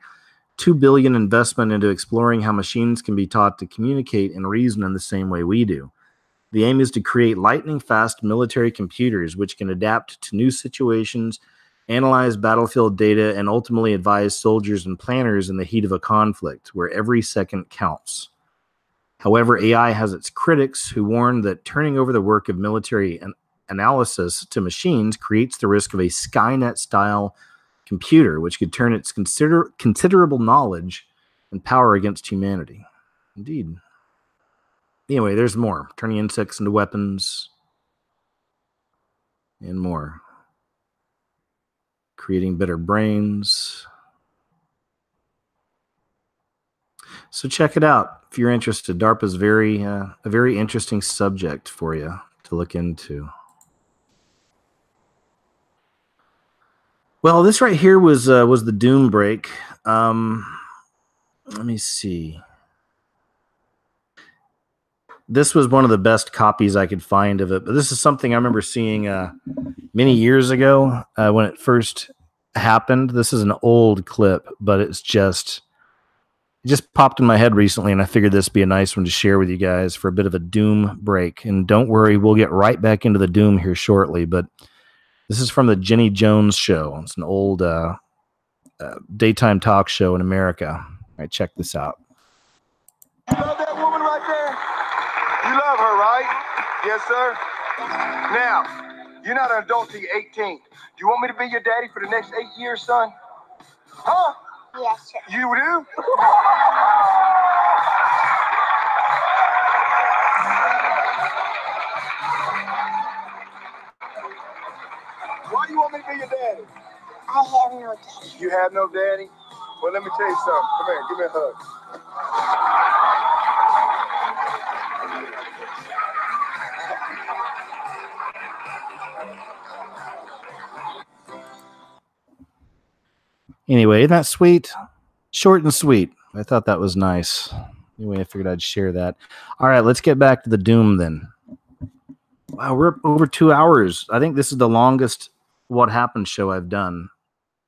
Speaker 1: $2 billion investment into exploring how machines can be taught to communicate and reason in the same way we do. The aim is to create lightning-fast military computers which can adapt to new situations, analyze battlefield data, and ultimately advise soldiers and planners in the heat of a conflict, where every second counts. However, AI has its critics who warn that turning over the work of military analysis to machines creates the risk of a Skynet-style computer, which could turn its considerable knowledge and power against humanity. Indeed. Anyway, there's more. Turning insects into weapons and more. Creating better brains. So check it out if you're interested. DARPA's a very interesting subject for you to look into. Well, this right here was the Doom break. Let me see. This was one of the best copies I could find of it, but this is something I remember seeing many years ago when it first happened. This is an old clip, but it just popped in my head recently, and I figured this would be a nice one to share with you guys for a bit of a Doom break. And don't worry, we'll get right back into the Doom here shortly, but this is from the Jenny Jones Show. It's an old daytime talk show in America. All right, check this out.
Speaker 3: You love that woman right there? You love her, right? Yes, sir. Now, you're not an adult till you're 18. Do you want me to be your daddy for the next 8 years, son? Huh?
Speaker 16: Yes, sir.
Speaker 3: You do? Why do you want me to be your daddy?
Speaker 16: I have no daddy.
Speaker 3: You have no daddy? Well, let me tell you something. Come here, give me a hug.
Speaker 1: Anyway, isn't that sweet? Short and sweet. I thought that was nice. Anyway, I figured I'd share that. All right, let's get back to the Doom then. Wow, we're up over 2 hours. I think this is the longest What Happened show I've done.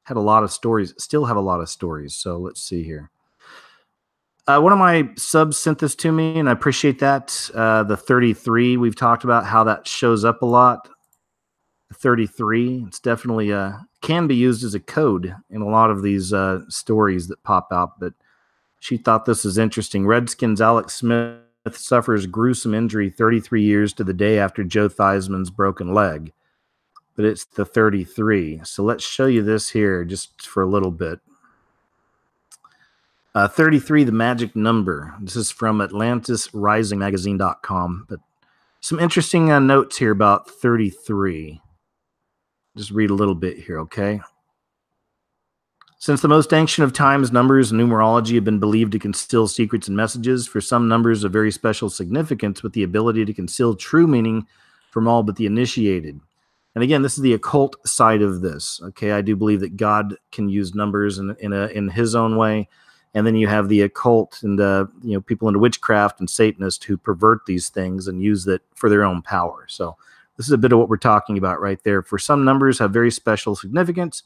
Speaker 1: had a lot of stories, still have a lot of stories. So let's see here. One of my subs sent this to me, and I appreciate that. The 33, we've talked about how that shows up a lot. 33, it's definitely can be used as a code in a lot of these stories that pop out, but she thought this was interesting. Redskins Alex Smith suffers gruesome injury 33 years to the day after Joe Theismann's broken leg. But it's the 33. So let's show you this here just for a little bit. 33, the magic number. This is from AtlantisRisingMagazine.com. But some interesting notes here about 33. Just read a little bit here, okay? Since the most ancient of times, numbers and numerology have been believed to conceal secrets and messages. For some numbers of very special significance with the ability to conceal true meaning from all but the initiated. And again, this is the occult side of this. Okay, I do believe that God can use numbers in His own way, and then you have the occult and people into witchcraft and Satanists who pervert these things and use it for their own power. So this is a bit of what we're talking about right there. For some numbers have very special significance,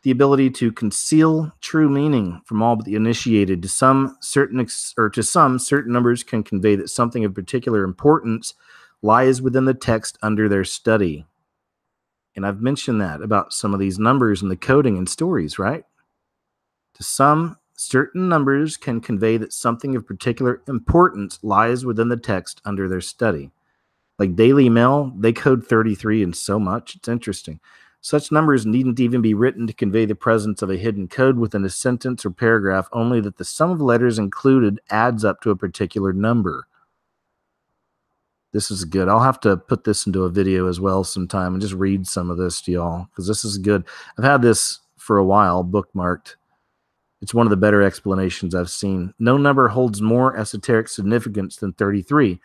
Speaker 1: the ability to conceal true meaning from all but the initiated. To some certain numbers can convey that something of particular importance lies within the text under their study. And I've mentioned that about some of these numbers and the coding and stories, right? To some, certain numbers can convey that something of particular importance lies within the text under their study. Like Daily Mail, they code 33 in so much. It's interesting. Such numbers needn't even be written to convey the presence of a hidden code within a sentence or paragraph, only that the sum of letters included adds up to a particular number. This is good. I'll have to put this into a video as well sometime and just read some of this to y'all, because this is good. I've had this for a while, bookmarked. It's one of the better explanations I've seen. No number holds more esoteric significance than 33.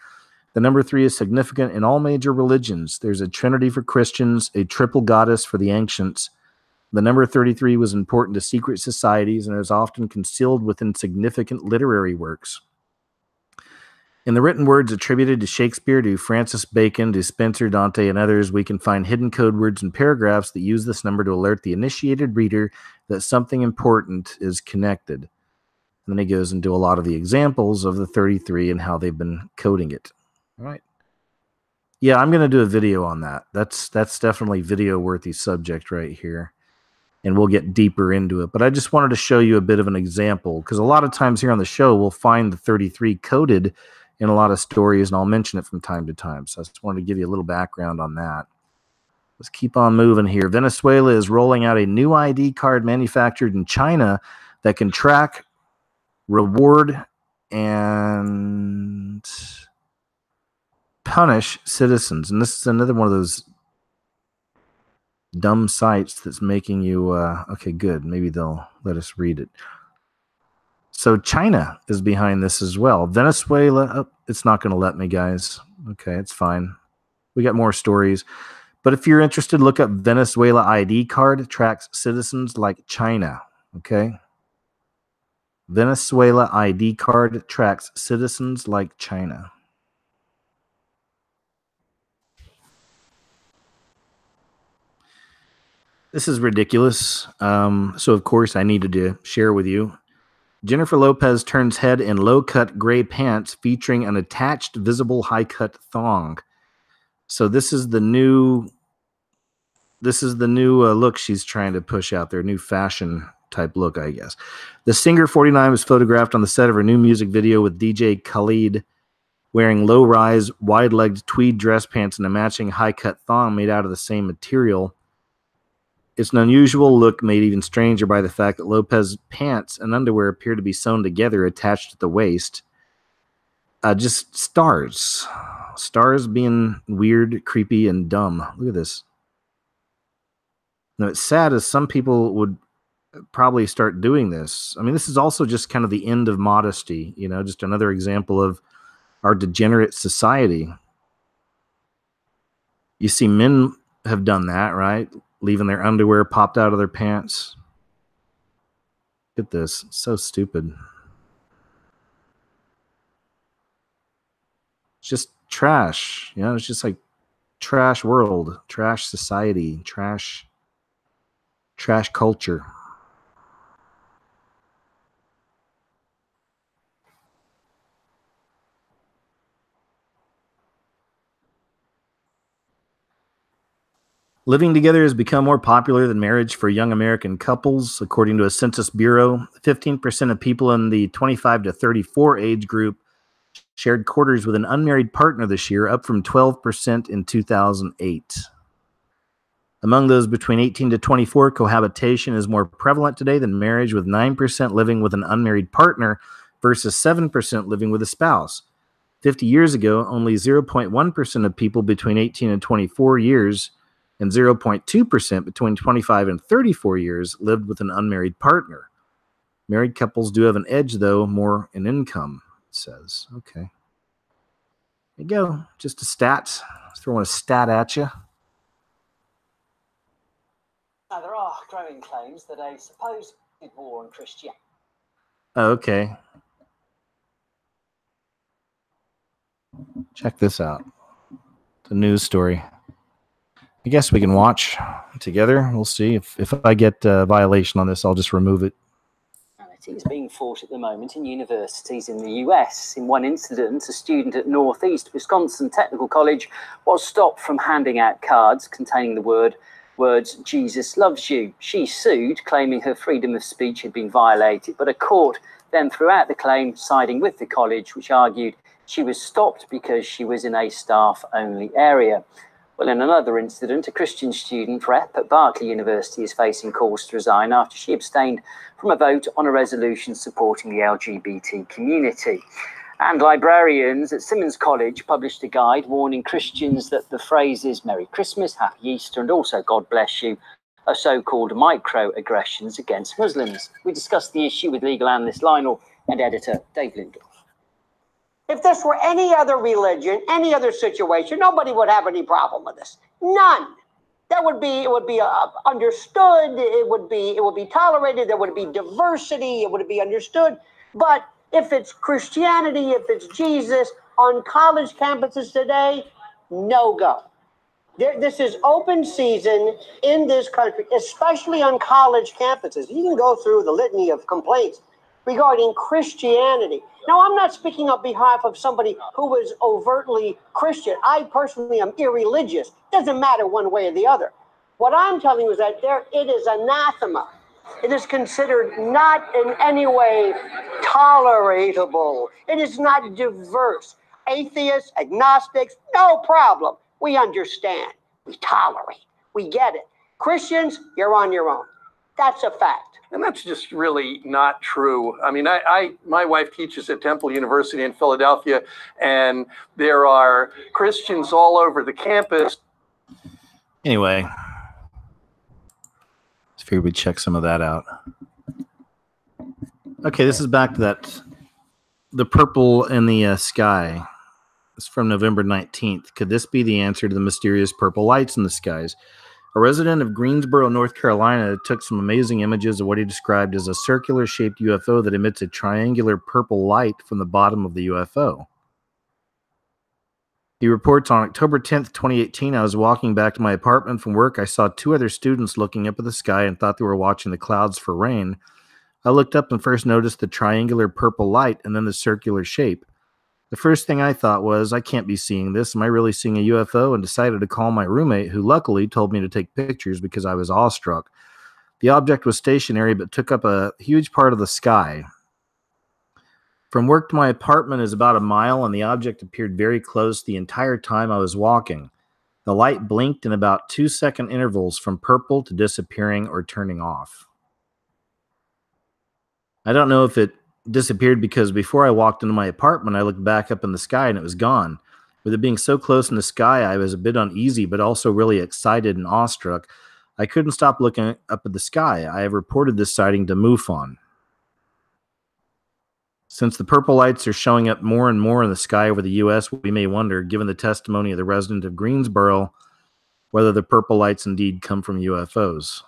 Speaker 1: The number 3 is significant in all major religions. There's a trinity for Christians, a triple goddess for the ancients. The number 33 was important to secret societies and is often concealed within significant literary works. In the written words attributed to Shakespeare, to Francis Bacon, to Spencer, Dante, and others, we can find hidden code words and paragraphs that use this number to alert the initiated reader that something important is connected. And then he goes into a lot of the examples of the 33 and how they've been coding it. All right. Yeah, I'm going to do a video on that. That's definitely video-worthy subject right here. And we'll get deeper into it. But I just wanted to show you a bit of an example, because a lot of times here on the show, we'll find the 33 coded in a lot of stories, and I'll mention it from time to time. So I just wanted to give you a little background on that. Let's keep on moving here. Venezuela is rolling out a new ID card manufactured in China that can track, reward, and punish citizens. And this is another one of those dumb sites that's making you, okay, good. Maybe they'll let us read it. So China is behind this as well. Venezuela, oh, it's not going to let me, guys. Okay, it's fine. We got more stories. But if you're interested, look up Venezuela ID card tracks citizens like China. Okay? Venezuela ID card tracks citizens like China. This is ridiculous. So, of course, I needed to share with you. Jennifer Lopez turns head in low-cut gray pants featuring an attached visible high-cut thong. So this is the new look she's trying to push out there, new fashion type look, I guess. The singer 49 was photographed on the set of her new music video with DJ Khalid wearing low-rise, wide-legged tweed dress pants and a matching high-cut thong made out of the same material. It's an unusual look made even stranger by the fact that Lopez's pants and underwear appear to be sewn together, attached at the waist. Just stars. Stars being weird, creepy, and dumb. Look at this. Now, it's sad as some people would probably start doing this. I mean, this is also just kind of the end of modesty, you know, just another example of our degenerate society. You see men have done that, right? Leaving their underwear popped out of their pants. Look at this. It's so stupid. It's just trash. You know, it's just like trash world, trash society, trash. Trash culture. Living together has become more popular than marriage for young American couples. According to a Census Bureau, 15% of people in the 25 to 34 age group shared quarters with an unmarried partner this year, up from 12% in 2008. Among those between 18 to 24, cohabitation is more prevalent today than marriage, with 9% living with an unmarried partner versus 7% living with a spouse. 50 years ago, only 0.1% of people between 18 and 24 years and 0.2% between 25 and 34 years lived with an unmarried partner. Married couples do have an edge, though, more in income, it says. Okay. There you go. Just a stat. Throwing a stat at you.
Speaker 17: Now, there are growing claims that a supposed war on Christianity.
Speaker 1: Oh, okay. Check this out. It's a news story. I guess we can watch together. We'll see. If I get a violation on this, I'll just remove it.
Speaker 17: Is being fought at the moment in universities in the US. In one incident, a student at Northeast Wisconsin Technical College was stopped from handing out cards containing the words, "Jesus loves you." She sued, claiming her freedom of speech had been violated, but a court then threw out the claim, siding with the college, which argued she was stopped because she was in a staff-only area. Well, in another incident, a Christian student rep at Berkeley University is facing calls to resign after she abstained from a vote on a resolution supporting the LGBT community. And librarians at Simmons College published a guide warning Christians that the phrases "Merry Christmas," "Happy Easter," and also "God bless you" are so-called microaggressions against Muslims. We discussed the issue with legal analyst Lionel and editor Dave Lindorf.
Speaker 18: If this were any other religion, any other situation, nobody would have any problem with this. None. It would be understood. It would be tolerated. There would be diversity. It would be understood. But if it's Christianity, if it's Jesus on college campuses today, no go. This is open season in this country, especially on college campuses. You can go through the litany of complaints regarding Christianity. Now, I'm not speaking on behalf of somebody who is overtly Christian. I personally am irreligious. Doesn't matter one way or the other. What I'm telling you is that it is anathema. It is considered not in any way tolerable. It is not diverse. Atheists, agnostics, no problem. We understand. We tolerate. We get it. Christians, you're on your own. That's a fact.
Speaker 19: And that's just really not true. I mean, my wife teaches at Temple University in Philadelphia, and there are Christians all over the campus.
Speaker 1: Anyway, let's figure we'd check some of that out. Okay, this is back to the purple in the sky. It's from November 19th. Could this be the answer to the mysterious purple lights in the skies? A resident of Greensboro, North Carolina, took some amazing images of what he described as a circular-shaped UFO that emits a triangular purple light from the bottom of the UFO. He reports, on October 10th, 2018, I was walking back to my apartment from work. I saw two other students looking up at the sky and thought they were watching the clouds for rain. I looked up and first noticed the triangular purple light and then the circular shape. The first thing I thought was, I can't be seeing this. Am I really seeing a UFO? And decided to call my roommate, who luckily told me to take pictures because I was awestruck. The object was stationary but took up a huge part of the sky. From work to my apartment is about a mile, and the object appeared very close the entire time I was walking. The light blinked in about 2-second intervals from purple to disappearing or turning off. I don't know if it disappeared because before I walked into my apartment, I looked back up in the sky and it was gone. With it being so close in the sky, I was a bit uneasy, but also really excited and awestruck. I couldn't stop looking up at the sky. I have reported this sighting to MUFON. Since the purple lights are showing up more and more in the sky over the U.S., we may wonder, given the testimony of the resident of Greensboro, whether the purple lights indeed come from UFOs.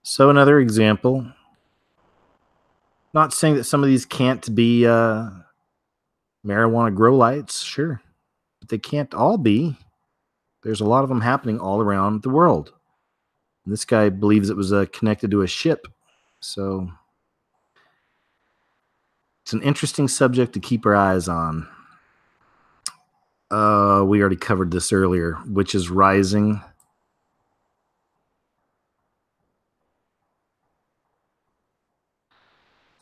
Speaker 1: So another example. Not saying that some of these can't be marijuana grow lights, sure. But they can't all be. There's a lot of them happening all around the world. This guy believes it was connected to a ship. So it's an interesting subject to keep our eyes on. We already covered this earlier, which is rising.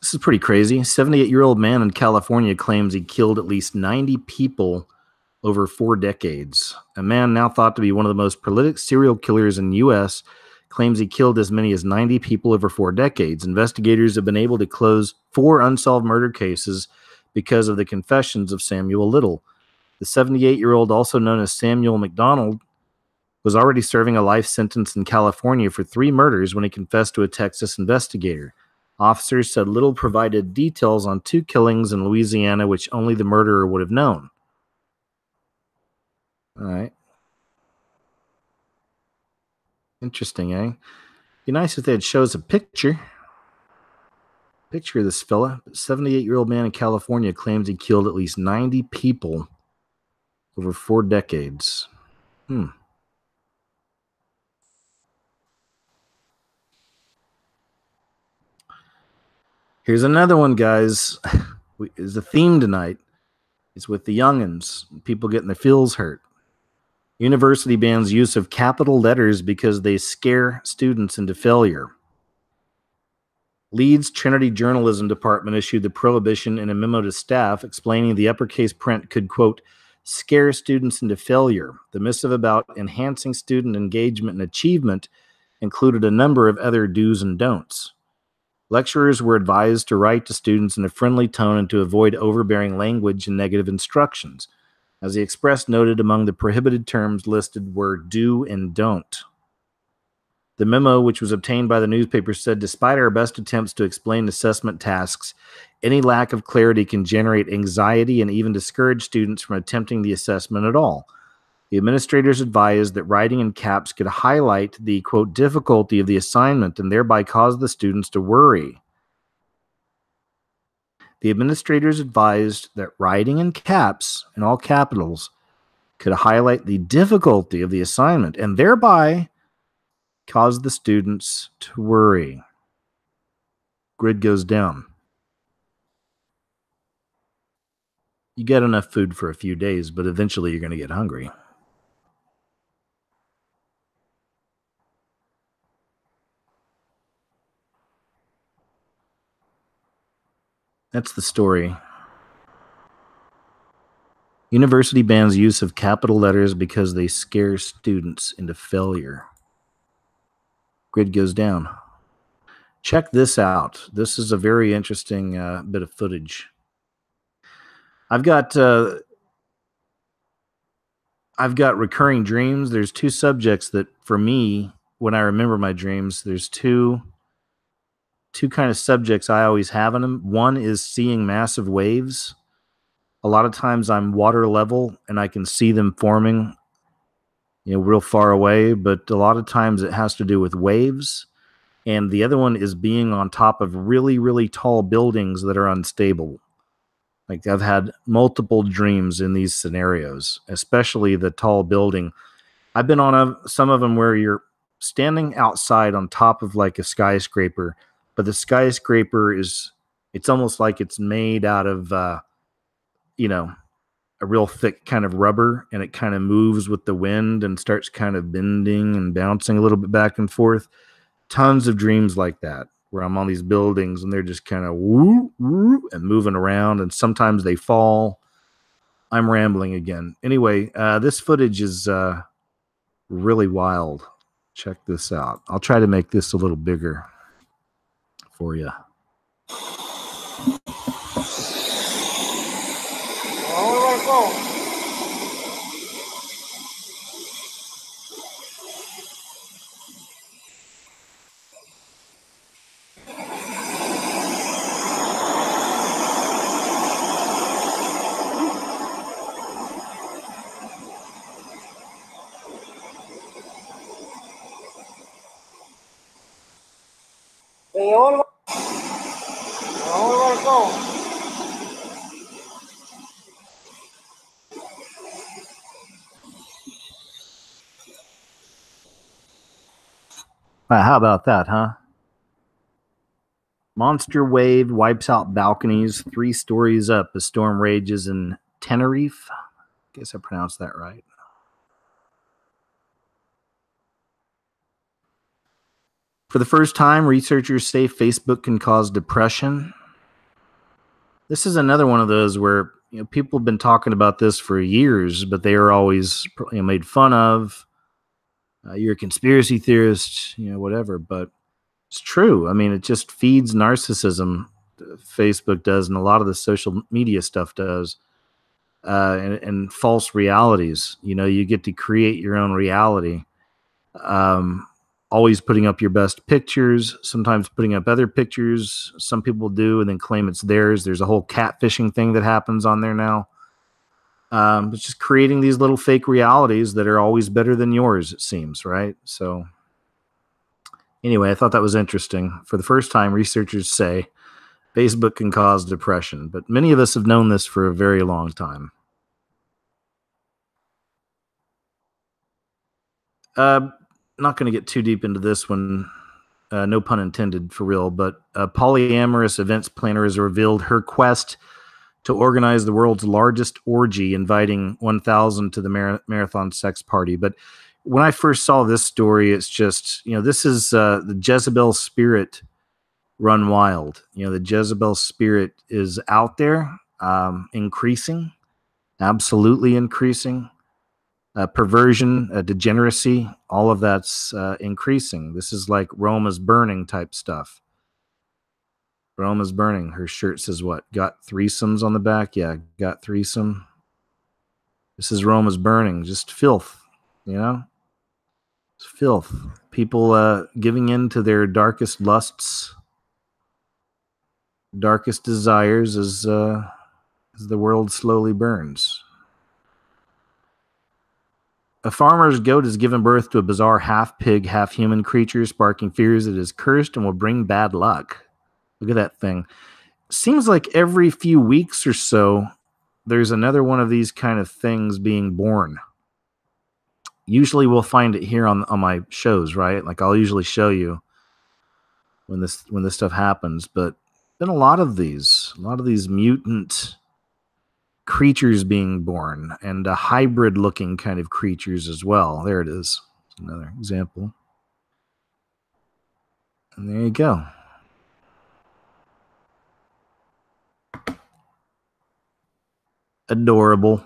Speaker 1: This is pretty crazy. 78-year-old man in California claims he killed at least 90 people over 4 decades. A man now thought to be one of the most prolific serial killers in the U.S. claims he killed as many as 90 people over 4 decades. Investigators have been able to close 4 unsolved murder cases because of the confessions of Samuel Little. The 78-year-old, also known as Samuel McDonald, was already serving a life sentence in California for 3 murders when he confessed to a Texas investigator. Officers said Little provided details on 2 killings in Louisiana, which only the murderer would have known. All right. Interesting, eh? Be nice if they had shows a picture. Picture of this fella. 78-year-old man in California claims he killed at least 90 people over 4 decades. Here's another one, guys. Is the theme tonight. It's with the youngins. People getting their feels hurt. University bans use of capital letters because they scare students into failure. Leeds Trinity Journalism Department issued the prohibition in a memo to staff explaining the uppercase print could, quote, scare students into failure. The missive about enhancing student engagement and achievement included a number of other do's and don'ts. Lecturers were advised to write to students in a friendly tone and to avoid overbearing language and negative instructions. As the Express noted, among the prohibited terms listed were do and don't. The memo, which was obtained by the newspaper, said, despite our best attempts to explain assessment tasks, any lack of clarity can generate anxiety and even discourage students from attempting the assessment at all. The administrators advised that writing in caps could highlight the, quote, difficulty of the assignment and thereby cause the students to worry. The administrators advised that writing in caps, in all capitals, could highlight the difficulty of the assignment and thereby cause the students to worry. Grid goes down. You get enough food for a few days, but eventually you're going to get hungry. That's the story. University bans use of capital letters because they scare students into failure. Grid goes down. Check this out. This is a very interesting bit of footage. I've got recurring dreams. There's 2 subjects that, for me, when I remember my dreams, there's two kind of subjects I always have in them. One is seeing massive waves. A lot of times I'm water level and I can see them forming, real far away, but a lot of times it has to do with waves. And the other one is being on top of really, really tall buildings that are unstable. Like, I've had multiple dreams in these scenarios, especially the tall building. I've been on some of them where you're standing outside on top of like a skyscraper, but the skyscraper it's almost like it's made out of, a real thick kind of rubber, and it kind of moves with the wind and starts kind of bending and bouncing a little bit back and forth. Tons of dreams like that, where I'm on these buildings and they're just kind of woo, woo, and moving around, and sometimes they fall. I'm rambling again. Anyway, this footage is really wild. Check this out. I'll try to make this a little bigger for you.
Speaker 18: They all want to go.
Speaker 1: Wow, how about that, huh? Monster wave wipes out balconies 3 stories up as storm rages in Tenerife. Guess I pronounced that right. For the first time, researchers say Facebook can cause depression. This is another one of those where people have been talking about this for years, but they are always made fun of. You're a conspiracy theorist, whatever. But it's true. I mean, it just feeds narcissism. Facebook does, and a lot of the social media stuff does, and false realities. You get to create your own reality. Always putting up your best pictures, sometimes putting up other pictures. Some people do and then claim it's theirs. There's a whole catfishing thing that happens on there now. It's just creating these little fake realities that are always better than yours, it seems, right? So anyway, I thought that was interesting. For the first time, researchers say Facebook can cause depression, but many of us have known this for a very long time. Not going to get too deep into this one, no pun intended, for real, but a polyamorous events planner has revealed her quest to organize the world's largest orgy, inviting 1,000 to the marathon sex party. But when I first saw this story, it's just, this is the Jezebel spirit run wild. The Jezebel spirit is out there, increasing, absolutely increasing. Perversion, degeneracy, all of that's increasing. This is like Rome is burning type stuff. Rome is burning. Her shirt says what? Got threesomes on the back? Yeah, got threesome. This is Rome is burning. Just filth, It's filth. People giving in to their darkest lusts, darkest desires as the world slowly burns. A farmer's goat has given birth to a bizarre half-pig, half-human creature, sparking fears it is cursed and will bring bad luck. Look at that thing. Seems like every few weeks or so, there's another one of these kind of things being born. Usually we'll find it here on my shows, right? Like I'll usually show you when this stuff happens. But been a lot of these mutant creatures being born, and hybrid looking kind of creatures as well. There it is. Another example. And there you go. Adorable.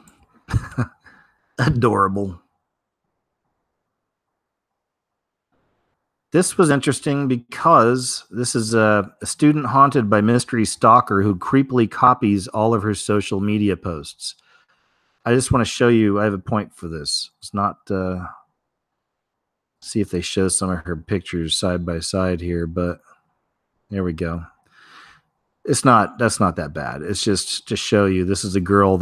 Speaker 1: Adorable. This was interesting because this is a student haunted by mystery stalker who creepily copies all of her social media posts. I just want to show you, I have a point for this. It's not, see if they show some of her pictures side by side here, but there we go. That's not that bad. It's just to show you, this is a girl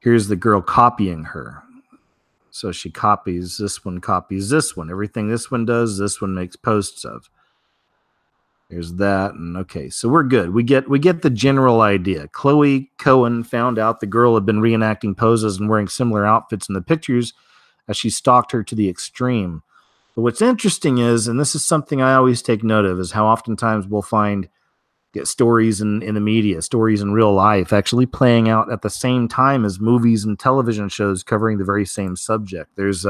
Speaker 1: here's the girl copying her. So she copies this one, Everything this one does, this one makes posts of. There's that, and okay, so we're good. We get the general idea. Chloe Cohen found out the girl had been reenacting poses and wearing similar outfits in the pictures as she stalked her to the extreme. But what's interesting is, and this is something I always take note of, is how oftentimes we'll get stories in the media, stories in real life, actually playing out at the same time as movies and television shows covering the very same subject. There's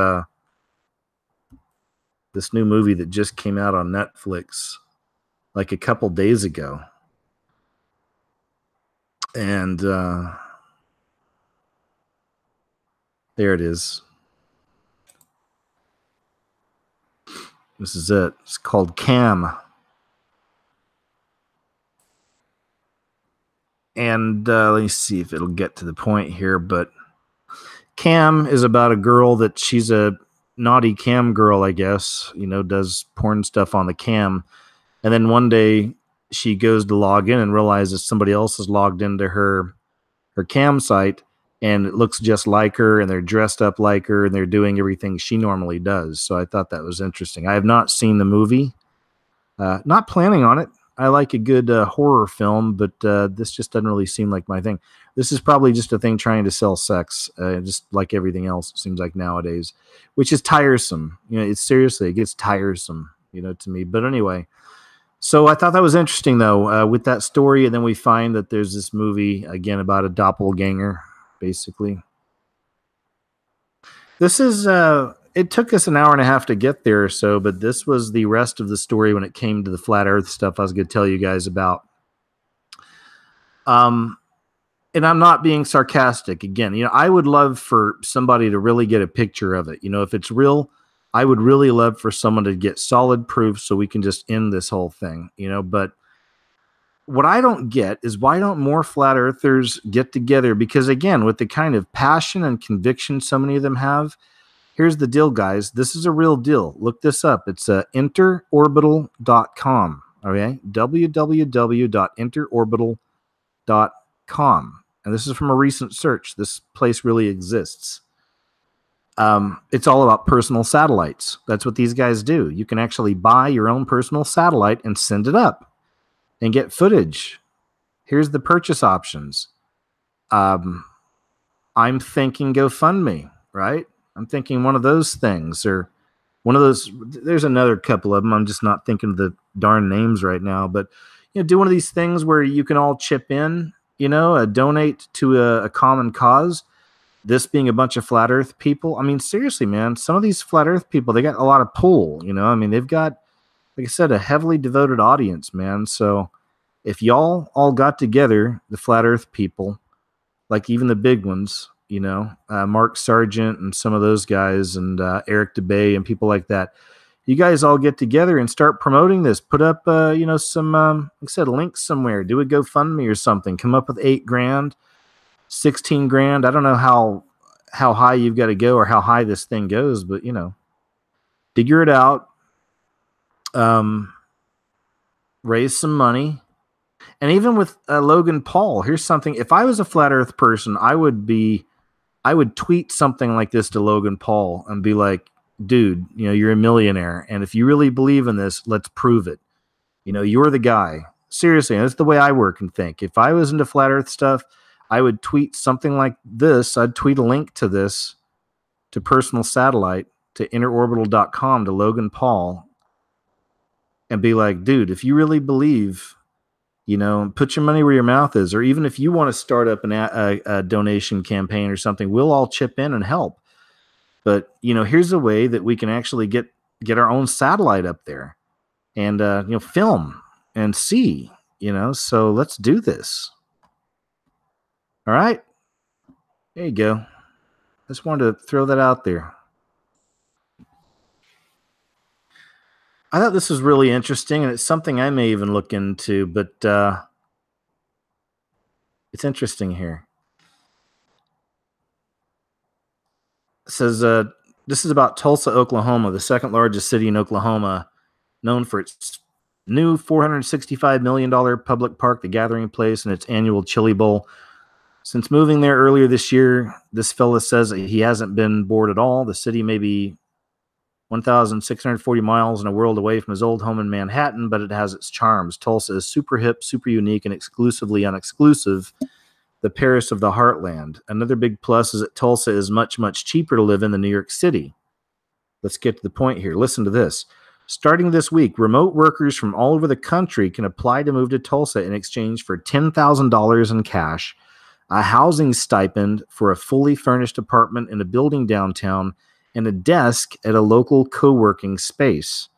Speaker 1: this new movie that just came out on Netflix like a couple days ago. And there it is. This is it. It's called Cam. And let me see if it'll get to the point here. But Cam is about a girl that she's a naughty cam girl, I guess, does porn stuff on the cam. And then one day she goes to log in and realizes somebody else has logged into her cam site, and it looks just like her, and they're dressed up like her, and they're doing everything she normally does. So I thought that was interesting. I have not seen the movie. Not planning on it. I like a good horror film, but this just doesn't really seem like my thing. This is probably just a thing trying to sell sex, just like everything else, it seems like nowadays, which is tiresome. You know, it gets tiresome, you know, to me. But anyway, so I thought that was interesting, though, with that story. And then we find that there's this movie, again, about a doppelganger, basically. This is, it took us an hour and a half to get there or so, but this was the rest of the story when it came to the flat earth stuff I was going to tell you guys about. And I'm not being sarcastic. Again, you know, I would love for somebody to really get a picture of it. You know, if it's real, I would really love for someone to get solid proof so we can just end this whole thing, you know. But what I don't get is why don't more flat earthers get together? Because again, with the kind of passion and conviction so many of them have, here's the deal, guys. This is a real deal. Look this up. It's interorbital.com. Okay, www.interorbital.com. And this is from a recent search. This place really exists. It's all about personal satellites. That's what these guys do. You can actually buy your own personal satellite and send it up and get footage. Here's the purchase options. I'm thinking GoFundMe, right? I'm thinking one of those things, or one of those. There's another couple of them. I'm just not thinking of the darn names right now. But you know, do one of these things where you can all chip in. You know, donate to a common cause. This being a bunch of flat Earth people. I mean, seriously, man. Some of these flat Earth people, they got a lot of pull. You know, I mean, they've got, like I said, a heavily devoted audience, man. So if y'all all got together, the flat Earth people, like even the big ones, you know, Mark Sargent and some of those guys, and Eric DeBay and people like that, you guys all get together and start promoting this. Put up, you know, some, like I said, links somewhere. Do a GoFundMe or something. Come up with $8 grand, 16 grand. I don't know how high you've got to go or how high this thing goes, but, you know, figure it out. Raise some money. And even with Logan Paul, here's something. If I was a flat Earth person, I would tweet something like this to Logan Paul and be like, dude, you know, you're a millionaire. And if you really believe in this, let's prove it. You know, you're the guy. Seriously, that's the way I work and think. If I was into flat Earth stuff, I would tweet something like this. I'd tweet a link to this, to personal satellite, to interorbital.com, to Logan Paul, and be like, dude, if you really believe, you know, put your money where your mouth is. Or even if you want to start up a donation campaign or something, we'll all chip in and help. But, you know, here's a way that we can actually get our own satellite up there and, you know, film and see, you know, so let's do this. All right. There you go. Just wanted to throw that out there. I thought this was really interesting, and it's something I may even look into, but it's interesting here. It says, this is about Tulsa, Oklahoma, the second largest city in Oklahoma, known for its new $465 million public park, the Gathering Place, and its annual Chili Bowl. Since moving there earlier this year, this fella says he hasn't been bored at all. The city may be 1,640 miles and a world away from his old home in Manhattan, but it has its charms. Tulsa is super hip, super unique, and exclusively unexclusive, the Paris of the heartland. Another big plus is that Tulsa is much, much cheaper to live in than New York City. Let's get to the point here. Listen to this. Starting this week, remote workers from all over the country can apply to move to Tulsa in exchange for $10,000 in cash, a housing stipend for a fully furnished apartment in a building downtown, and a desk at a local co-working space.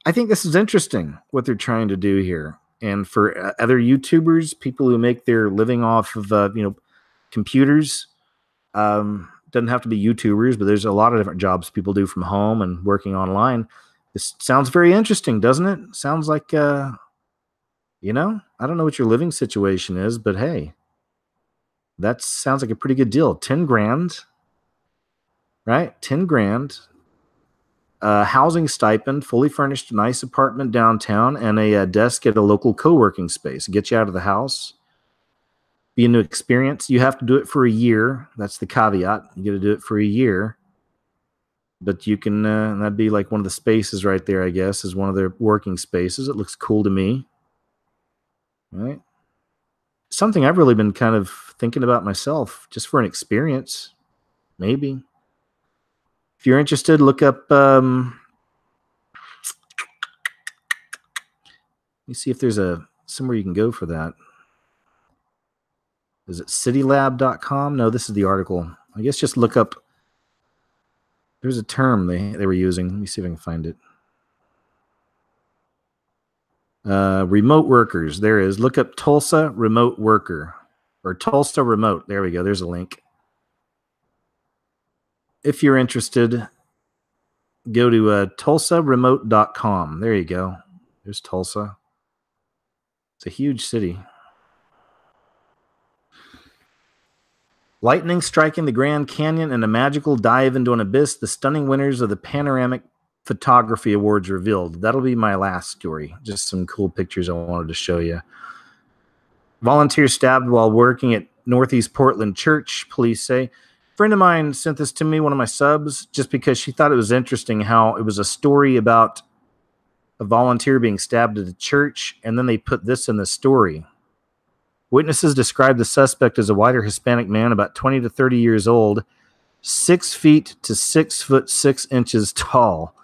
Speaker 1: I think this is interesting, what they're trying to do here. And for other YouTubers, people who make their living off of, you know, computers, doesn't have to be YouTubers, but there's a lot of different jobs people do from home and working online. This sounds very interesting, doesn't it? Sounds like, you know, I don't know what your living situation is, but hey, that sounds like a pretty good deal. 10 grand, right? 10 grand, housing stipend, fully furnished, nice apartment downtown, and a desk at a local co-working space. Get you out of the house. Be a new experience. You have to do it for a year. That's the caveat. You got to do it for a year. But you can, that'd be like one of the spaces right there, I guess, is one of their working spaces. It looks cool to me. All right. Something I've really been kind of thinking about myself, just for an experience, maybe. If you're interested, look up. Let me see if there's somewhere you can go for that. Is it citylab.com? No, this is the article. I guess just look up. There's a term they were using. Let me see if I can find it. Remote workers. There is. Look up Tulsa remote worker or Tulsa remote. There we go. There's a link. If you're interested, go to tulsaremote.com. There you go. There's Tulsa. It's a huge city. Lightning striking the Grand Canyon and a magical dive into an abyss. The stunning winners of the Panoramic Photography Awards revealed. That'll be my last story. Just some cool pictures I wanted to show you. Volunteer stabbed while working at Northeast Portland Church, police say. A friend of mine sent this to me, one of my subs, just because she thought it was interesting how it was a story about a volunteer being stabbed at a church, and then they put this in the story. Witnesses described the suspect as a whiter Hispanic man, about 20 to 30 years old, 6 feet to 6 foot 6 inches tall.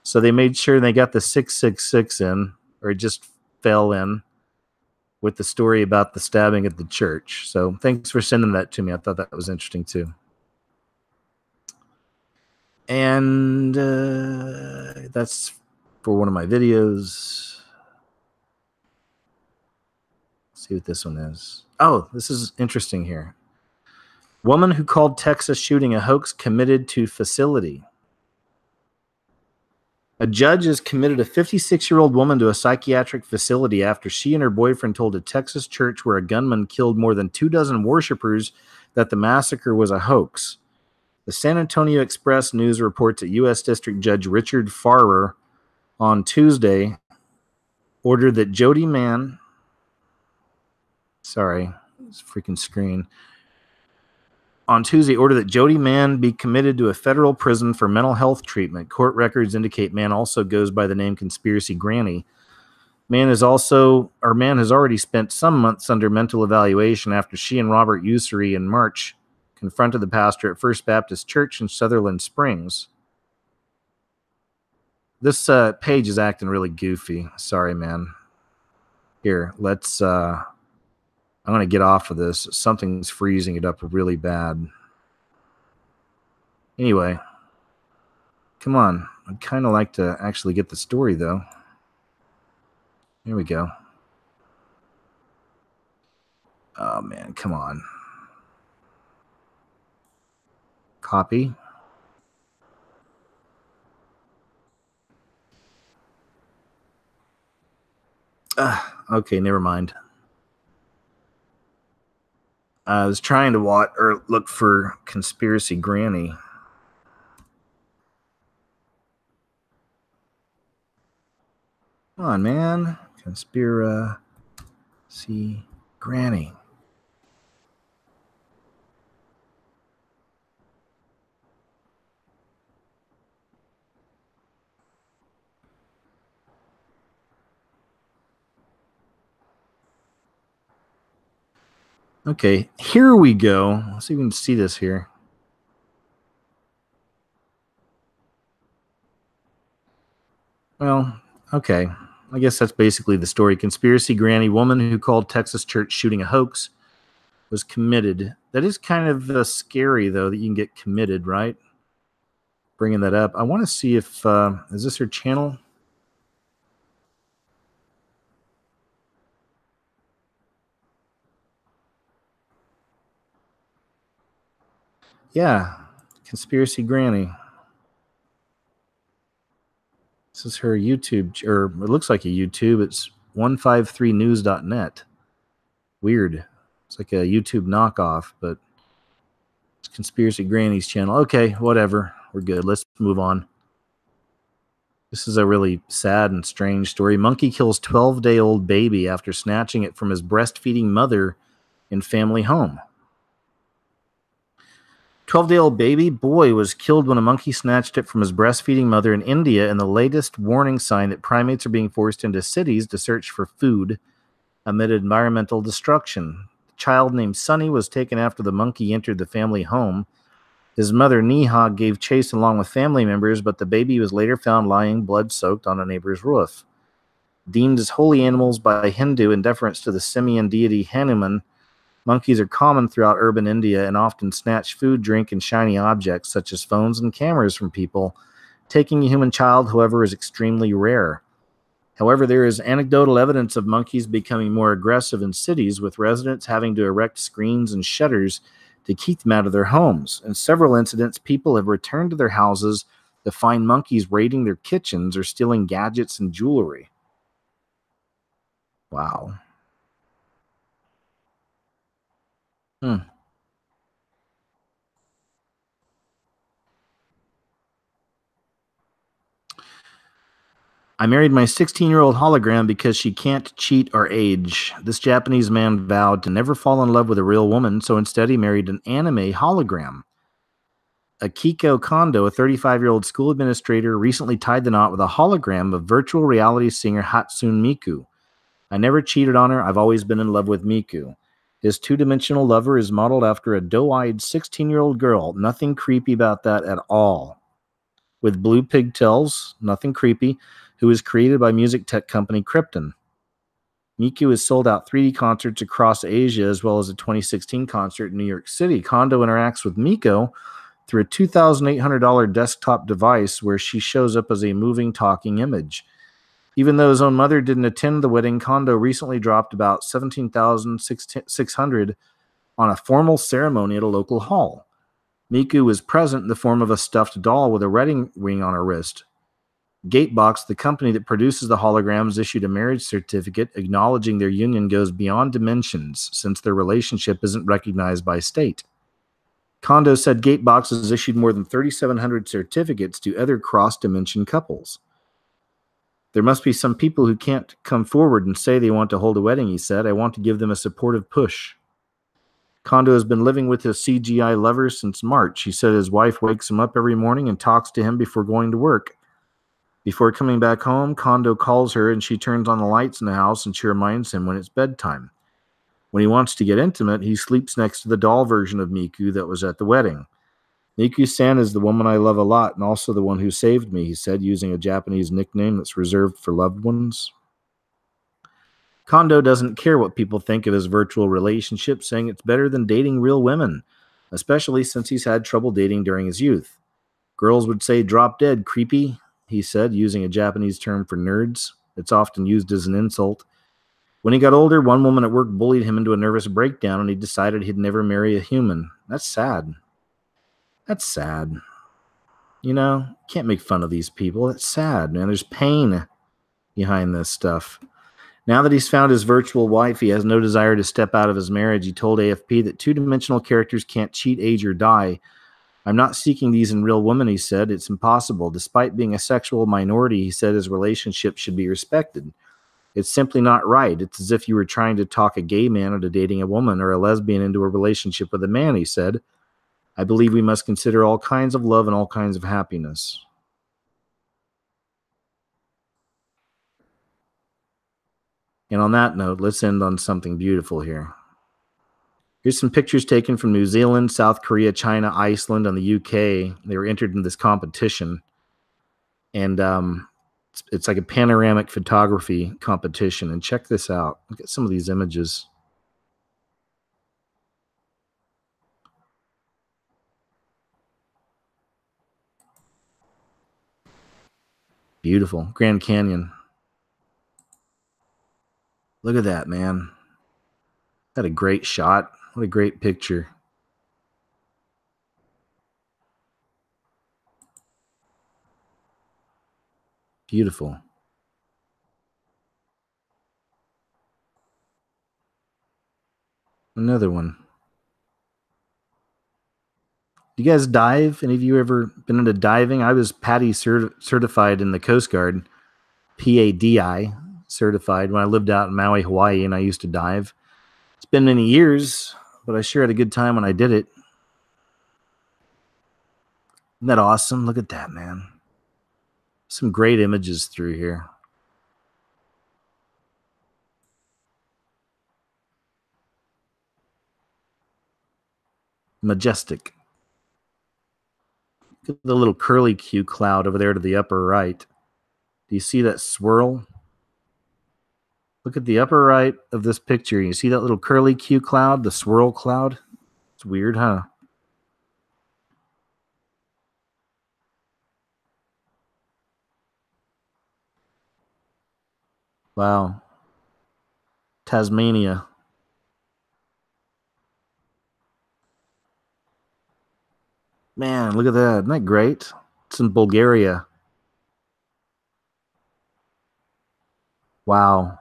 Speaker 1: So they made sure they got the 666 in, or it just fell in, with the story about the stabbing at the church. So thanks for sending that to me. I thought that was interesting too. And that's for one of my videos. Let's see what this one is. Oh, this is interesting here. Woman who called Texas shooting a hoax committed to facility. A judge has committed a 56-year-old woman to a psychiatric facility after she and her boyfriend told a Texas church where a gunman killed more than 24 worshipers that the massacre was a hoax. The San Antonio Express News reports that U.S. District Judge Richard Farrer on Tuesday ordered that Jody Mann... Sorry, it's a freaking screen. On Tuesday, ordered that Jody Mann be committed to a federal prison for mental health treatment. Court records indicate Mann also goes by the name Conspiracy Granny. Mann has already spent some months under mental evaluation after she and Robert Ussery in March confronted the pastor at First Baptist Church in Sutherland Springs. This page is acting really goofy. Sorry, man. Here, let's... I'm going to get off of this. Something's freezing it up really bad. Anyway. Come on. I'd kind of like to actually get the story, though. Here we go. Oh, man. Come on. Copy. Okay, never mind. I was trying to watch or look for Conspiracy Granny. Come on, man. Conspiracy Granny. Okay, here we go. Let's see if we can see this here. Well, okay. I guess that's basically the story. Conspiracy Granny, woman who called Texas church shooting a hoax, was committed. That is kind of scary, though, that you can get committed, right? Bringing that up. I want to see if... is this her channel? Yeah, Conspiracy Granny. This is her YouTube, or it looks like a YouTube. It's 153news.net. Weird. It's like a YouTube knockoff, but it's Conspiracy Granny's channel. Okay, whatever. We're good. Let's move on. This is a really sad and strange story. Monkey kills 12-day-old baby after snatching it from his breastfeeding mother in family home. 12-day-old baby boy was killed when a monkey snatched it from his breastfeeding mother in India, and the latest warning sign that primates are being forced into cities to search for food amid environmental destruction. A child named Sonny was taken after the monkey entered the family home. His mother, Neha, gave chase along with family members, but the baby was later found lying blood-soaked on a neighbor's roof. Deemed as holy animals by Hindu in deference to the simian deity Hanuman, monkeys are common throughout urban India and often snatch food, drink, and shiny objects such as phones and cameras from people. Taking a human child, however, is extremely rare. However, there is anecdotal evidence of monkeys becoming more aggressive in cities, with residents having to erect screens and shutters to keep them out of their homes. In several incidents, people have returned to their houses to find monkeys raiding their kitchens or stealing gadgets and jewelry. Wow. I married my 16-year-old hologram because she can't cheat or age. This Japanese man vowed to never fall in love with a real woman, so instead he married an anime hologram. Akiko Kondo, a 35-year-old school administrator, recently tied the knot with a hologram of virtual reality singer Hatsune Miku. I never cheated on her. I've always been in love with Miku. His two-dimensional lover is modeled after a doe-eyed 16-year-old girl. Nothing creepy about that at all. With blue pigtails, nothing creepy, who was created by music tech company Krypton. Miku has sold out 3D concerts across Asia, as well as a 2016 concert in New York City. Kondo interacts with Miko through a $2,800 desktop device where she shows up as a moving, talking image. Even though his own mother didn't attend the wedding, Kondo recently dropped about $17,600 on a formal ceremony at a local hall. Miku was present in the form of a stuffed doll with a wedding ring on her wrist. Gatebox, the company that produces the holograms, issued a marriage certificate acknowledging their union goes beyond dimensions since their relationship isn't recognized by state. Kondo said Gatebox has issued more than 3,700 certificates to other cross-dimension couples. There must be some people who can't come forward and say they want to hold a wedding, he said. I want to give them a supportive push. Kondo has been living with his CGI lover since March. He said his wife wakes him up every morning and talks to him before going to work. Before coming back home, Kondo calls her and she turns on the lights in the house and she reminds him when it's bedtime. When he wants to get intimate, he sleeps next to the doll version of Miku that was at the wedding. Miku-san is the woman I love a lot and also the one who saved me, he said, using a Japanese nickname that's reserved for loved ones. Kondo doesn't care what people think of his virtual relationship, saying it's better than dating real women, especially since he's had trouble dating during his youth. Girls would say drop dead, creepy, he said, using a Japanese term for nerds. It's often used as an insult. When he got older, one woman at work bullied him into a nervous breakdown and he decided he'd never marry a human. That's sad. That's sad. You know, can't make fun of these people. That's sad, man. There's pain behind this stuff. Now that he's found his virtual wife, he has no desire to step out of his marriage. He told AFP that two-dimensional characters can't cheat, age, or die. I'm not seeking these in real women, he said. It's impossible. Despite being a sexual minority, he said his relationship should be respected. It's simply not right. It's as if you were trying to talk a gay man into dating a woman or a lesbian into a relationship with a man, he said. I believe we must consider all kinds of love and all kinds of happiness. And on that note, let's end on something beautiful here. Here's some pictures taken from New Zealand, South Korea, China, Iceland, and the UK. They were entered in this competition. And it's like a panoramic photography competition. And check this out. Look at some of these images. Beautiful. Grand Canyon. Look at that, man. That a great shot. What a great picture. Beautiful. Another one. Do you guys dive? Any of you ever been into diving? I was PADI certified in the Coast Guard. PADI certified when I lived out in Maui, Hawaii, and I used to dive. It's been many years, but I sure had a good time when I did it. Isn't that awesome? Look at that, man. Some great images through here. Majestic. Look at the little curly Q cloud over there to the upper right. Do you see that swirl? Look at the upper right of this picture. You see that little curly Q cloud, the swirl cloud? It's weird, huh? Wow. Tasmania. Man, look at that. Isn't that great? It's in Bulgaria. Wow.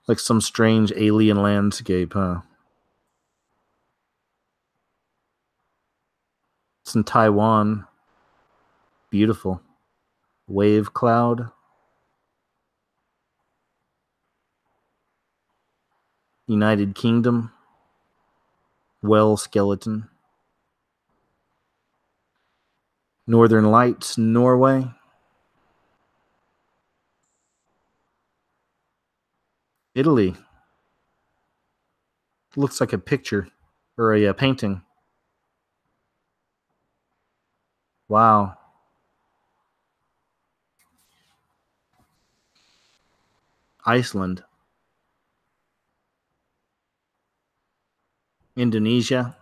Speaker 1: Like some strange alien landscape, huh? It's in Taiwan. Beautiful. Wave cloud. United Kingdom. Whale skeleton. Northern Lights, Norway. Italy. Looks like a picture or a painting. Wow. Iceland. Indonesia.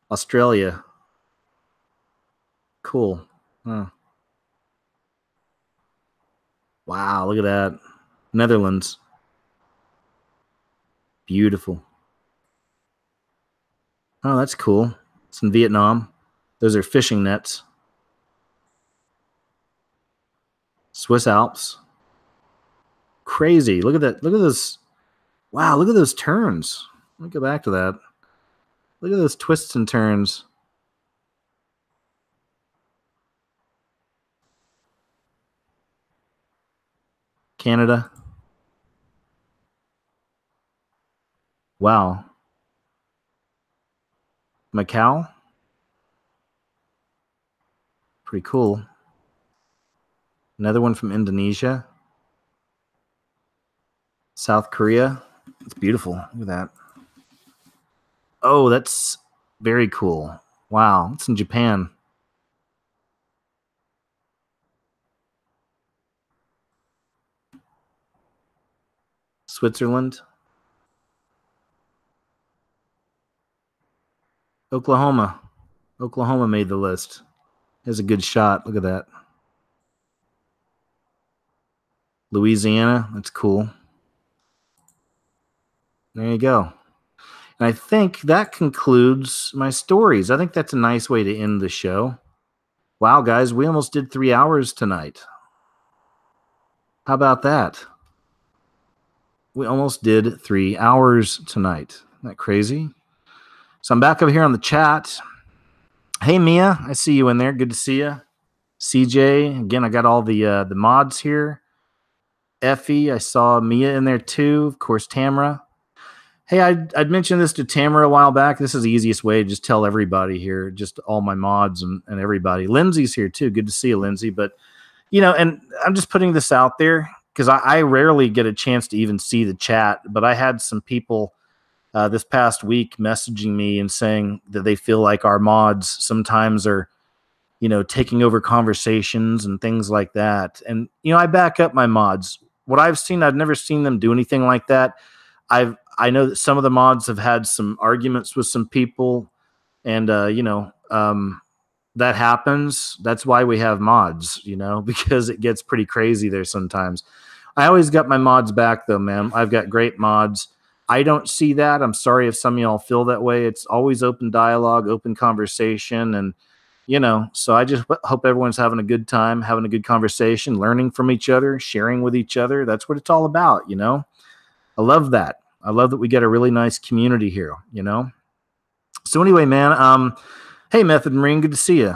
Speaker 1: Australia. Cool. Huh. Wow, look at that. Netherlands. Beautiful. Oh, that's cool. It's in Vietnam. Those are fishing nets. Swiss Alps. Crazy. Look at that. Look at this. Wow, look at those turns. Let me go back to that. Look at those twists and turns. Canada. Wow. Macau. Pretty cool. Another one from Indonesia. South Korea. It's beautiful. Look at that. Oh, that's very cool. Wow. It's in Japan. Switzerland. Oklahoma. Oklahoma made the list. There's a good shot. Look at that. Louisiana. That's cool. There you go. And I think that concludes my stories. I think that's a nice way to end the show. Wow, guys, we almost did 3 hours tonight. How about that? We almost did 3 hours tonight. Isn't that crazy? So I'm back over here on the chat. Hey, Mia, I see you in there. Good to see you. CJ, again, I got all the mods here. Effie, I saw Mia in there too. Of course, Tamara. Hey, I'd mentioned this to Tamara a while back. This is the easiest way to just tell everybody here, just all my mods and everybody. Lindsay's here too. Good to see you, Lindsay. But, you know, and I'm just putting this out there because I rarely get a chance to even see the chat. But I had some people this past week messaging me and saying that they feel like our mods sometimes are, you know, taking over conversations and things like that. And, you know, I back up my mods. What I've seen, I've never seen them do anything like that. I know that some of the mods have had some arguments with some people, and you know, that happens. That's why we have mods, you know, because it gets pretty crazy there sometimes. I always got my mods back though, man. I've got great mods. I don't see that. I'm sorry if some of y'all feel that way. It's always open dialogue, open conversation, and you know, so I just hope everyone's having a good time, having a good conversation, learning from each other, sharing with each other. That's what it's all about, you know. I love that. I love that we get a really nice community here, you know. So anyway, man, hey, Method Marine, good to see you.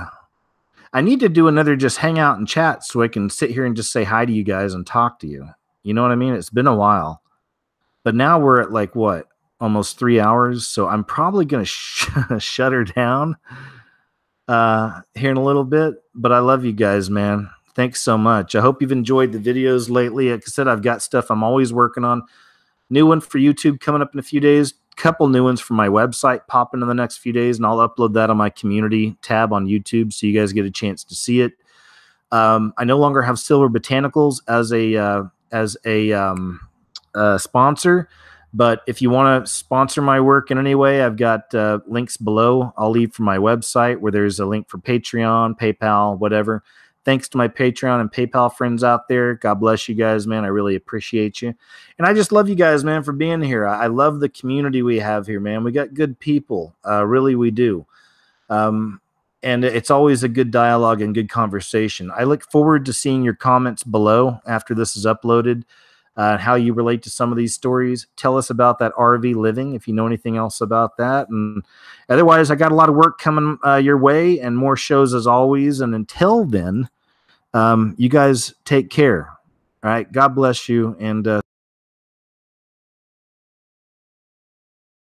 Speaker 1: I need to do another just hang out and chat so I can sit here and just say hi to you guys and talk to you. You know what I mean? It's been a while. But now we're at like, what, almost 3 hours? So I'm probably going to shut her down here in a little bit. But I love you guys, man. Thanks so much. I hope you've enjoyed the videos lately. Like I said, I've got stuff I'm always working on. New one for YouTube coming up in a few days. couple new ones from my website popping in the next few days, and I'll upload that on my community tab on YouTube so you guys get a chance to see it. I no longer have Silver Botanicals as a sponsor, but if you want to sponsor my work in any way, I've got links below. I'll leave from my website where there's a link for Patreon, PayPal, whatever. Thanks to my Patreon and PayPal friends out there. God bless you guys, man. I really appreciate you. And I just love you guys, man, for being here. I love the community we have here, man. We got good people. Really, we do. And it's always a good dialogue and good conversation. I look forward to seeing your comments below after this is uploaded, how you relate to some of these stories. Tell us about that RV living if you know anything else about that. And otherwise, I got a lot of work coming your way and more shows as always. And until then, you guys take care. All right. God bless you, and